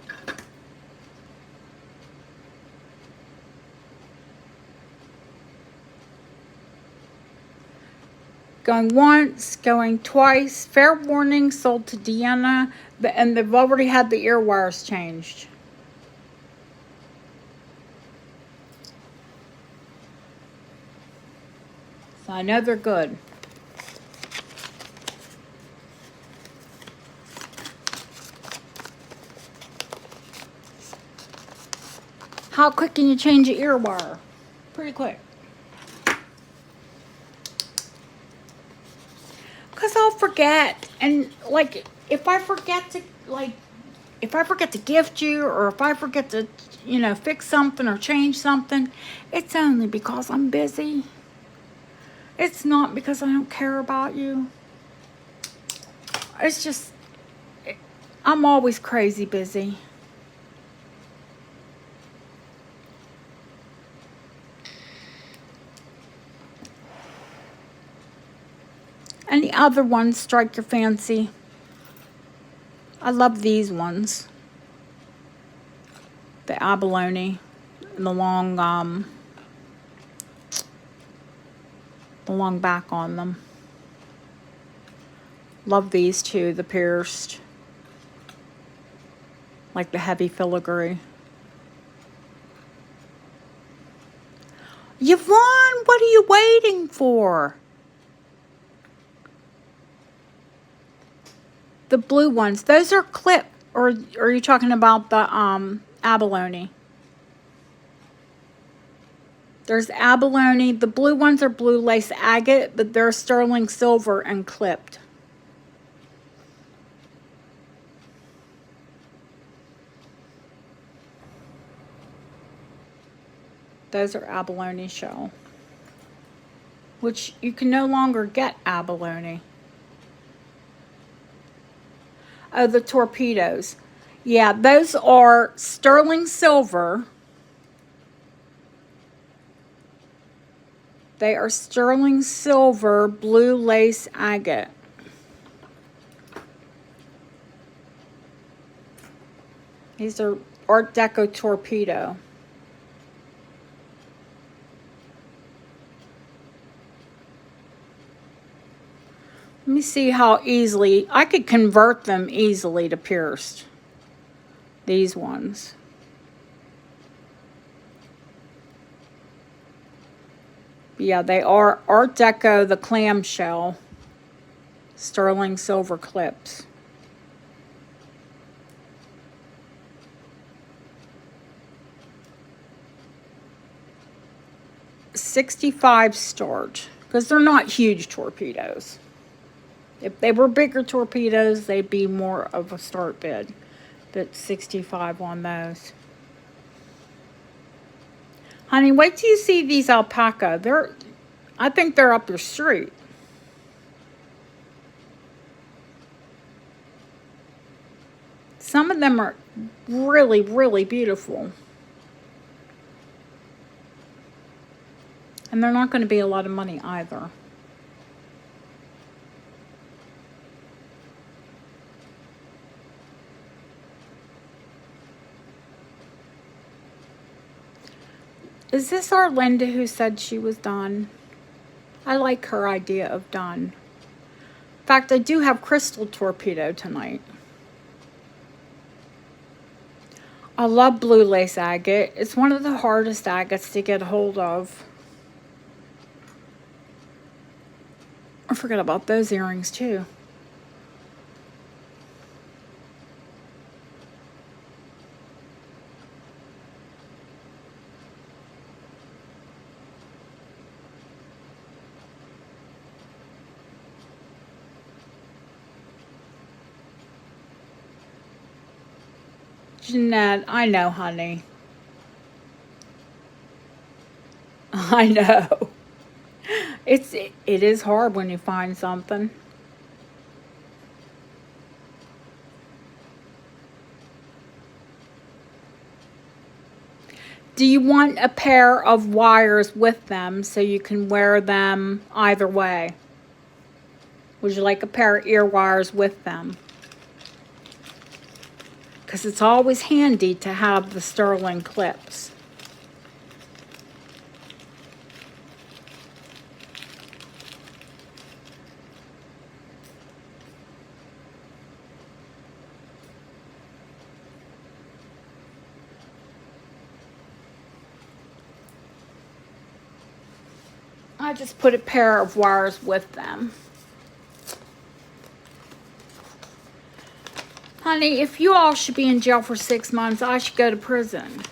Going once, going twice. Fair warning, sold to Deanna, and they've already had the ear wires changed. So I know they're good. How quick can you change an ear wire? Pretty quick. Because I'll forget. And like, if I forget to gift you, or if I forget to, fix something or change something, it's only because I'm busy. It's not because I don't care about you. It's just, I'm always crazy busy. Any other ones strike your fancy? I love these ones. The abalone, and the long back on them. Love these too, the pierced. Like the heavy filigree. Yvonne, what are you waiting for? The blue ones, those are clip, or are you talking about the abalone? There's abalone. The blue ones are blue lace agate, but they're sterling silver and clipped. Those are abalone shell, which you can no longer get abalone. Oh, the torpedoes. Yeah, those are sterling silver. They are sterling silver blue lace agate. These are Art Deco torpedo. Let me see how easily, I could convert them easily to pierced. These ones. Yeah, they are Art Deco, the clamshell, sterling silver clips. $65 start, because they're not huge torpedoes. If they were bigger torpedoes, they'd be more of a start bid. But 65 on those. Honey, wait till you see these alpaca. I think they're up your street. Some of them are really, really beautiful. And they're not going to be a lot of money either. Is this our Linda who said she was done? I like her idea of done. In fact, I do have crystal torpedo tonight. I love blue lace agate. It's one of the hardest agates to get a hold of. I forgot about those earrings too. Jeanette, I know, honey. I know. It is hard when you find something. Do you want a pair of wires with them so you can wear them either way? Would you like a pair of ear wires with them? Because it's always handy to have the sterling clips. I just put a pair of wires with them. Honey, if you all should be in jail for 6 months, I should go to prison.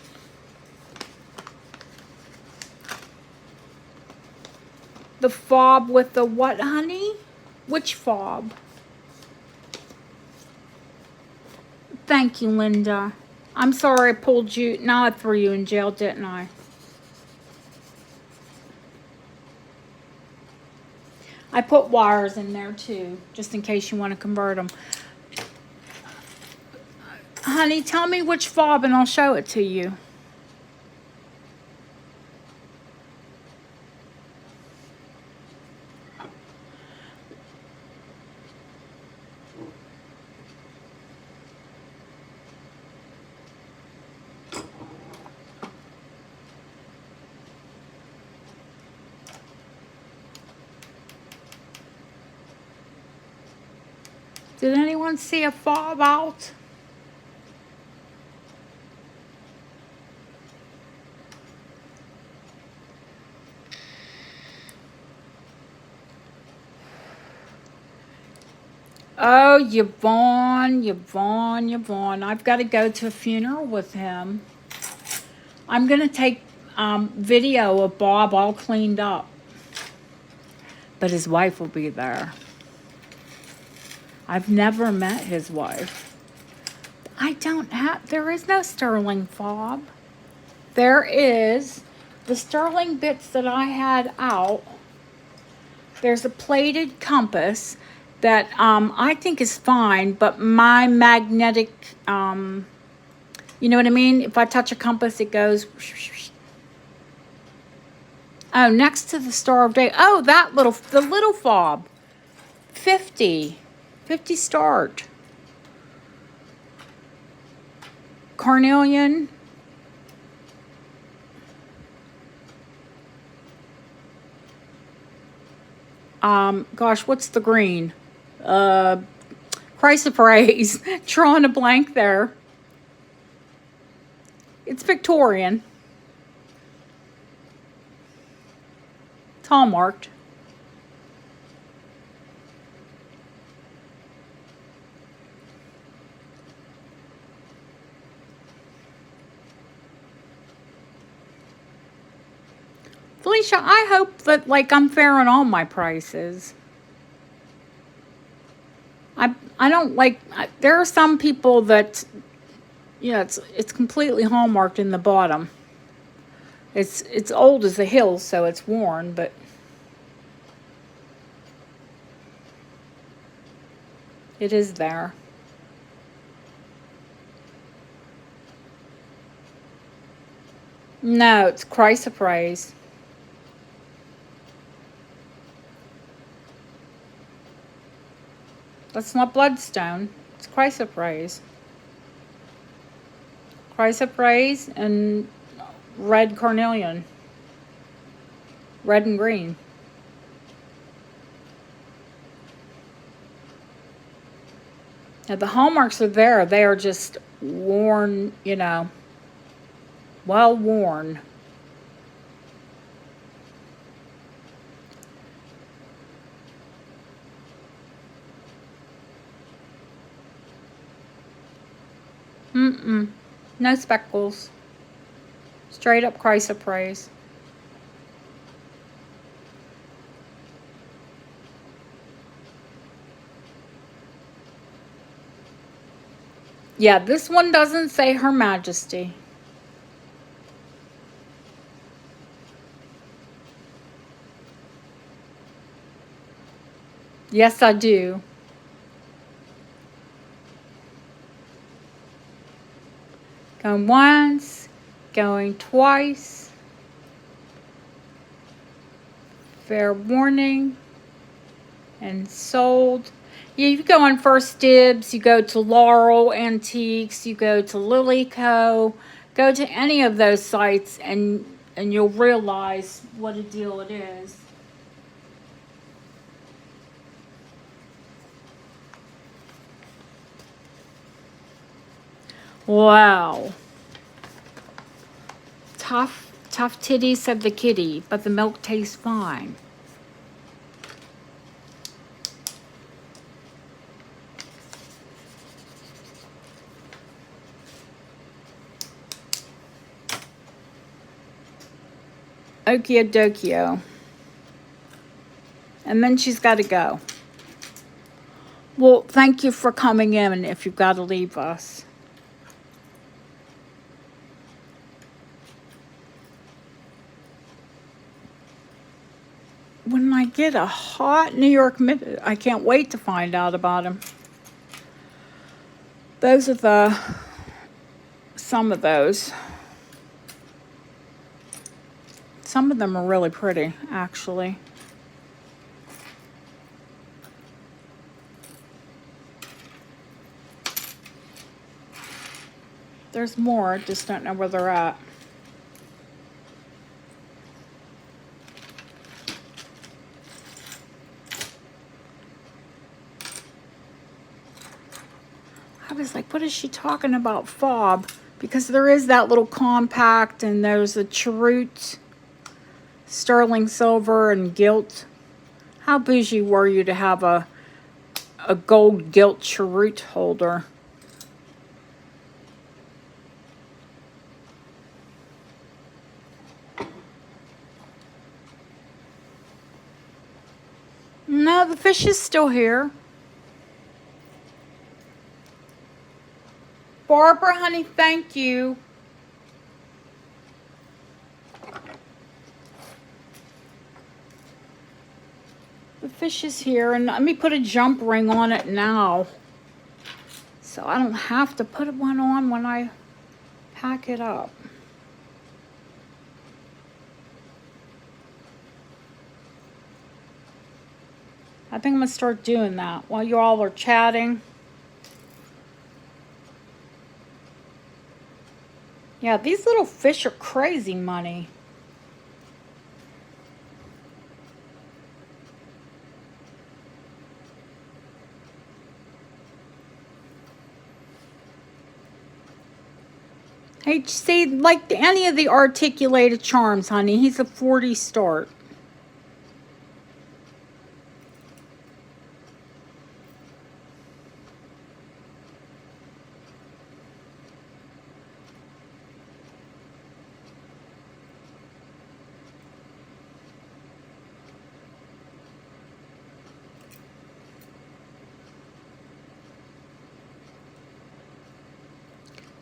The fob with the what, honey? Which fob? Thank you, Linda. I'm sorry I pulled you. Now I threw you in jail, didn't I? I put wires in there too, just in case you want to convert them. Honey, tell me which fob and I'll show it to you. Did anyone see a fob out? Oh, Yvonne. I've got to go to a funeral with him. I'm going to take video of Bob all cleaned up. But his wife will be there. I've never met his wife. There is no sterling fob. There is the sterling bits that I had out. There's a plated compass, that I think is fine, but my magnetic, you know what I mean? If I touch a compass, it goes. Oh, next to the Star of Day. Oh, the little fob. 50. 50 start. Carnelian. Gosh, what's the green? Chrysoprase. Drawing a blank there. It's Victorian. It's hallmarked. Felicia, I hope that like I'm fair on all my prices. I don't like. There are some people that, yeah, it's completely hallmarked in the bottom. It's old as the hills, so it's worn, but it is there. No, it's chrysoprase. That's not bloodstone. It's chrysoprase. Chrysoprase and red carnelian. Red and green. Now the hallmarks are there. They are just worn, you know, well worn. No speckles. Straight up chrysoprase. Yeah, this one doesn't say Her Majesty. Yes, I do. Going once, going twice. Fair warning. And sold. Yeah, you go on First Dibs, you go to Laurel Antiques, you go to Lilyco, go to any of those sites and you'll realize what a deal it is. Wow. Tough titties, said the kitty, but the milk tastes fine. Okiadokio. And then she's got to go. Well, thank you for coming in if you've got to leave us. When I get a hot New York Minute, I can't wait to find out about them. Those are some of those. Some of them are really pretty, actually. There's more, just don't know where they're at. I was like, what is she talking about, fob? Because there is that little compact, and there's a cheroot, sterling silver, and gilt. How bougie were you to have a gold gilt cheroot holder? No, the fish is still here. Barbara, honey, thank you. The fish is here, and let me put a jump ring on it now, so I don't have to put one on when I pack it up. I think I'm gonna start doing that while you all are chatting. Yeah, these little fish are crazy money. HC, like any of the articulated charms, honey, he's a 40 start.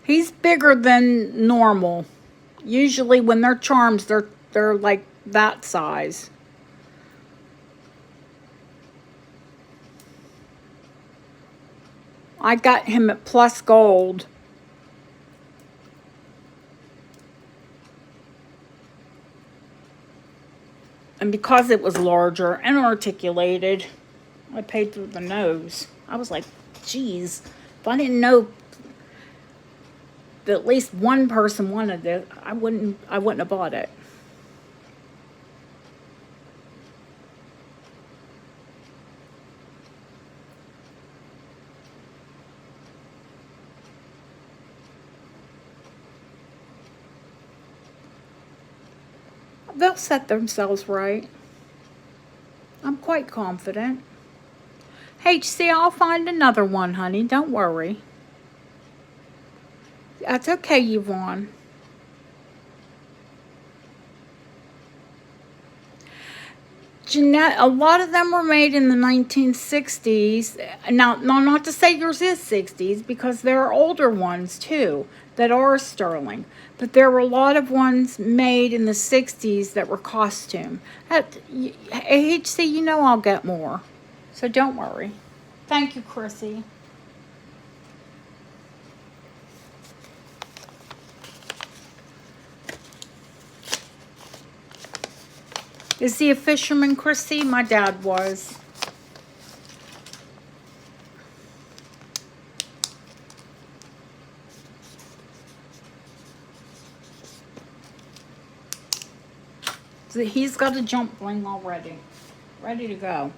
He's bigger than normal. Usually when they're charms, they're like that size. I got him at plus gold. And because it was larger and articulated, I paid through the nose. I was like, geez, if I didn't know that at least one person wanted it, I wouldn't have bought it. They'll set themselves right. I'm quite confident. HC, I'll find another one, honey. Don't worry. That's okay, Yvonne. Jeanette, a lot of them were made in the 1960s. Now, not to say yours is 60s, because there are older ones too that are sterling. But there were a lot of ones made in the 60s that were costume. At HC, you know I'll get more. So don't worry. Thank you, Chrissy. Is he a fisherman, Chrissy? My dad was. So he's got a jump ring already. Ready to go.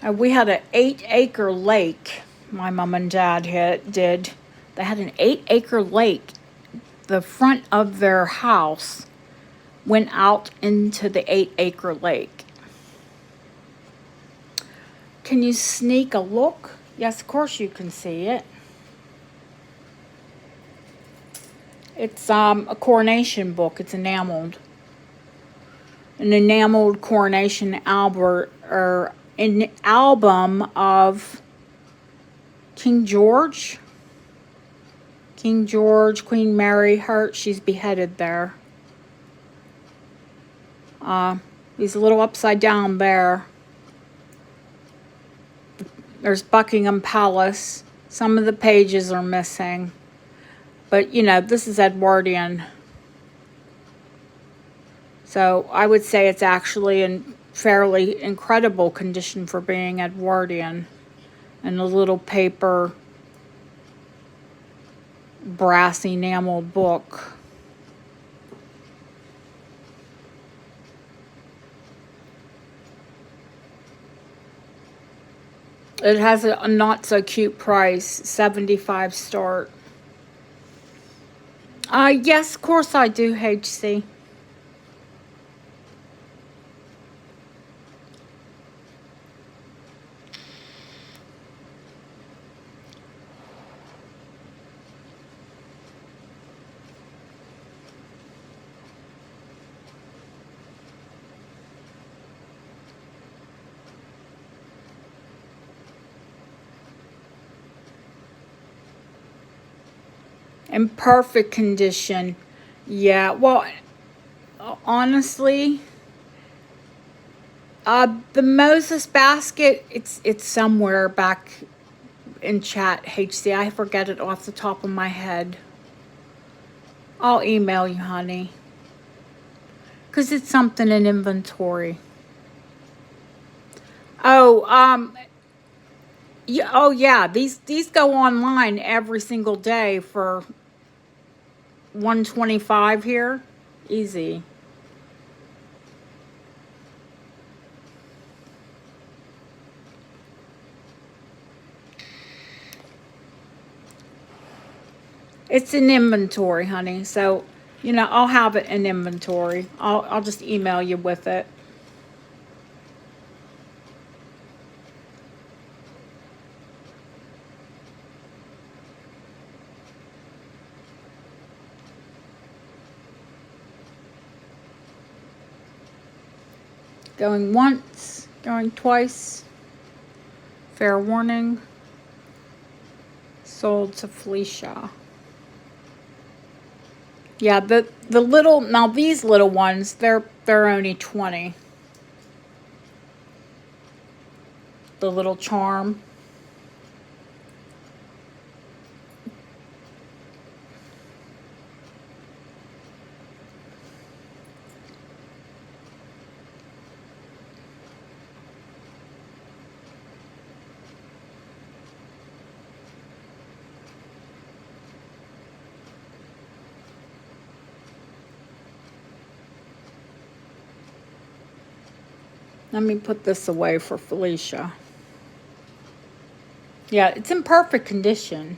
We had an 8-acre lake. My mom and dad did. They had an 8-acre lake. The front of their house went out into the 8-acre lake. Can you sneak a look? Yes, of course you can see it. It's a coronation book. It's enameled. An enameled coronation an album of King George, Queen Mary, she's beheaded there. He's a little upside down there. There's Buckingham Palace. Some of the pages are missing. But, you know, this is Edwardian. So I would say it's actually in fairly incredible condition for being Edwardian. And a little paper brass enameled book. It has a not so cute price, 75 start. Yes, of course I do, HC. In perfect condition. Yeah, well, honestly, the Moses basket, it's somewhere back in chat, HC. I forget it off the top of my head. I'll email you, honey. Because it's something in inventory. Oh, yeah, oh yeah, these go online every single day for 125 here. Easy. It's in inventory, honey. So, I'll have it in inventory. I'll just email you with it. Going once, going twice. Fair warning. Sold to Felicia. Yeah, the little, now these little ones, they're only 20. The little charm. Let me put this away for Felicia. Yeah, it's in perfect condition.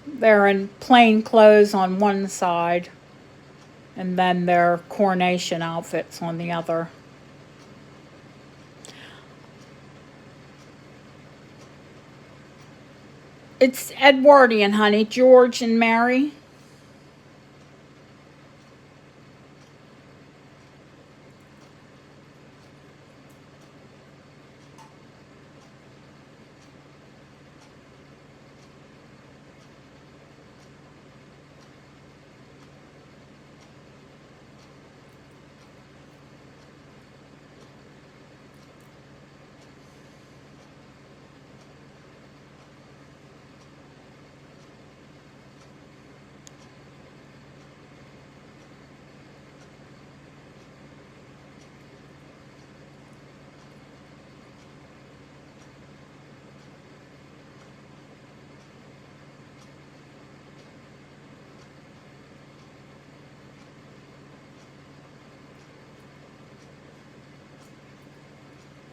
They're in plain clothes on one side, and then their coronation outfits on the other. It's Edwardian, honey. George and Mary.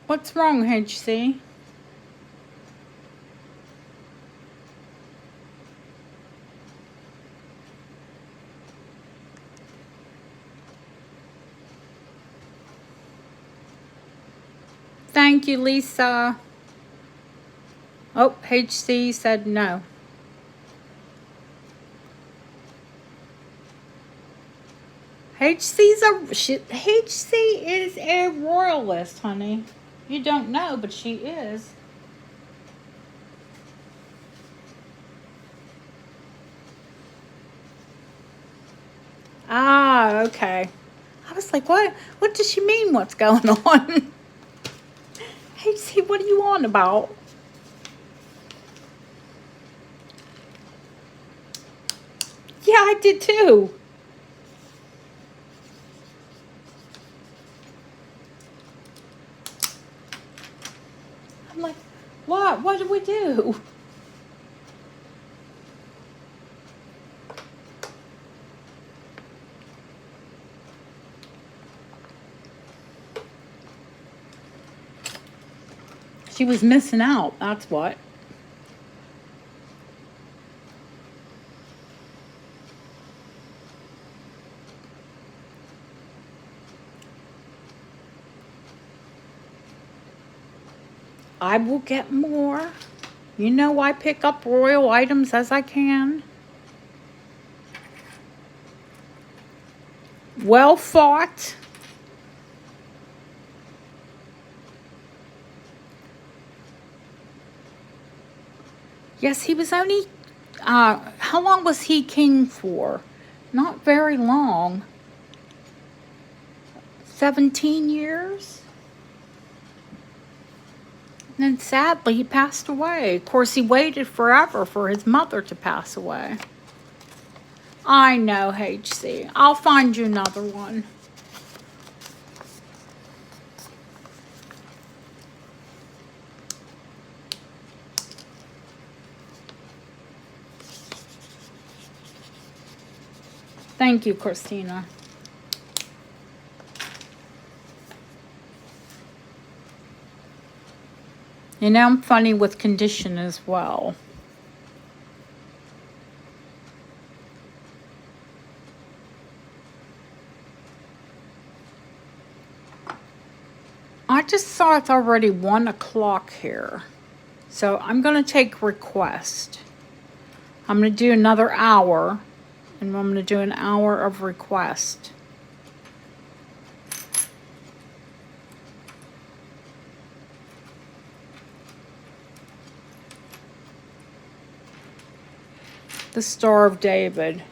What's wrong, HC? Thank you, Lisa. Oh, HC said no. HC is a royalist, honey. You don't know, but she is. Ah, okay. I was like, what? What does she mean? What's going on? HC, what are you on about? Yeah, I did too. I'm like, what? What did we do? She was missing out, that's what. I will get more. You know I pick up royal items as I can. Well fought. Yes, he was only, how long was he king for? Not very long. 17 years? And then sadly, he passed away. Of course, he waited forever for his mother to pass away. I know, HC. I'll find you another one. Thank you, Christina. You know, I'm funny with condition as well. I just saw it's already 1 o'clock here. So I'm going to take request. I'm going to do another hour. And I'm going to do an hour of request. The Star of David.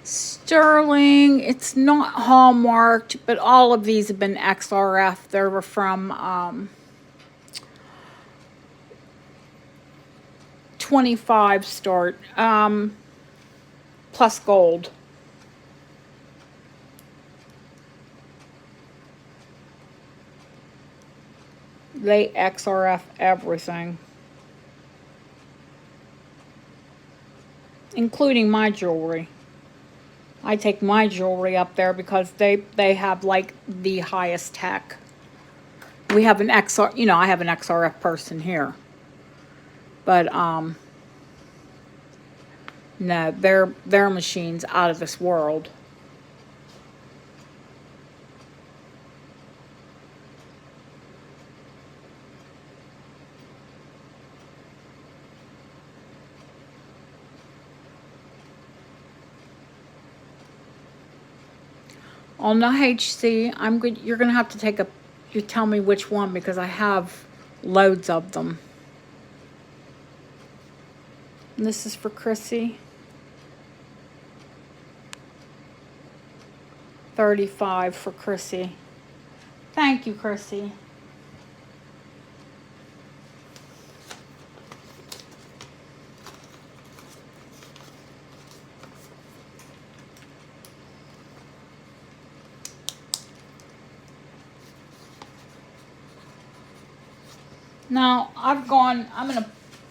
Sterling, it's not hallmarked, but all of these have been XRF. They were from 25 start, plus gold. They XRF everything, including my jewelry. I take my jewelry up there because they have like the highest tech. We have an XR, you know, I have an XRF person here. But no, their machines out of this world. On the HC, I'm good. You're gonna have to take you tell me which one because I have loads of them. And this is for Chrissy. 35 for Chrissy. Thank you, Chrissy. Now, I'm going to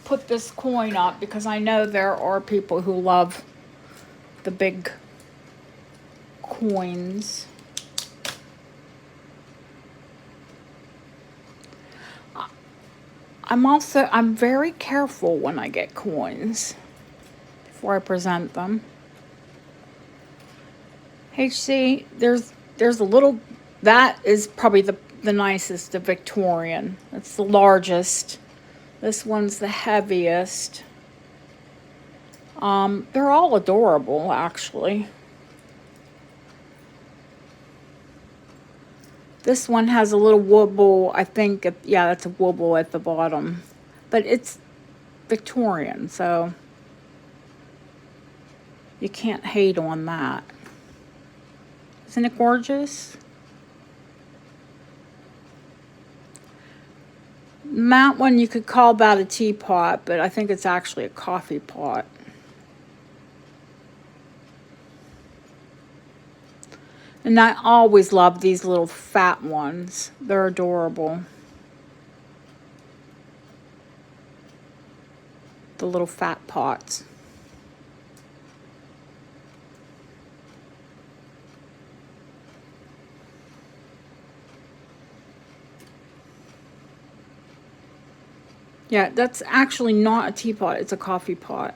put this coin up because I know there are people who love the big coins. I'm very careful when I get coins before I present them. HC, there's a little, that is probably the nicest, the Victorian. It's the largest. This one's the heaviest. They're all adorable, actually. This one has a little wobble, I think, yeah, that's a wobble at the bottom. But it's Victorian, so you can't hate on that. Isn't it gorgeous? That one you could call that a teapot, but I think it's actually a coffee pot. And I always love these little fat ones. They're adorable. The little fat pots. Yeah, that's actually not a teapot, it's a coffee pot.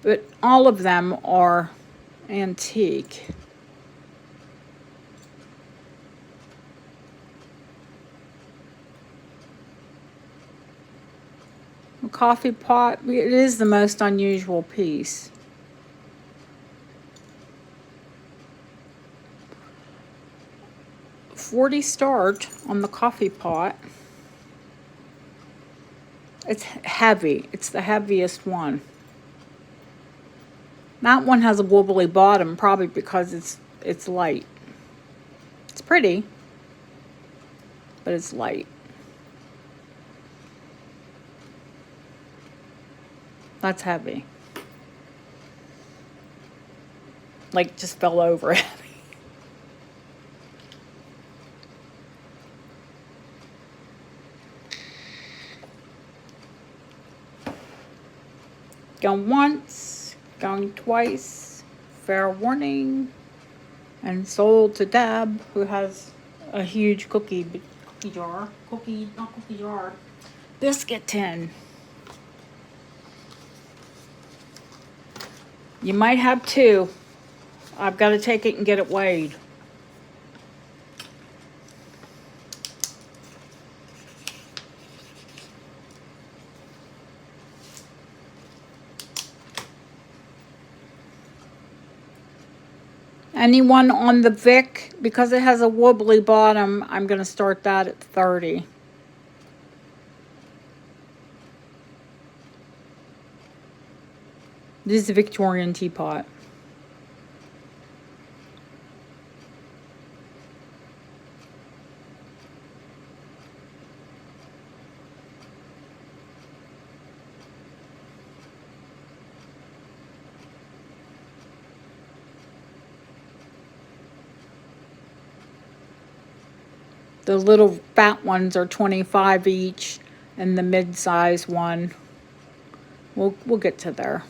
But all of them are antique. A coffee pot. It is the most unusual piece. $40 start on the coffee pot. It's heavy. It's the heaviest one. That one has a wobbly bottom, probably because it's light. It's pretty, but it's light. That's heavy. Like, just fell over heavy. Going once, going twice, fair warning, and sold to Deb, who has a huge cookie jar, biscuit tin. You might have two. I've got to take it and get it weighed. Anyone on the Vic, because it has a wobbly bottom, I'm going to start that at 30. This is a Victorian teapot. The little fat ones are 25 each, and the mid-size one, we'll get to there.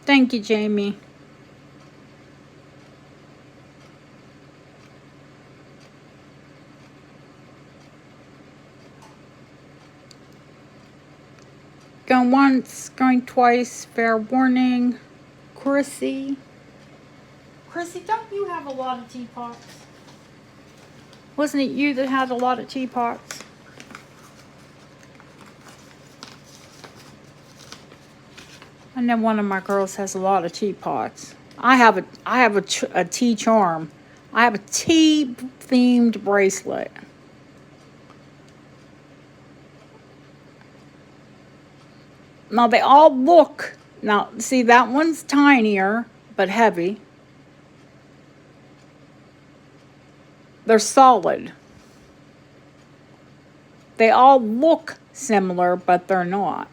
Thank you, Jamie. Going once, going twice, fair warning. Chrissy, don't you have a lot of teapots? Wasn't it you that had a lot of teapots? And then one of my girls has a lot of teapots. I have a tea charm. I have a tea themed bracelet. Now they all look, now see that one's tinier but heavy. They're solid. They all look similar, but they're not.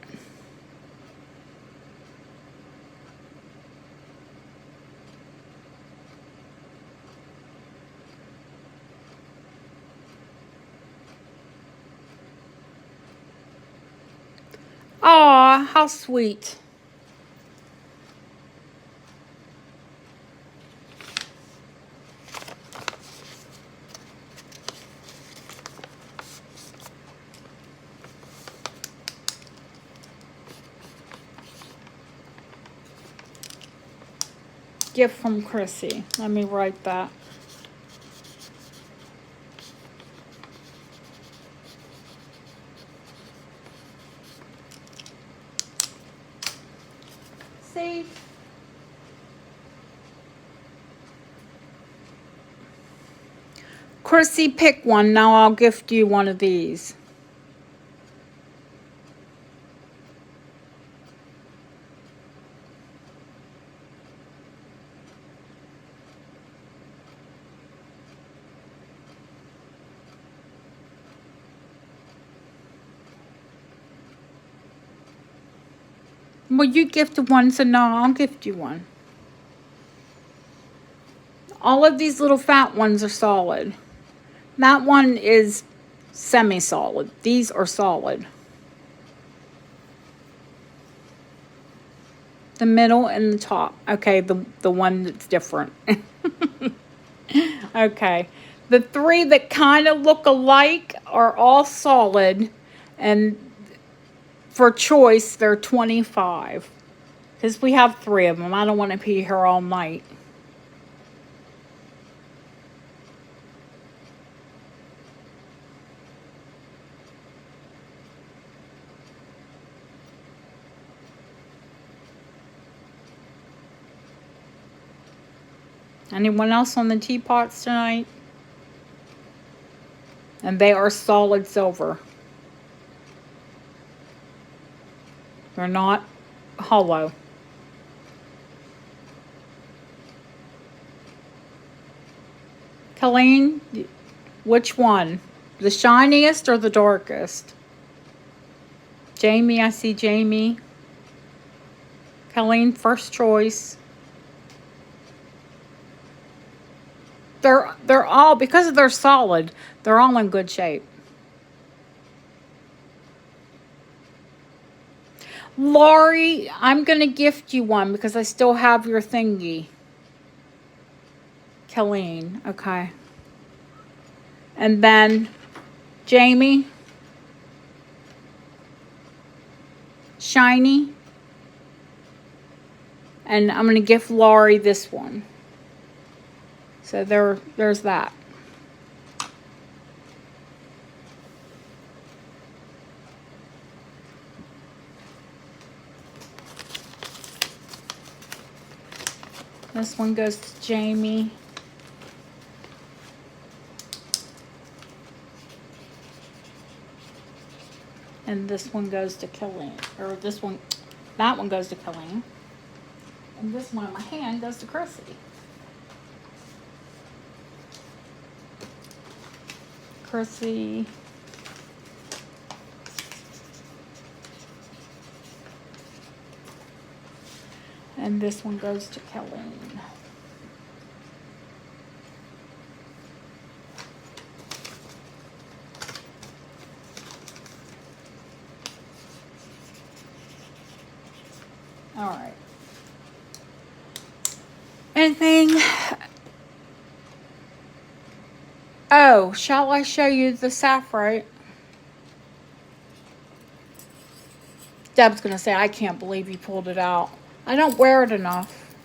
Aw, how sweet. Gift from Chrissy. Let me write that. See? Chrissy, pick one. Now I'll gift you one of these. Well, you gifted one, so no, I'll gift you one. All of these little fat ones are solid. That one is semi-solid. These are solid. The middle and the top. Okay, the one that's different. Okay. The three that kind of look alike are all solid, and for choice, they're 25. Because we have three of them. I don't want to be here all night. Anyone else on the teapots tonight? And they are solid silver. They're not hollow. Colleen, which one? The shiniest or the darkest? Jamie, I see Jamie. Colleen, first choice. They're all, because they're solid, they're all in good shape. Laurie, I'm going to gift you one because I still have your thingy. Colleen, okay. And then Jamie, shiny. And I'm going to gift Laurie this one. So there's that. This one goes to Jamie. And this one goes to Colleen. Or this one, that one goes to Colleen. And this one in my hand goes to Chrissy. Chrissy. And this one goes to Colleen. All right. Anything? Oh, shall I show you the sapphire? Deb's going to say, I can't believe you pulled it out. I don't wear it enough.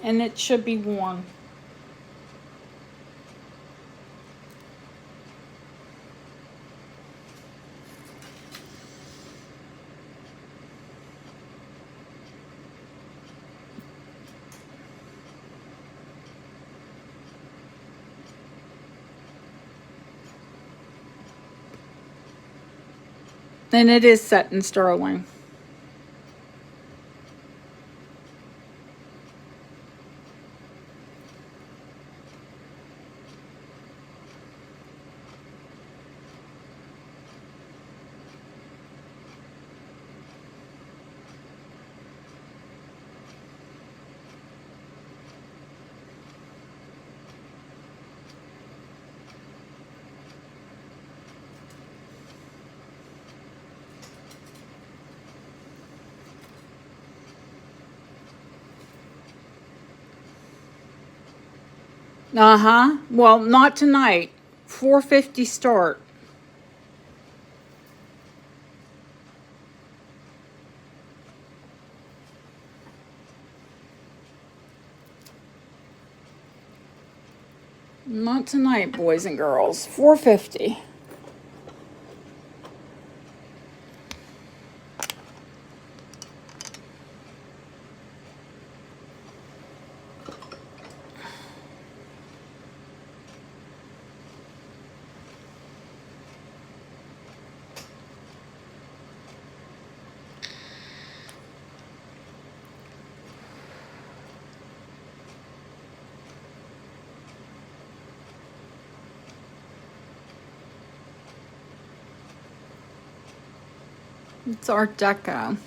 And it should be worn. And it is set in sterling. Uh-huh. Well, not tonight. 4:50 start. Not tonight, boys and girls. 4:50. It's Art Deco.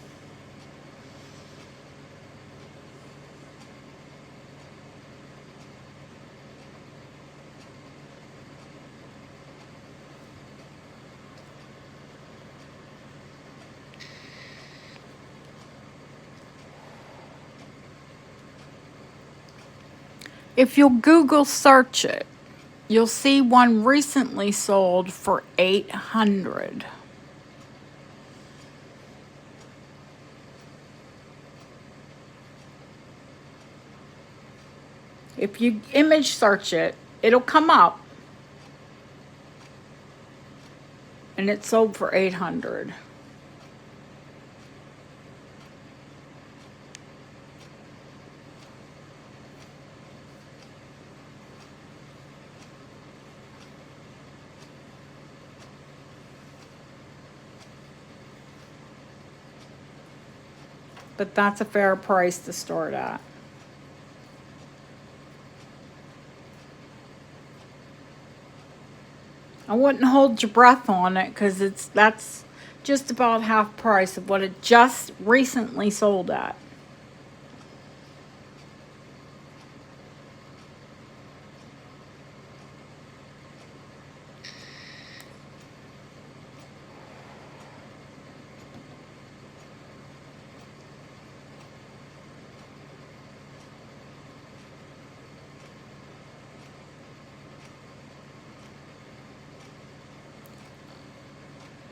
If you'll Google search it, you'll see one recently sold for $800. If you image search it, it'll come up. And it sold for $800. But that's a fair price to start at. I wouldn't hold your breath on it because that's just about half price of what it just recently sold at.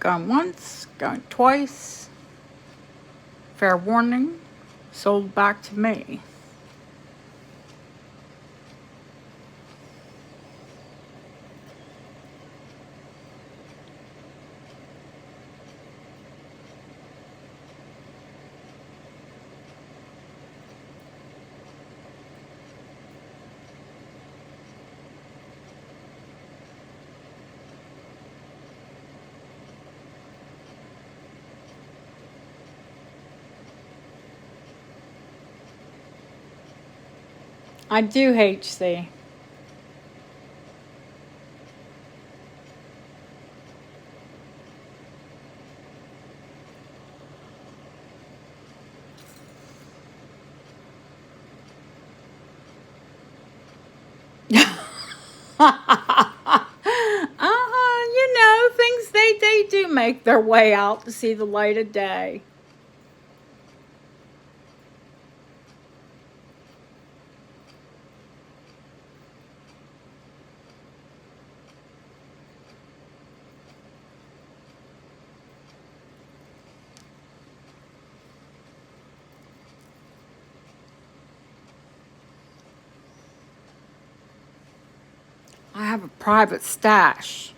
Gone once, gone twice. Fair warning, sold back to me. I do HC. Things they do make their way out to see the light of day. I have a private stash.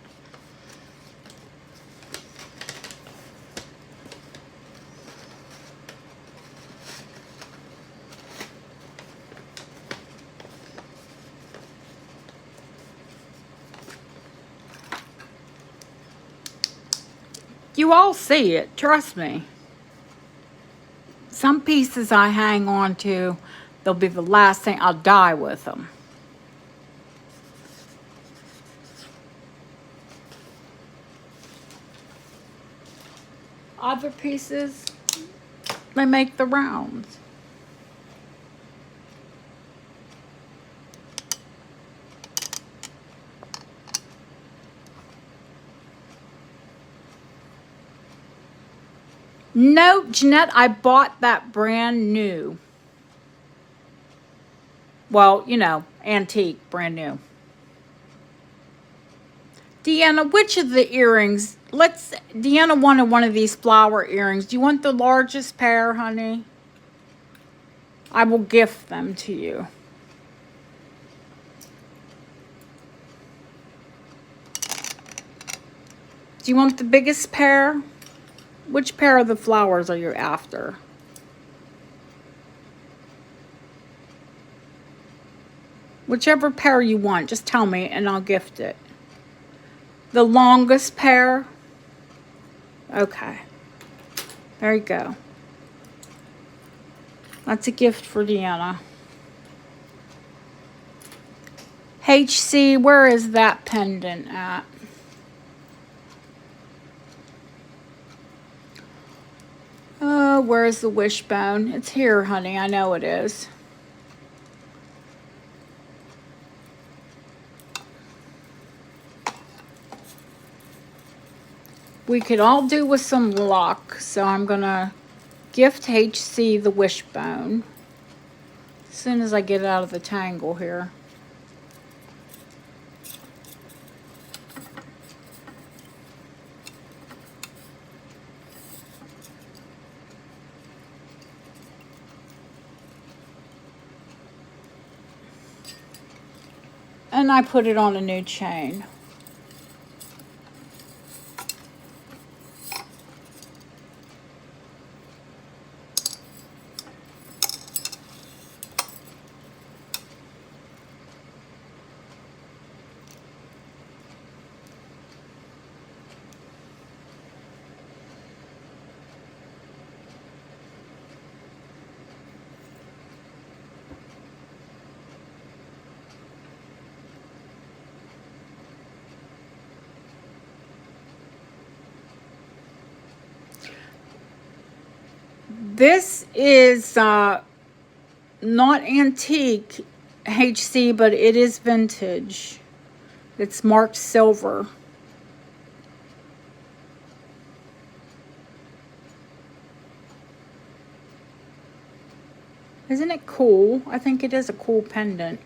You all see it, trust me. Some pieces I hang on to, they'll be the last thing, I'll die with them. Other pieces, they make the rounds. No, Jeanette, I bought that brand new. Well, antique, brand new. Deanna, which of the earrings? Deanna wanted one of these flower earrings. Do you want the largest pair, honey? I will gift them to you. Do you want the biggest pair? Which pair of the flowers are you after? Whichever pair you want, just tell me and I'll gift it. The longest pair? Okay. There you go. That's a gift for Deanna. HC, where is that pendant at? Oh, where's the wishbone? It's here, honey. I know it is. We could all do with some luck, so I'm going to gift HC the wishbone. soon as I get it out of the tangle here. And I put it on a new chain. This is not antique HC, but it is vintage. It's marked silver. Isn't it cool? I think it is a cool pendant.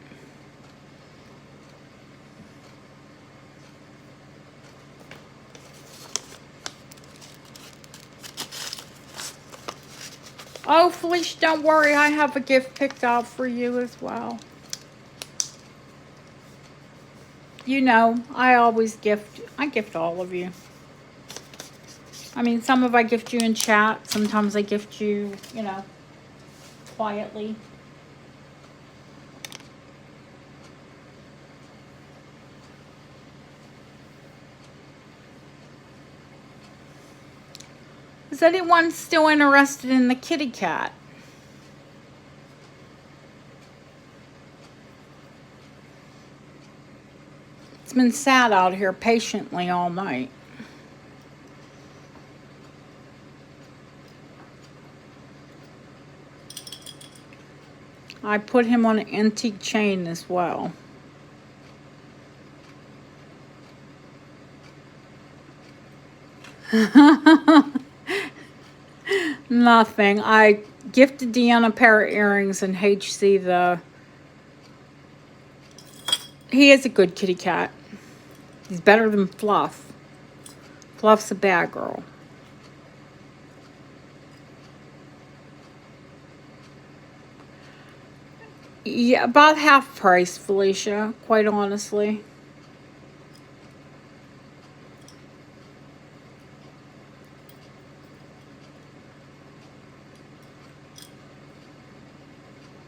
Oh, Felicia, don't worry. I have a gift picked out for you as well. You know, I always gift. I gift all of you. I mean, some of I gift you in chat. Sometimes I gift you, you know, quietly. Is anyone still interested in the kitty cat? It's been sat out here patiently all night. I put him on an antique chain as well. Nothing. I gifted Deanna a pair of earrings and HC he is a good kitty cat. He's better than Fluff. Fluff's a bad girl. Yeah, about half price, Felicia, quite honestly.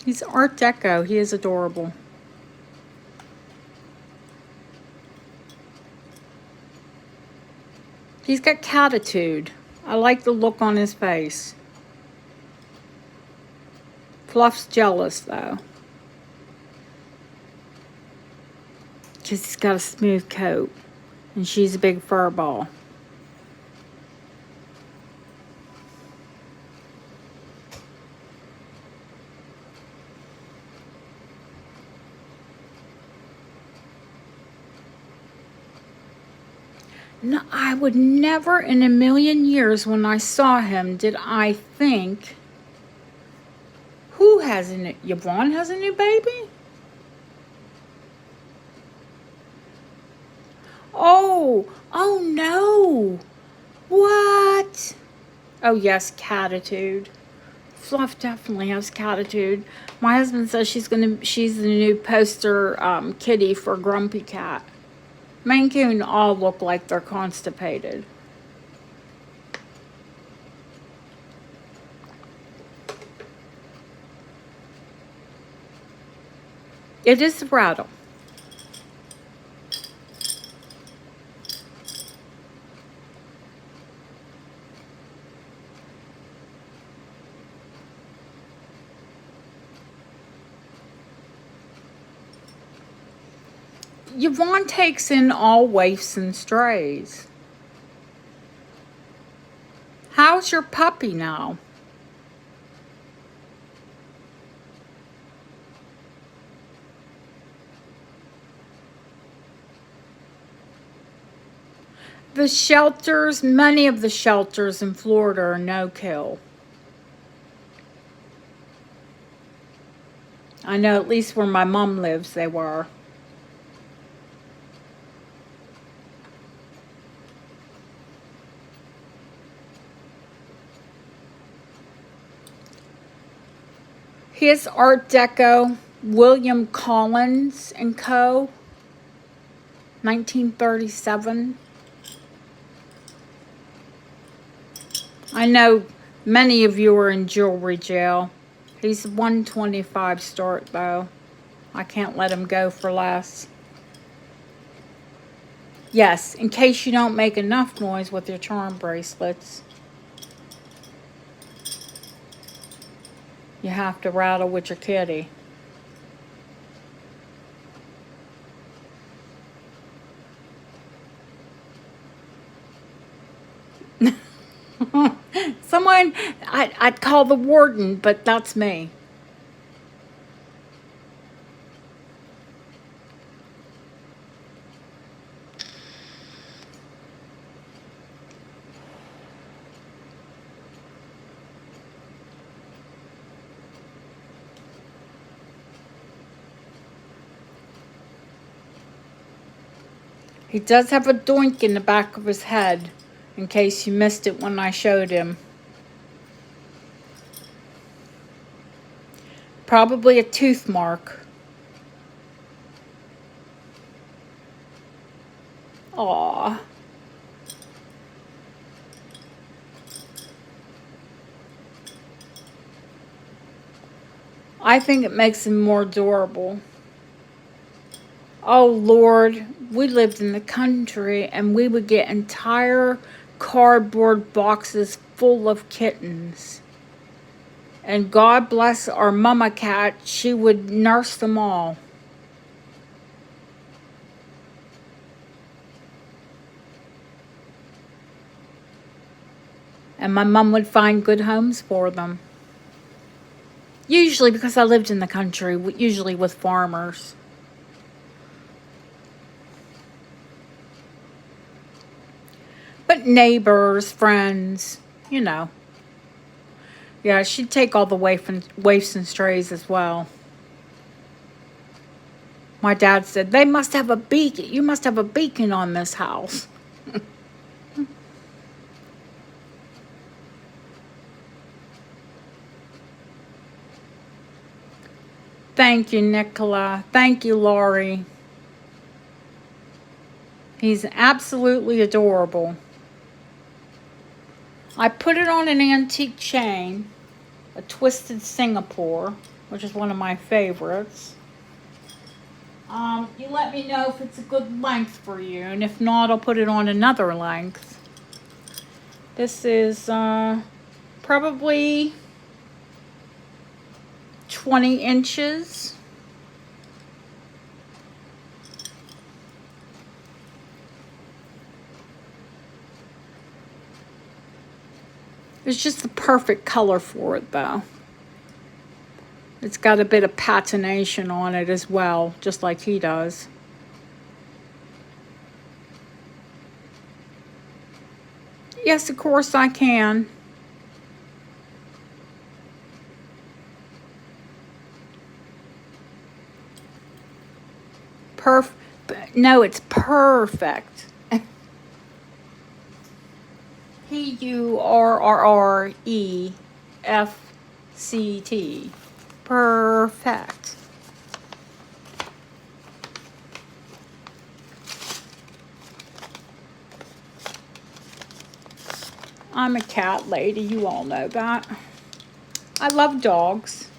He's Art Deco. He is adorable. He's got catitude. I like the look on his face. Fluff's jealous, though, because he's got a smooth coat, and she's a big fur ball. No, I would never in a million years when I saw him did I think, who has Yvonne has a new baby? Oh no. What? Oh yes, catitude. Fluff definitely has catitude. My husband says she's the new poster kitty for Grumpy Cat. Maine Coon all look like they're constipated. It is the rattle. Yvonne takes in all waifs and strays. How's your puppy now? The shelters, many of the shelters in Florida are no-kill. I know at least where my mom lives, they were. Here's Art Deco, William Collins and Co., 1937. I know many of you are in jewelry jail. He's 125 start though. I can't let him go for less. Yes, in case you don't make enough noise with your charm bracelets. You have to rattle with your kitty. Someone, I'd call the warden, but that's me. He does have a doink in the back of his head, in case you missed it when I showed him. Probably a tooth mark. Aww. I think it makes him more adorable. Oh Lord, we lived in the country and we would get entire cardboard boxes full of kittens. And God bless our mama cat, she would nurse them all. And my mom would find good homes for them. Usually because I lived in the country, usually with farmers. But neighbors, friends, you know. Yeah, she'd take all the waifs and strays as well. My dad said, they must have a beacon. You must have a beacon on this house. Thank you, Nicola. Thank you, Laurie. He's absolutely adorable. I put it on an antique chain, a twisted Singapore, which is one of my favorites. You let me know if it's a good length for you, and if not, I'll put it on another length. This is probably 20 inches. It's just the perfect color for it though. It's got a bit of patination on it as well, just like he does. Yes, of course I can. No, it's perfect. P-U-R-R-R-E-F-C-T. Perfect. I'm a cat lady, you all know that. I love dogs.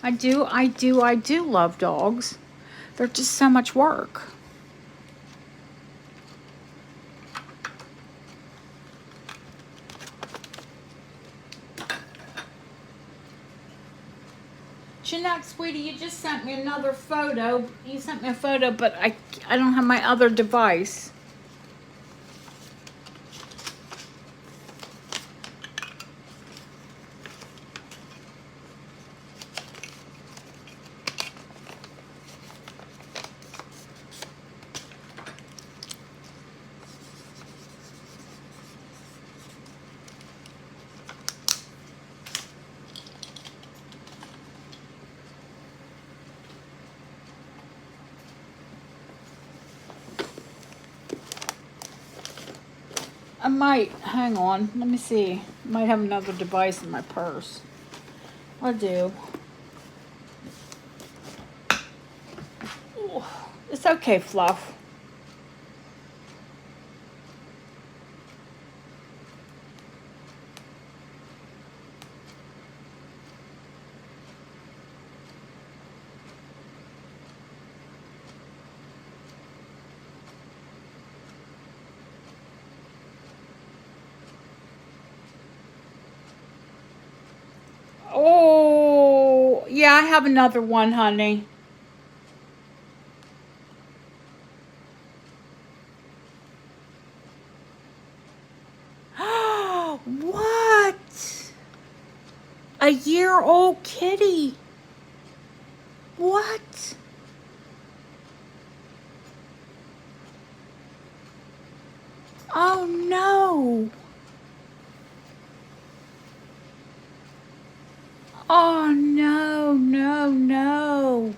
I do love dogs. They're just so much work. Jeanette, sweetie, you just sent me another photo. You sent me a photo, but I don't have my other device. I might, hang on, let me see. I might have another device in my purse. I do. Ooh, it's okay, Fluff. Oh, yeah, I have another one, honey. What? A year-old kitty. What? Oh no. Oh no, no, no.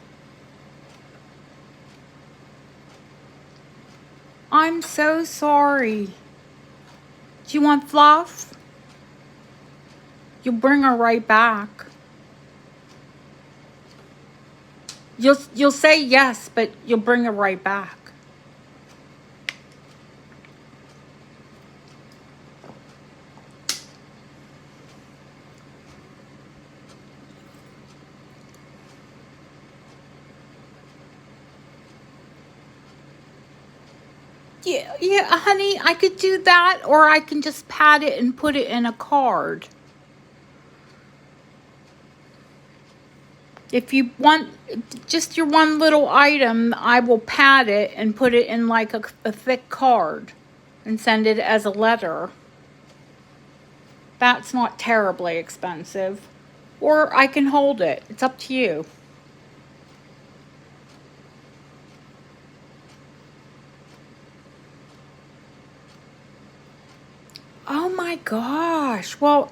I'm so sorry. Do you want Fluff? You'll bring her right back. You'll say yes, but you'll bring her right back. Yeah, yeah, honey, I could do that, or I can just pat it and put it in a card. If you want just your one little item, I will pad it and put it in like a thick card and send it as a letter. That's not terribly expensive. Or I can hold it. It's up to you. Oh my gosh. Well,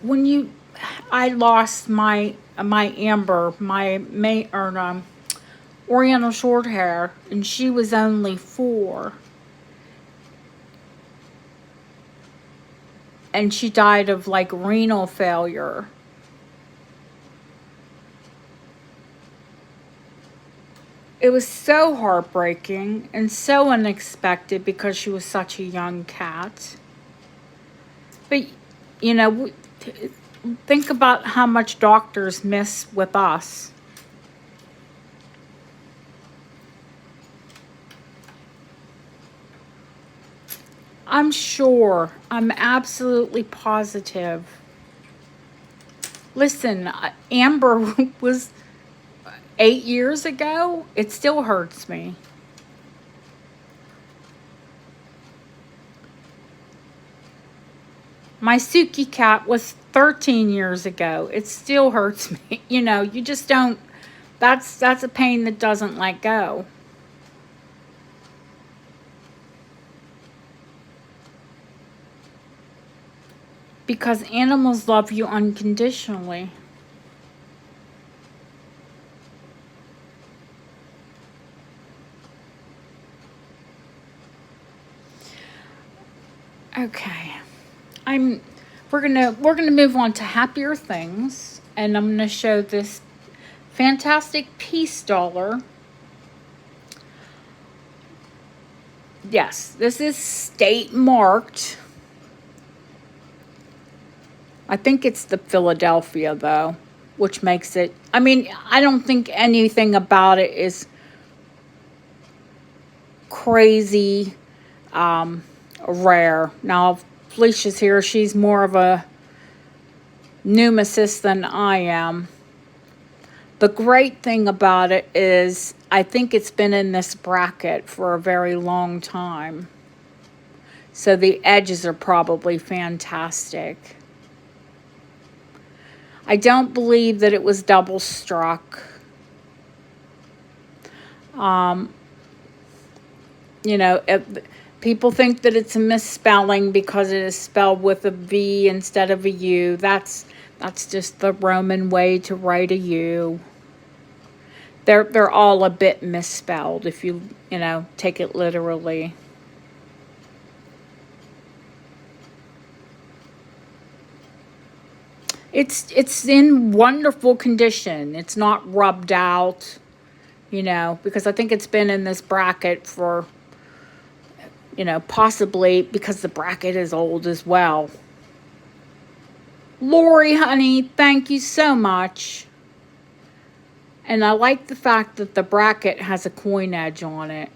when I lost my Amber, my Oriental short hair, and she was only 4. And she died of like renal failure. It was so heartbreaking and so unexpected because she was such a young cat. But, you know, think about how much doctors miss with us. I'm sure. I'm absolutely positive. Listen, Amber was 8 years ago. It still hurts me. My Suki cat was 13 years ago. It still hurts me. You just don't. That's a pain that doesn't let go. Because animals love you unconditionally. Okay. We're gonna move on to happier things, and I'm gonna show this fantastic peace dollar. Yes, this is state marked. I think it's the Philadelphia though, which makes it, I don't think anything about it is crazy rare. Now, Felicia's here. She's more of a pneumacist than I am. The great thing about it is I think it's been in this bracket for a very long time. So the edges are probably fantastic. I don't believe that it was double struck. People think that it's a misspelling because it is spelled with a V instead of a U. That's just the Roman way to write a U. They're all a bit misspelled if you take it literally. It's in wonderful condition. It's not rubbed out, you know, because I think it's been in this bracket for, you know, possibly because the bracket is old as well. Lori, honey, thank you so much. And I like the fact that the bracket has a coin edge on it.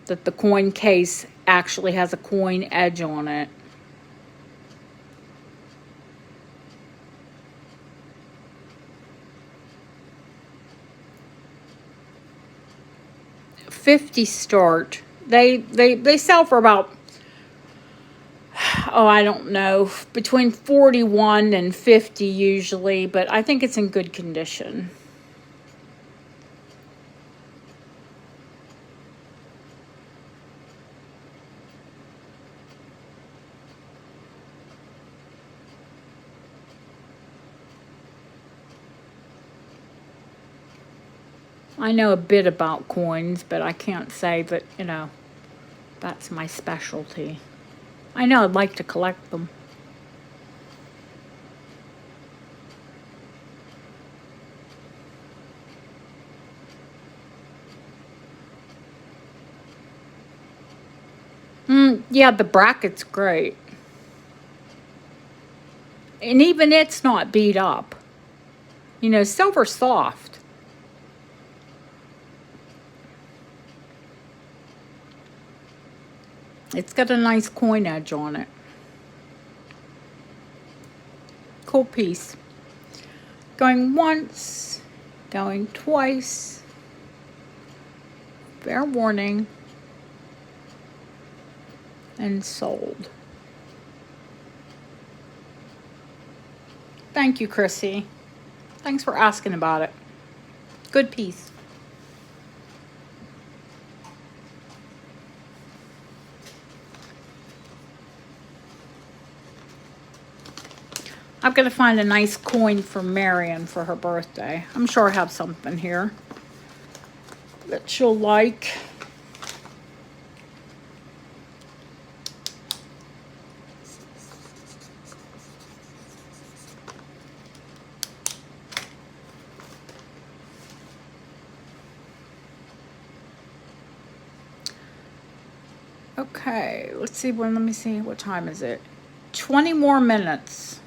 That the coin case actually has a coin edge on it. $50 start. They sell for about, oh, I don't know, between 41 and 50 usually, but I think it's in good condition. I know a bit about coins, but I can't say that, you know, that's my specialty. I know I'd like to collect them. Yeah, the bracket's great. And even it's not beat up. You know, silver's soft. It's got a nice coin edge on it. Cool piece. Going once, going twice. Fair warning. And sold. Thank you, Chrissy. Thanks for asking about it. Good piece. I'm going to find a nice coin for Marion for her birthday. I'm sure I have something here that she'll like. Okay, let's see when, let me see, what time is it? 20 more minutes.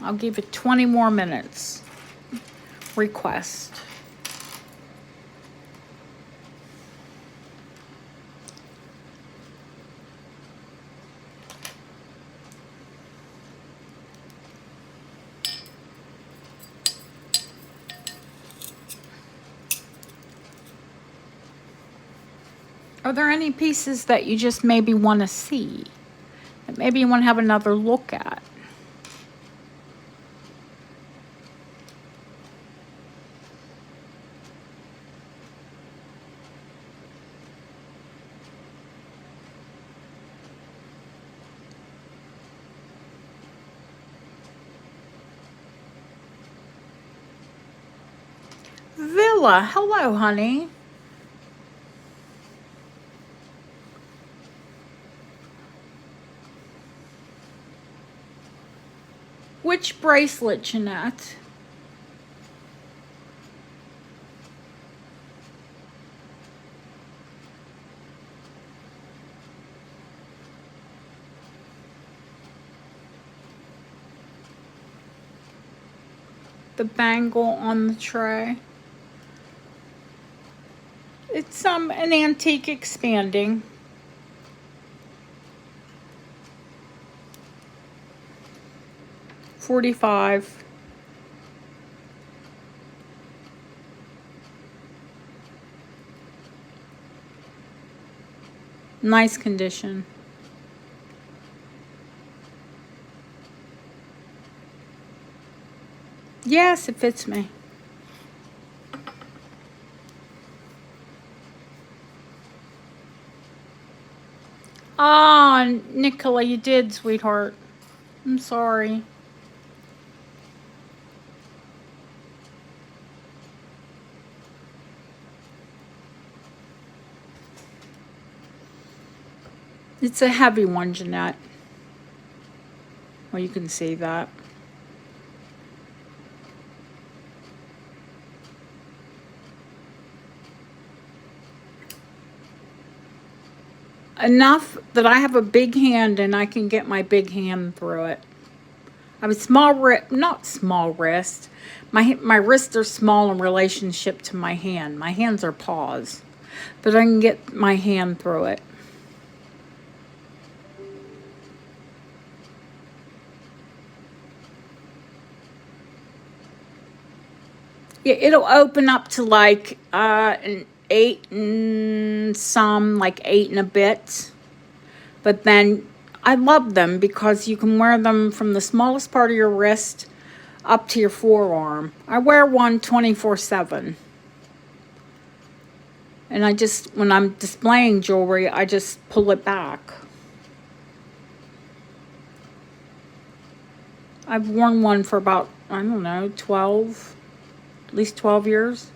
I'll give it 20 more minutes. Request. Are there any pieces that you just maybe want to see? That maybe you want to have another look at? Villa, hello, honey. Which bracelet, Jeanette? The bangle on the tray. It's an antique expanding. $45. Nice condition. Yes, it fits me. Ah, Nicola, you did, sweetheart. I'm sorry. It's a heavy one, Jeanette. Well, you can see that. Enough that I have a big hand and I can get my big hand through it. I have a small wrist, not small wrist. My wrists are small in relationship to my hand. My hands are paws, but I can get my hand through it. Yeah, it'll open up to like an 8 and some, like 8 and a bit. But then I love them because you can wear them from the smallest part of your wrist up to your forearm. I wear one 24/7. And I just, when I'm displaying jewelry, I just pull it back. I've worn one for about, I don't know, 12, at least 12 years.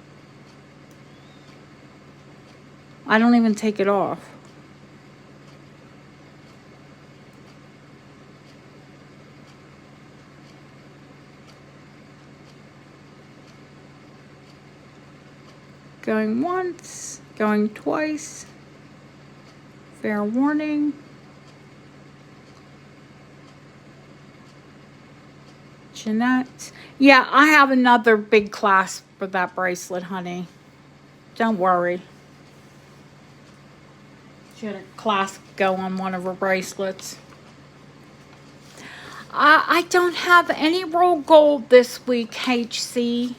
I don't even take it off. Going once, going twice. Fair warning. Jeanette. Yeah, I have another big clasp for that bracelet, honey. Don't worry. She had a clasp go on one of her bracelets. I don't have any roll gold this week, HC.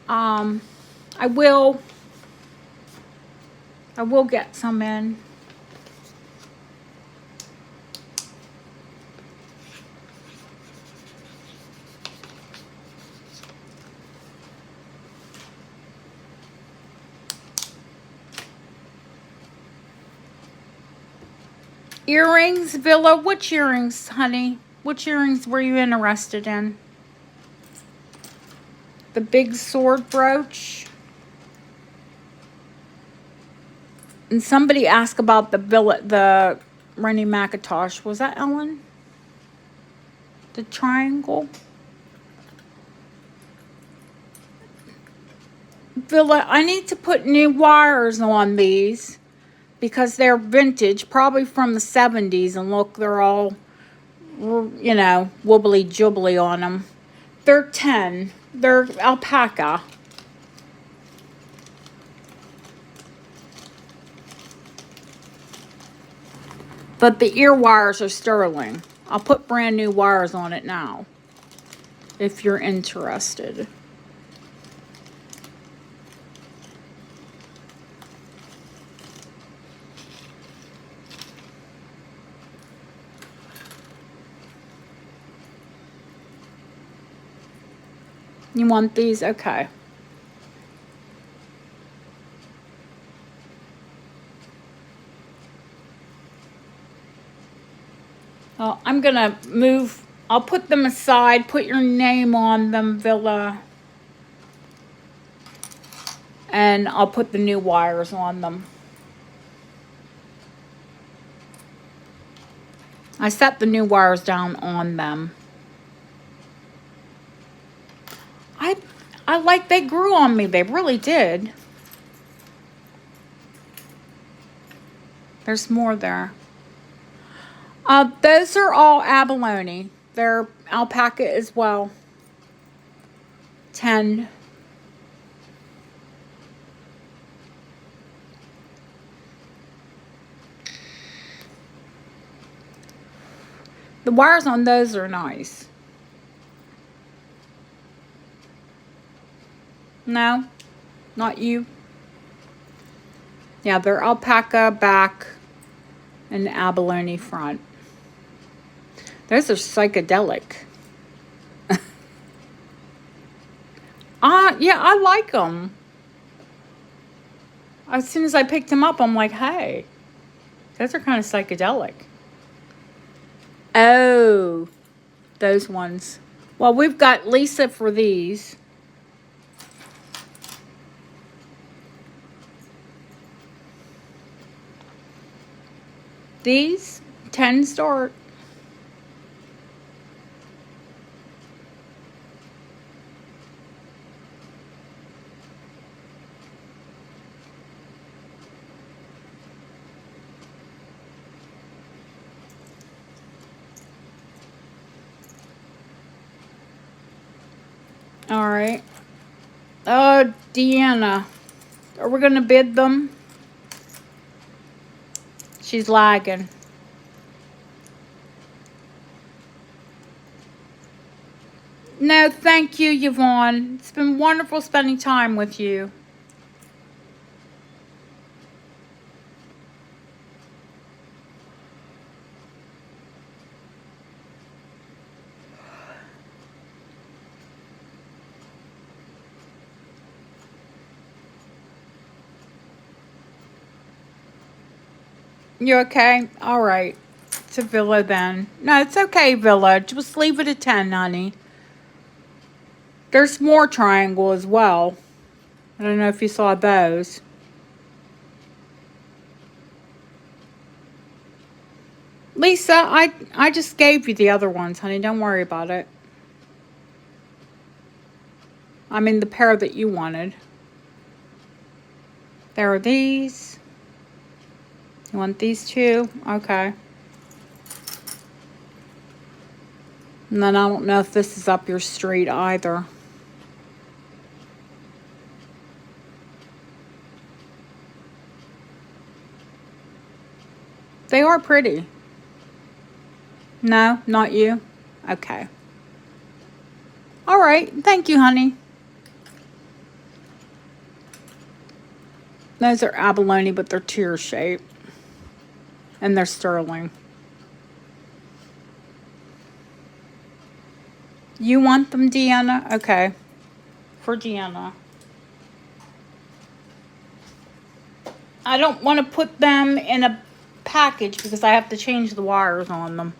I will get some in. Earrings, Villa. Which earrings, honey? Which earrings were you interested in? The big sword brooch. And somebody asked about the billet, the Rennie McIntosh. Was that Ellen? The triangle? Villa, I need to put new wires on these because they're vintage, probably from the 70s. And look, they're all, you know, wobbly jubbly on them. They're 10. They're alpaca. But the ear wires are sterling. I'll put brand new wires on it now, if you're interested. You want these? Okay. Well, I'm going to move. I'll put them aside. Put your name on them, Villa. And I'll put the new wires on them. I set the new wires down on them. I like they grew on me. They really did. There's more there. Those are all abalone. They're alpaca as well. 10. The wires on those are nice. No, not you. Yeah, they're alpaca back and abalone front. Those are psychedelic. Yeah, I like them. As soon as I picked them up, I'm like, hey, those are kind of psychedelic. Oh, those ones. Well, we've got Lisa for these. These 10 start. All right. Deanna, are we going to bid them? She's lagging. No, thank you, Yvonne. It's been wonderful spending time with you. You okay? All right. It's a Villa then. No, it's okay, Villa. Just leave it at 10, honey. There's more triangle as well. I don't know if you saw those. Lisa, I just gave you the other ones, honey. Don't worry about it. I mean, the pair that you wanted. There are these. You want these two? Okay. And then I don't know if this is up your street either. They are pretty. No, not you? Okay. All right. Thank you, honey. Those are abalone, but they're tear shaped. And they're sterling. You want them, Deanna? Okay. For Deanna. I don't want to put them in a package because I have to change the wires on them.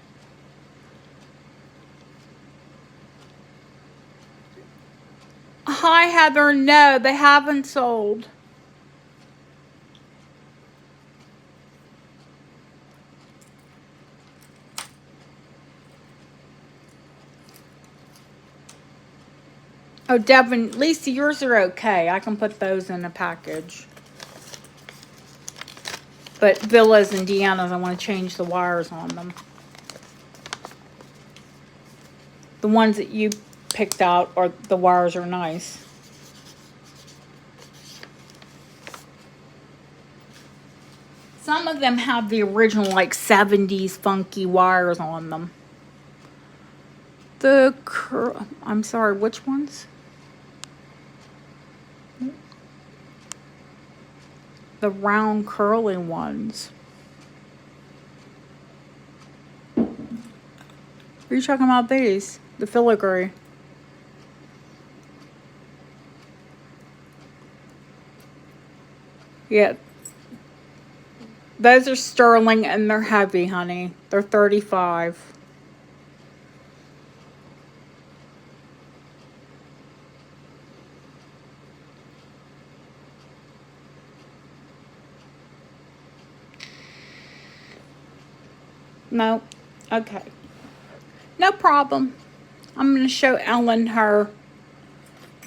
Hi, Heather. No, they haven't sold. Oh, Devin, Lisa, yours are okay. I can put those in a package. But Villa's and Deanna's, I want to change the wires on them. The ones that you picked out, or the wires are nice. Some of them have the original, like, 70s funky wires on them. I'm sorry, which ones? The round curly ones. Are you talking about these? The filigree. Yeah. Those are sterling and they're heavy, honey. They're 35. No. Okay. No problem. I'm going to show Ellen her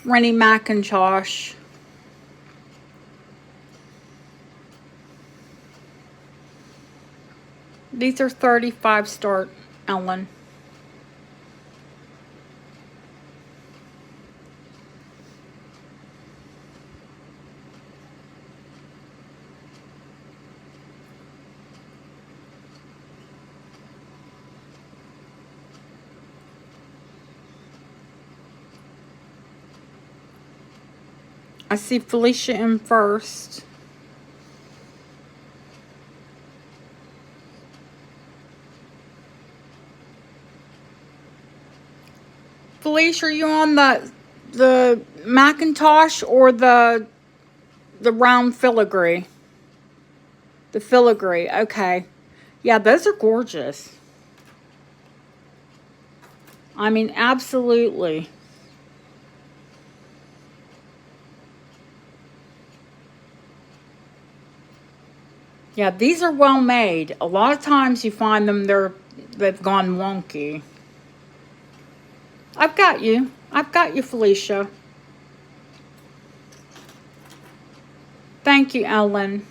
Rennie Macintosh. These are 35 start, Ellen. I see Felicia in first. Felicia, are you on the Macintosh or the round filigree? The filigree, okay. Yeah, those are gorgeous. I mean, absolutely. Yeah, these are well made. A lot of times you find them they've gone wonky. I've got you. I've got you, Felicia. Thank you, Ellen.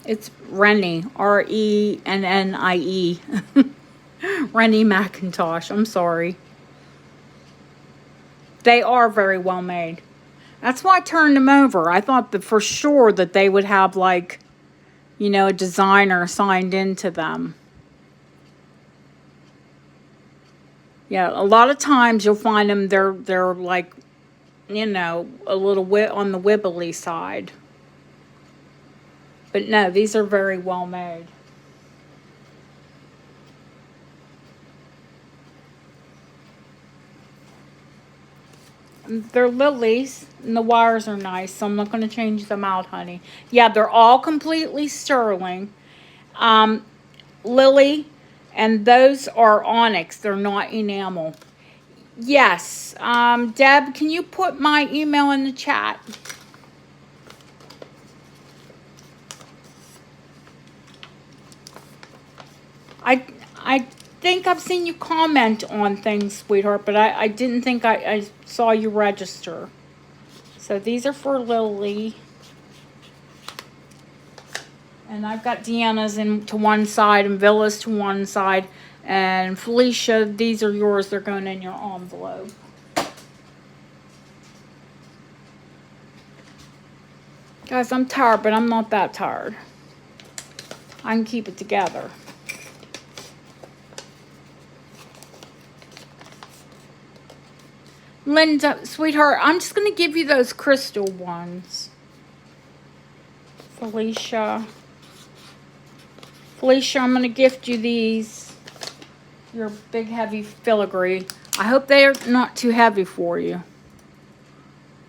It's Rennie, Rennie. Rennie McIntosh. I'm sorry. They are very well made. That's why I turned them over. I thought that for sure that they would have like, a designer signed into them. Yeah, a lot of times you'll find them they're like, a little on the wibbly side. But no, these are very well made. They're lilies, and the wires are nice, so I'm not going to change them out, honey. Yeah, they're all completely sterling. Um, Lily, and those are onyx. They're not enamel. Yes. Deb, can you put my email in the chat? I think I've seen you comment on things, sweetheart, but I didn't think I saw you register. So these are for Lily. And I've got Deanna's to one side and Villa's to one side. And Felicia, these are yours. They're going in your envelope. Guys, I'm tired, but I'm not that tired. I can keep it together. Linda, sweetheart, I'm just going to give you those crystal ones. Felicia, I'm going to gift you these. Your big, heavy filigree. I hope they are not too heavy for you.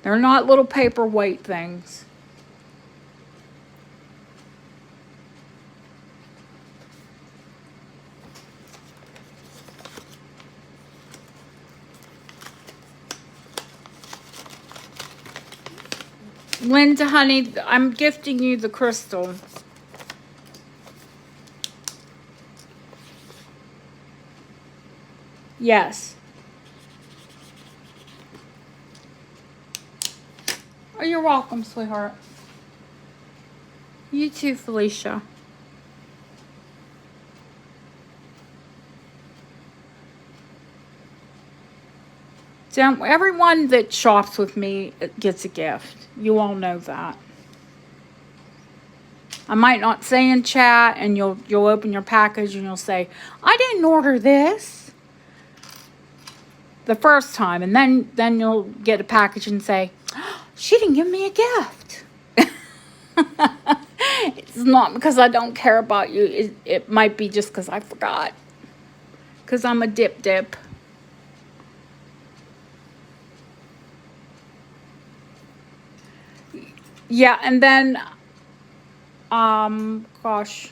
They're not little paperweight things. Linda, honey, I'm gifting you the crystal. Yes. Oh, you're welcome, sweetheart. You too, Felicia. So everyone that shops with me gets a gift. You all know that. I might not say in chat, and you'll open your package and you'll say, "I didn't order this." The first time, and then you'll get a package and say, oh, "She didn't give me a gift." It's not because I don't care about you. It might be just because I forgot. Because I'm a dip. Yeah, and then, gosh,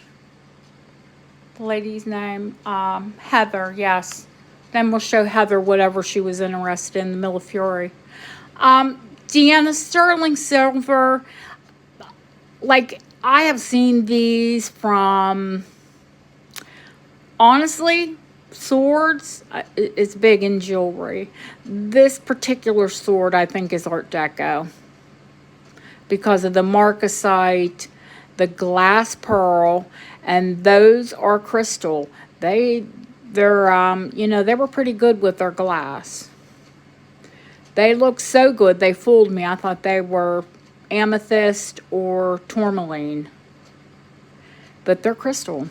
the lady's name, Heather, yes. Then we'll show Heather whatever she was interested in, the Millefiori. Deanna, sterling silver, like, I have seen these from, honestly, swords is big in jewelry. This particular sword, I think, is Art Deco. Because of the marcasite, the glass pearl, and those are crystal. They're they were pretty good with their glass. They look so good, they fooled me. I thought they were amethyst or tourmaline. But they're crystal.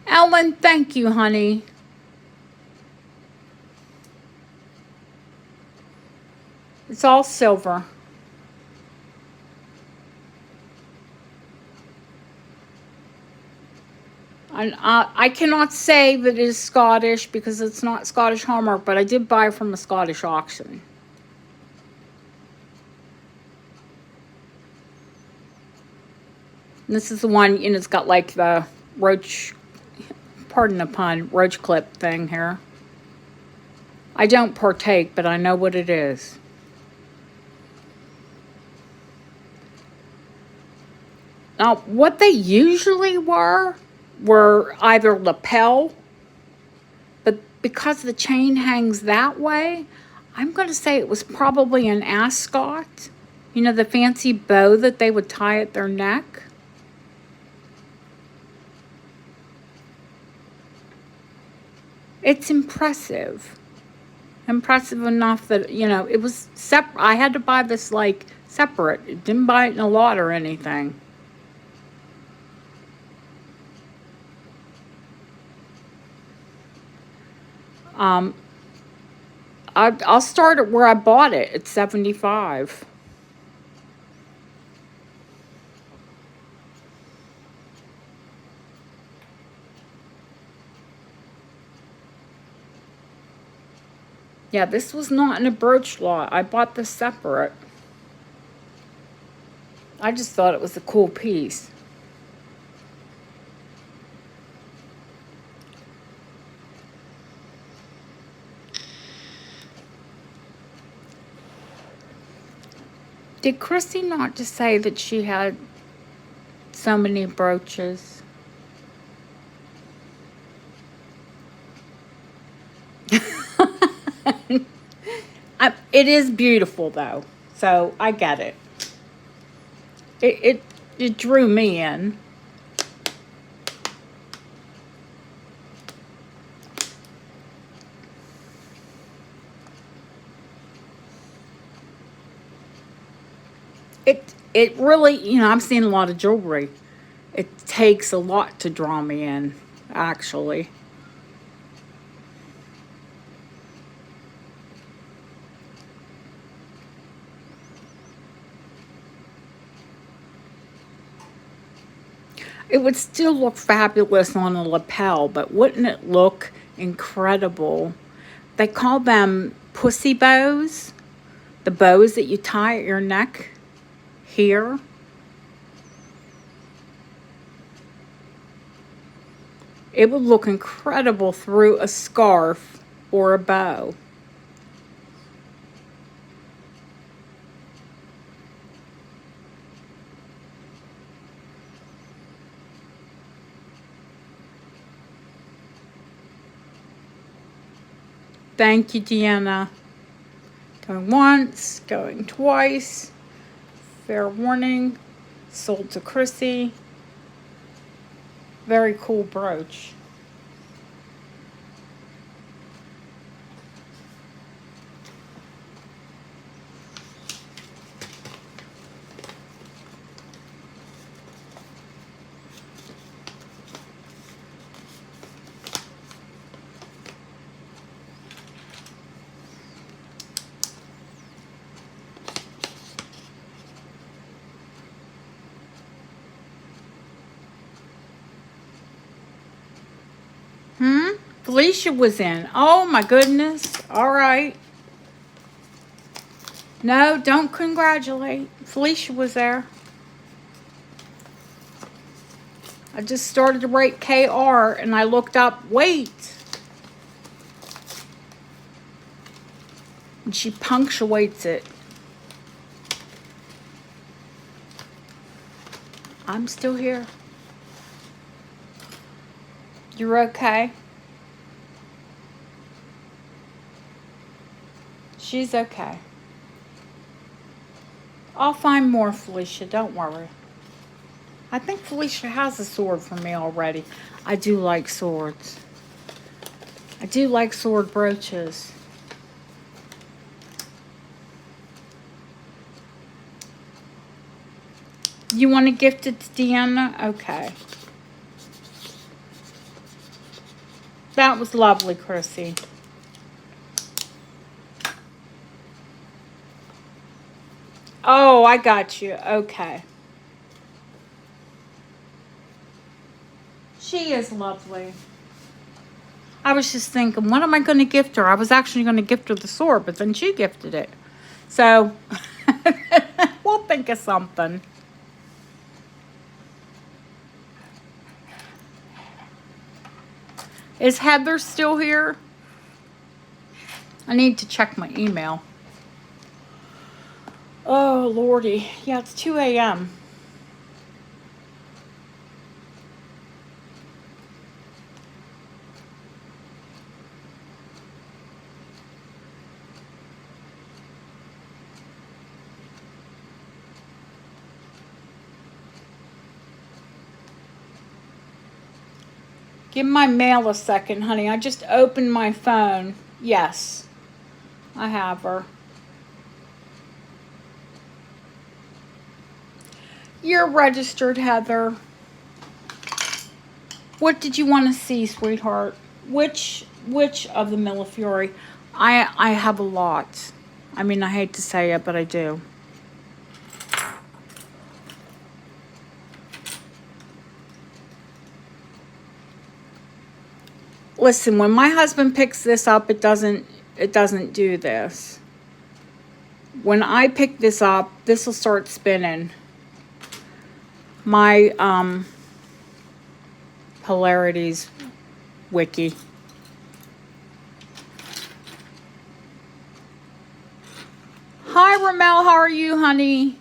Ellen, thank you, honey. It's all silver. And I cannot say that it is Scottish because it's not Scottish hallmark, but I did buy from a Scottish auction. And this is the one, it's got like the roach pardon the pun, roach clip thing here. I don't partake, but I know what it is. Now, what they usually were either lapel, but because the chain hangs that way, I'm going to say it was probably an ascot. You know, the fancy bow that they would tie at their neck. It's impressive. Impressive enough that, you know, it was separate. I had to buy this like separate. Didn't buy it in a lot or anything. Um, I'll start at where I bought it at 75. Yeah, this was not in a brooch lot. I bought this separate. I just thought it was a cool piece. Did Chrissy not just say that she had so many brooches? It is beautiful though, so I get it. It drew me in. It really, you know, I'm seeing a lot of jewelry. It takes a lot to draw me in, actually. It would still look fabulous on a lapel, but wouldn't it look incredible? They call them pussy bows, the bows that you tie at your neck here. It would look incredible through a scarf or a bow. Thank you, Deanna. Going once, going twice. Fair warning. Sold to Chrissy. Very cool brooch. Felicia was in. Oh my goodness. All right. No, don't congratulate. Felicia was there. I just started to write KR and I looked up, wait. And she punctuates it. I'm still here. You're okay? She's okay. I'll find more, Felicia. Don't worry. I think Felicia has a sword for me already. I do like swords. I do like sword brooches. You want to gift it to Deanna? Okay. That was lovely, Chrissy. Oh, I got you. Okay. She is lovely. I was just thinking, what am I going to gift her? I was actually going to gift her the sword, but then she gifted it. So, we'll think of something. Is Heather still here? I need to check my email. Oh, Lordy. Yeah, it's 2 a.m. Give my mail a second, honey. I just opened my phone. Yes, I have her. You're registered, Heather. What did you want to see, sweetheart? Which of the Millefiori? I have a lot. I mean, I hate to say it, but I do. Listen, when my husband picks this up, it doesn't do this. When I pick this up, this will start spinning. My Polarities wiki. Hi, Ramel. How are you, honey?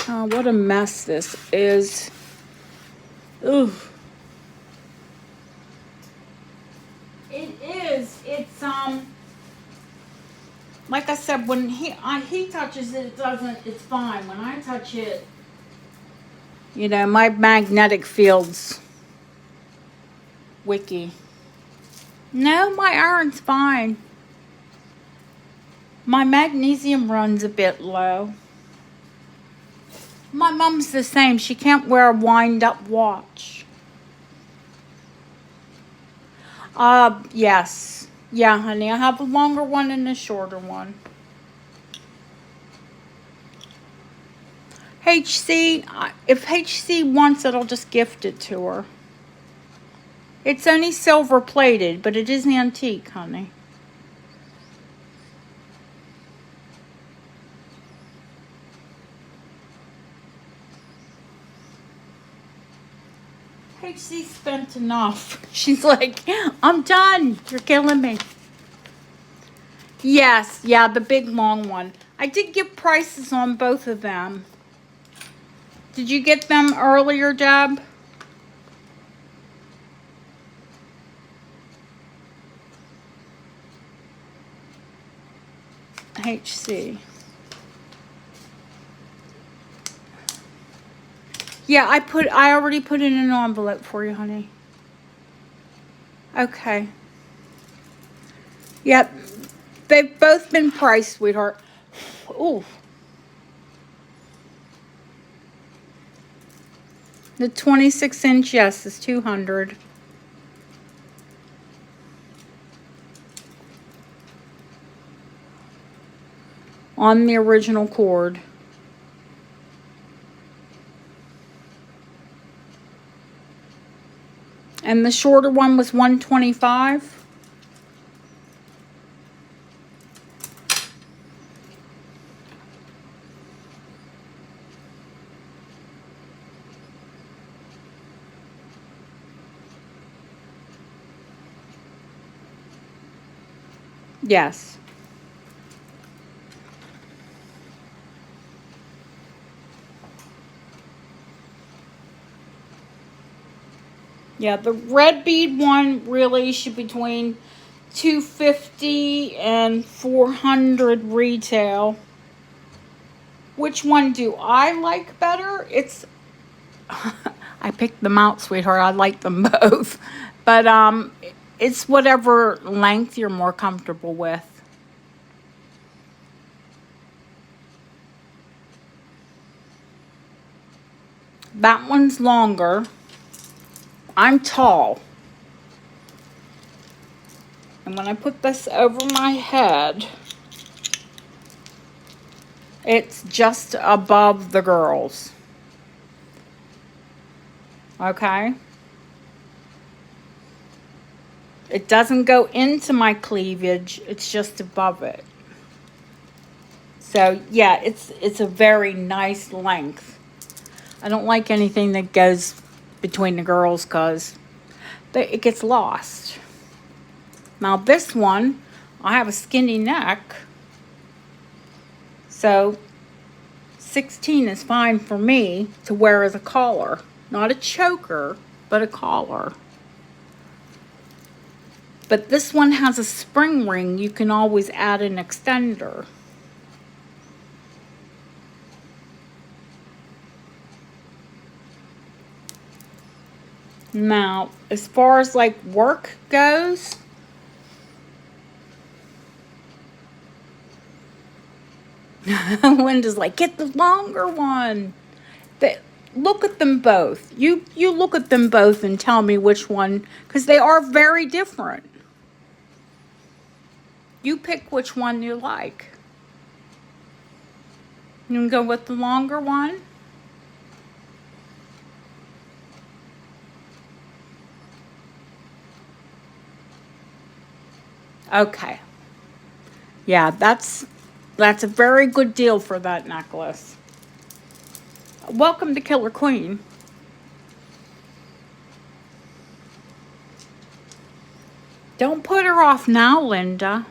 Oh, what a mess this is. Ooh. It is. It's like I said, when he touches it, it doesn't. It's fine. When I touch it, you know, my magnetic fields. Wiki. No, my iron's fine. My magnesium runs a bit low. My mom's the same. She can't wear a wind-up watch. Yes. Yeah, honey. I have a longer one and a shorter one. HC, if HC wants it, I'll just gift it to her. It's only silver plated, but it is antique, honey. HC spent enough. She's like, I'm done. You're killing me. Yes, yeah, the big long one. I did give prices on both of them. Did you get them earlier, Deb? HC. Yeah, I already put it in an envelope for you, honey. Okay. Yep. They've both been priced, sweetheart. Ooh. The 26-inch, yes, is $200. On the original cord. And the shorter one was $125. Yes. Yeah, the red bead one really should be between $250 and $400 retail. Which one do I like better? It's I picked them out, sweetheart. I like them both. But it's whatever length you're more comfortable with. That one's longer. I'm tall. And when I put this over my head, it's just above the girls. Okay? It doesn't go into my cleavage. It's just above it. So yeah, it's a very nice length. I don't like anything that goes between the girls because it gets lost. Now this one, I have a skinny neck, so 16 is fine for me to wear as a collar. Not a choker, but a collar. But this one has a spring ring. You can always add an extender. Now, as far as like work goes, Linda's like, get the longer one. Look at them both. You look at them both and tell me which one, because they are very different. You pick which one you like. You can go with the longer one. Okay. Yeah, that's a very good deal for that necklace. Welcome to Killer Queen. Don't put her off now, Linda.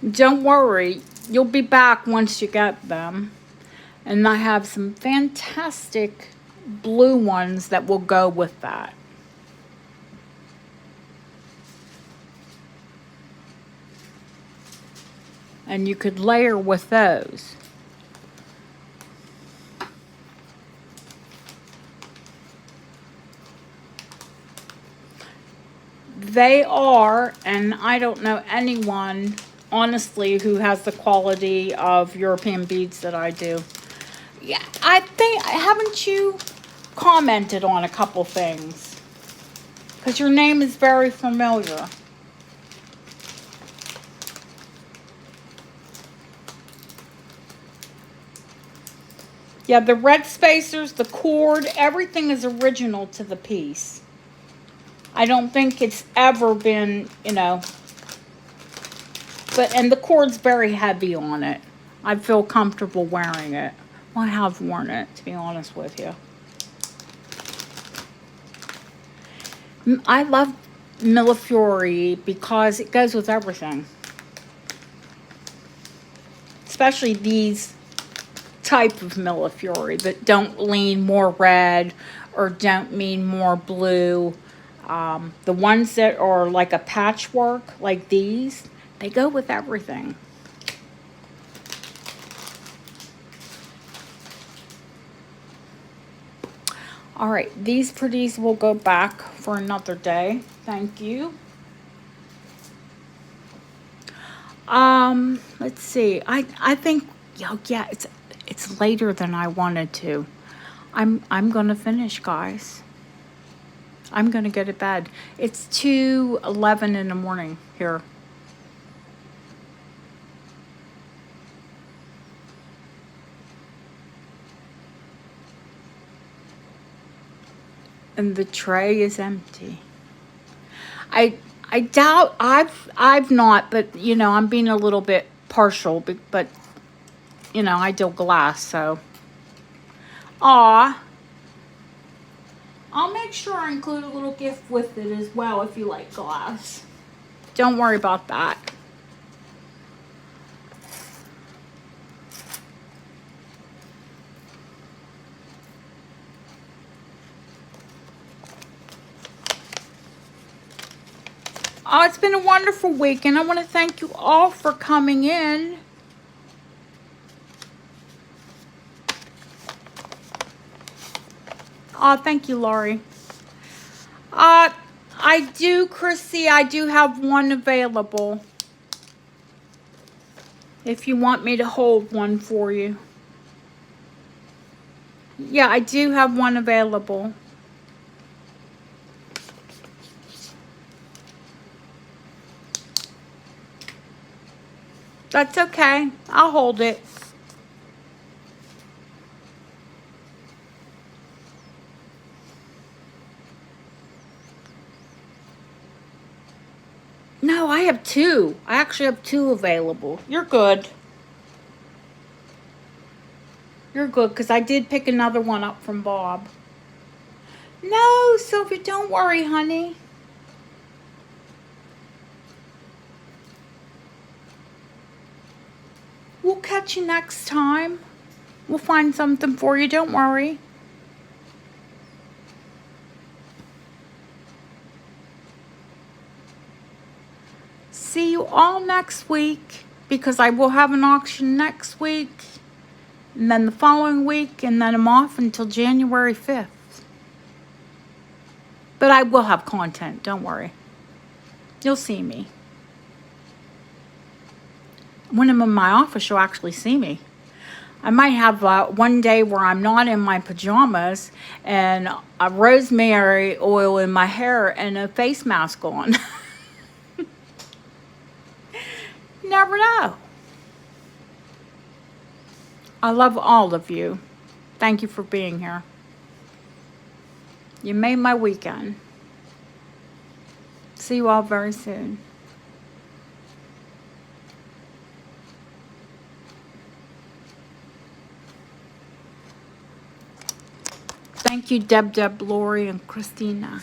Don't worry. You'll be back once you get them. And I have some fantastic blue ones that will go with that. And you could layer with those. They are, and I don't know anyone, honestly, who has the quality of European beads that I do. Yeah, I think, haven't you commented on a couple things? Because your name is very familiar. Yeah, the red spacers, the cord, everything is original to the piece. I don't think it's ever been, and the cord's very heavy on it. I feel comfortable wearing it. Well, I have worn it, to be honest with you. I love Millefiori because it goes with everything. Especially these type of Millefiori that don't lean more red or don't lean more blue. The ones that are like a patchwork, like these, they go with everything. All right, these pretties will go back for another day. Thank you. Let's see. I think, yeah, it's later than I wanted to. I'm gonna finish, guys. I'm gonna go to bed. It's 2:11 in the morning here. And the tray is empty. I doubt I've not, but I'm being a little bit partial, but I deal glass, so. Aw. I'll make sure I include a little gift with it as well if you like glass. Don't worry about that. Oh, it's been a wonderful week, and I want to thank you all for coming in. Oh, thank you, Laurie. I do, Chrissy, I do have one available. If you want me to hold one for you. Yeah, I do have one available. That's okay. I'll hold it. No, I have two. I actually have two available. You're good. You're good, because I did pick another one up from Bob. No, Sylvia, don't worry, honey. We'll catch you next time. We'll find something for you, don't worry. See you all next week, because I will have an auction next week, and then the following week, and then I'm off until January 5th. But I will have content, don't worry. You'll see me. When I'm in my office, you'll actually see me. I might have one day where I'm not in my pajamas and a rosemary oil in my hair and a face mask on. Never know. I love all of you. Thank you for being here. You made my weekend. See you all very soon. Thank you, Deb, Lori, and Christina.